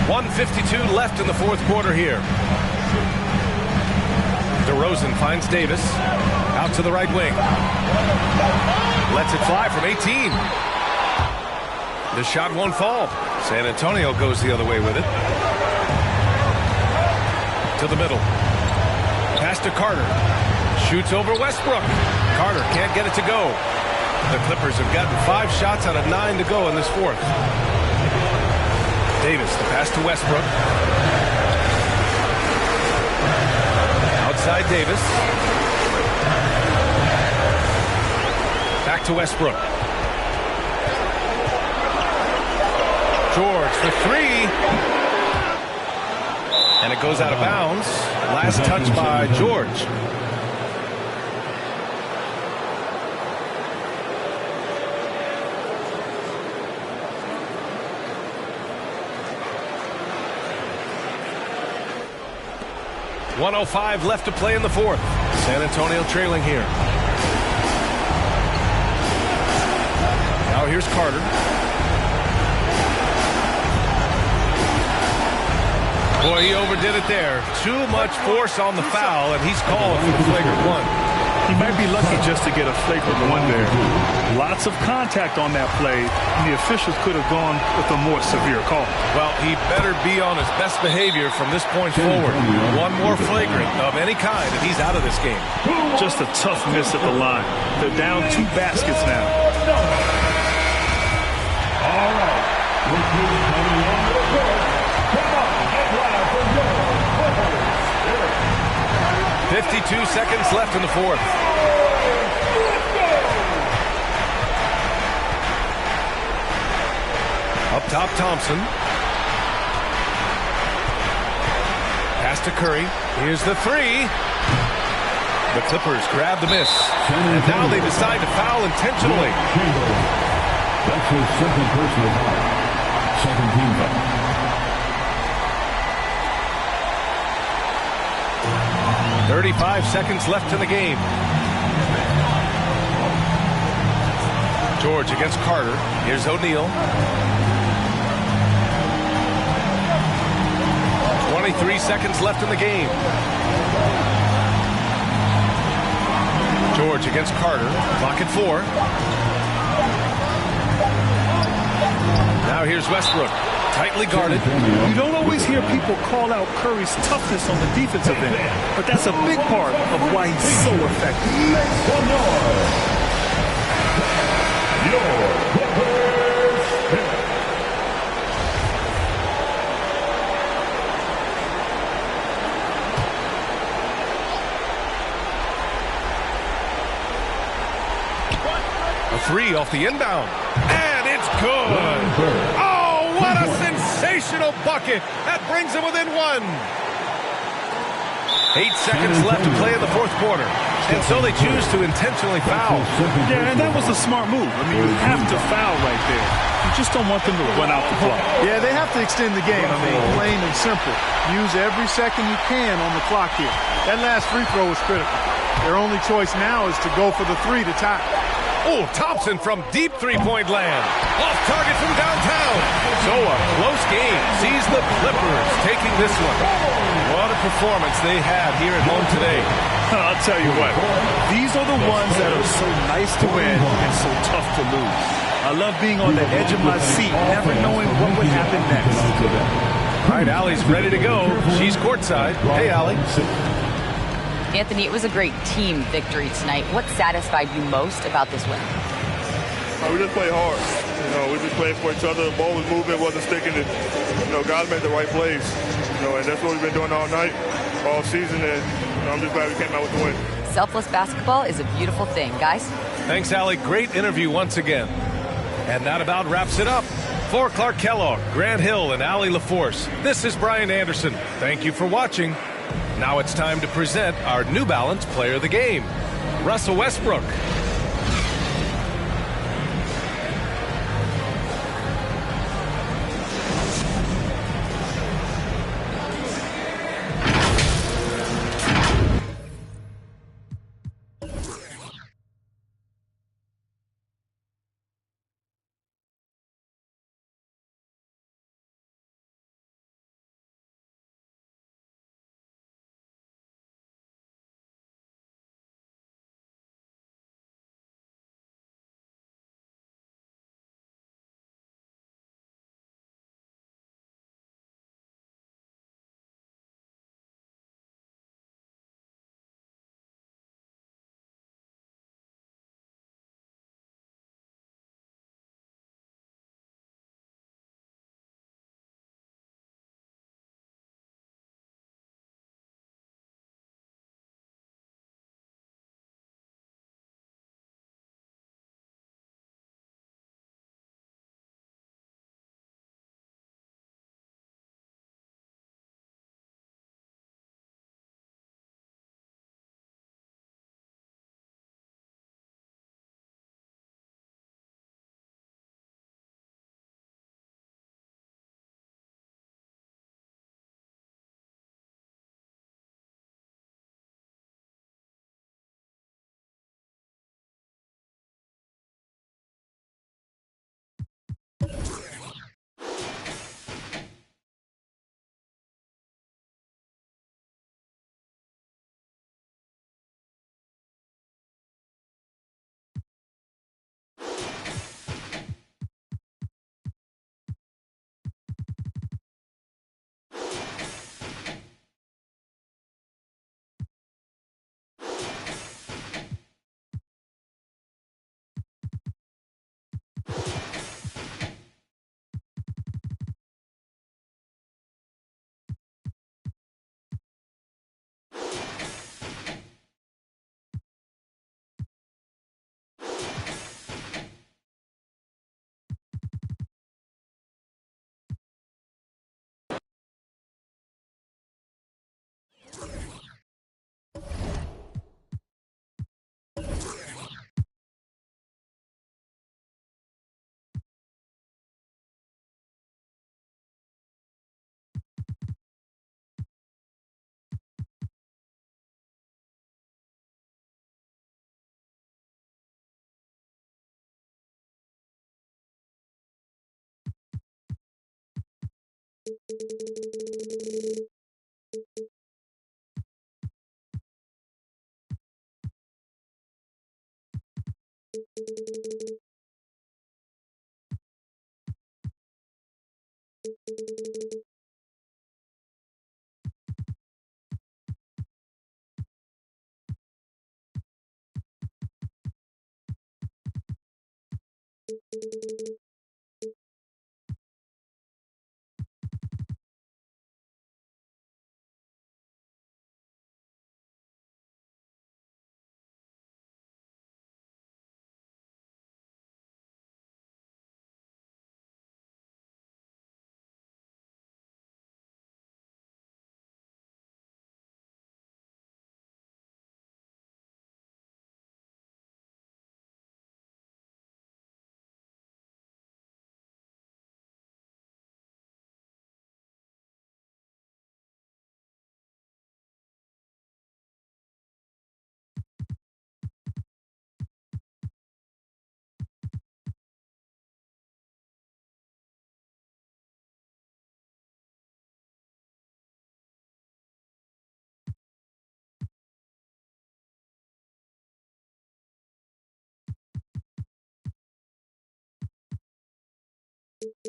[SPEAKER 1] 1:52 left in the fourth quarter here. DeRozan finds Davis. Out to the right wing. Lets it fly from 18. The shot won't fall. San Antonio goes the other way with it. To the middle. Pass to Carter. Shoots over Westbrook. Carter can't get it to go. The Clippers have gotten 5 shots out of 9 to go in this fourth. Davis, the pass to Westbrook. Outside Davis. Back to Westbrook. George for 3. And it goes out of bounds. Last touch by George. .105 left to play in the fourth. San Antonio trailing here. Now here's Carter. Boy, he overdid it there. Too much force on the foul, and he's called for the flagrant 1.
[SPEAKER 3] He might be lucky just to get a flagrant 1 there. Lots of contact on that play, and the officials could have gone with a more severe call.
[SPEAKER 1] Well, he better be on his best behavior from this point forward. 1 more flagrant of any kind, and he's out of this game.
[SPEAKER 3] Just a tough miss at the line. They're down 2 baskets now.
[SPEAKER 2] All right.
[SPEAKER 1] 52 seconds left in the fourth. Up top, Thompson. Pass to Curry. Here's the 3. The Clippers grab the miss. And now they decide to foul intentionally.
[SPEAKER 2] That's his second personal foul. Second team foul.
[SPEAKER 1] 35 seconds left in the game. George against Carter. Here's O'Neal. 23 seconds left in the game. George against Carter. Clock at 4. Now here's Westbrook. Tightly guarded.
[SPEAKER 3] You don't always hear people call out Curry's toughness on the defensive end, but that's a big part of why he's so effective.
[SPEAKER 2] Make some noise. Your Clippers.
[SPEAKER 1] A 3 off the inbound. And it's good. Oh, what a sensational bucket. That brings him within 1. 8 seconds left to play in the fourth quarter. And so they choose to intentionally foul.
[SPEAKER 3] Yeah, and that was a smart move. I mean, you have to foul right there. You just don't want them to run out the clock.
[SPEAKER 17] Yeah, they have to extend the game. I mean, plain and simple. Use every second you can on the clock here. That last free throw was critical. Their only choice now is to go for the 3 to tie.
[SPEAKER 1] Oh, Thompson from deep three-point land. Off target from downtown. So a close game sees the Clippers taking this one. What a performance they had here at home today.
[SPEAKER 3] I'll tell you what, these are the ones that are so nice to win and so tough to lose. I love being on the edge of my seat, never knowing what would happen next.
[SPEAKER 1] All right, Allie's ready to go. She's courtside. Hey, Allie.
[SPEAKER 7] Anthony, it was a great team victory tonight. What satisfied you most about this win?
[SPEAKER 18] We just played hard. We just played for each other. The ball was moving, wasn't sticking. Guys made the right plays. And that's what we've been doing all night, all season. And I'm just glad we came out with the win.
[SPEAKER 7] Selfless basketball is a beautiful thing, guys.
[SPEAKER 1] Thanks, Allie. Great interview once again. And that about wraps it up. For Clark Kellogg, Grant Hill, and Allie LaForce, this is Brian Anderson. Thank you for watching. Now it's time to present our New Balance Player of the Game, Russell Westbrook.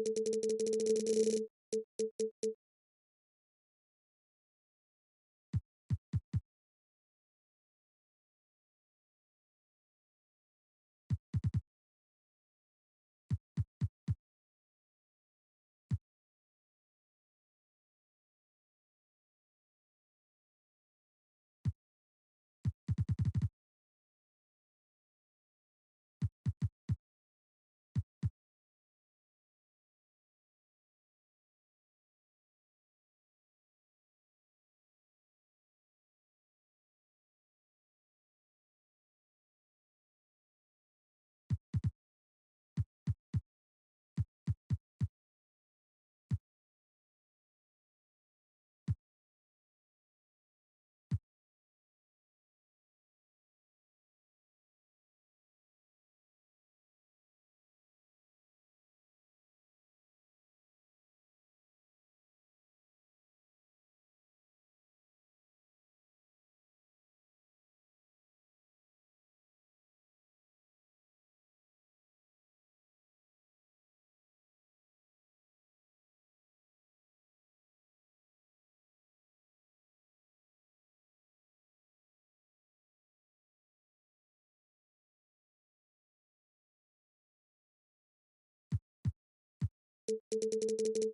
[SPEAKER 2] Thank you.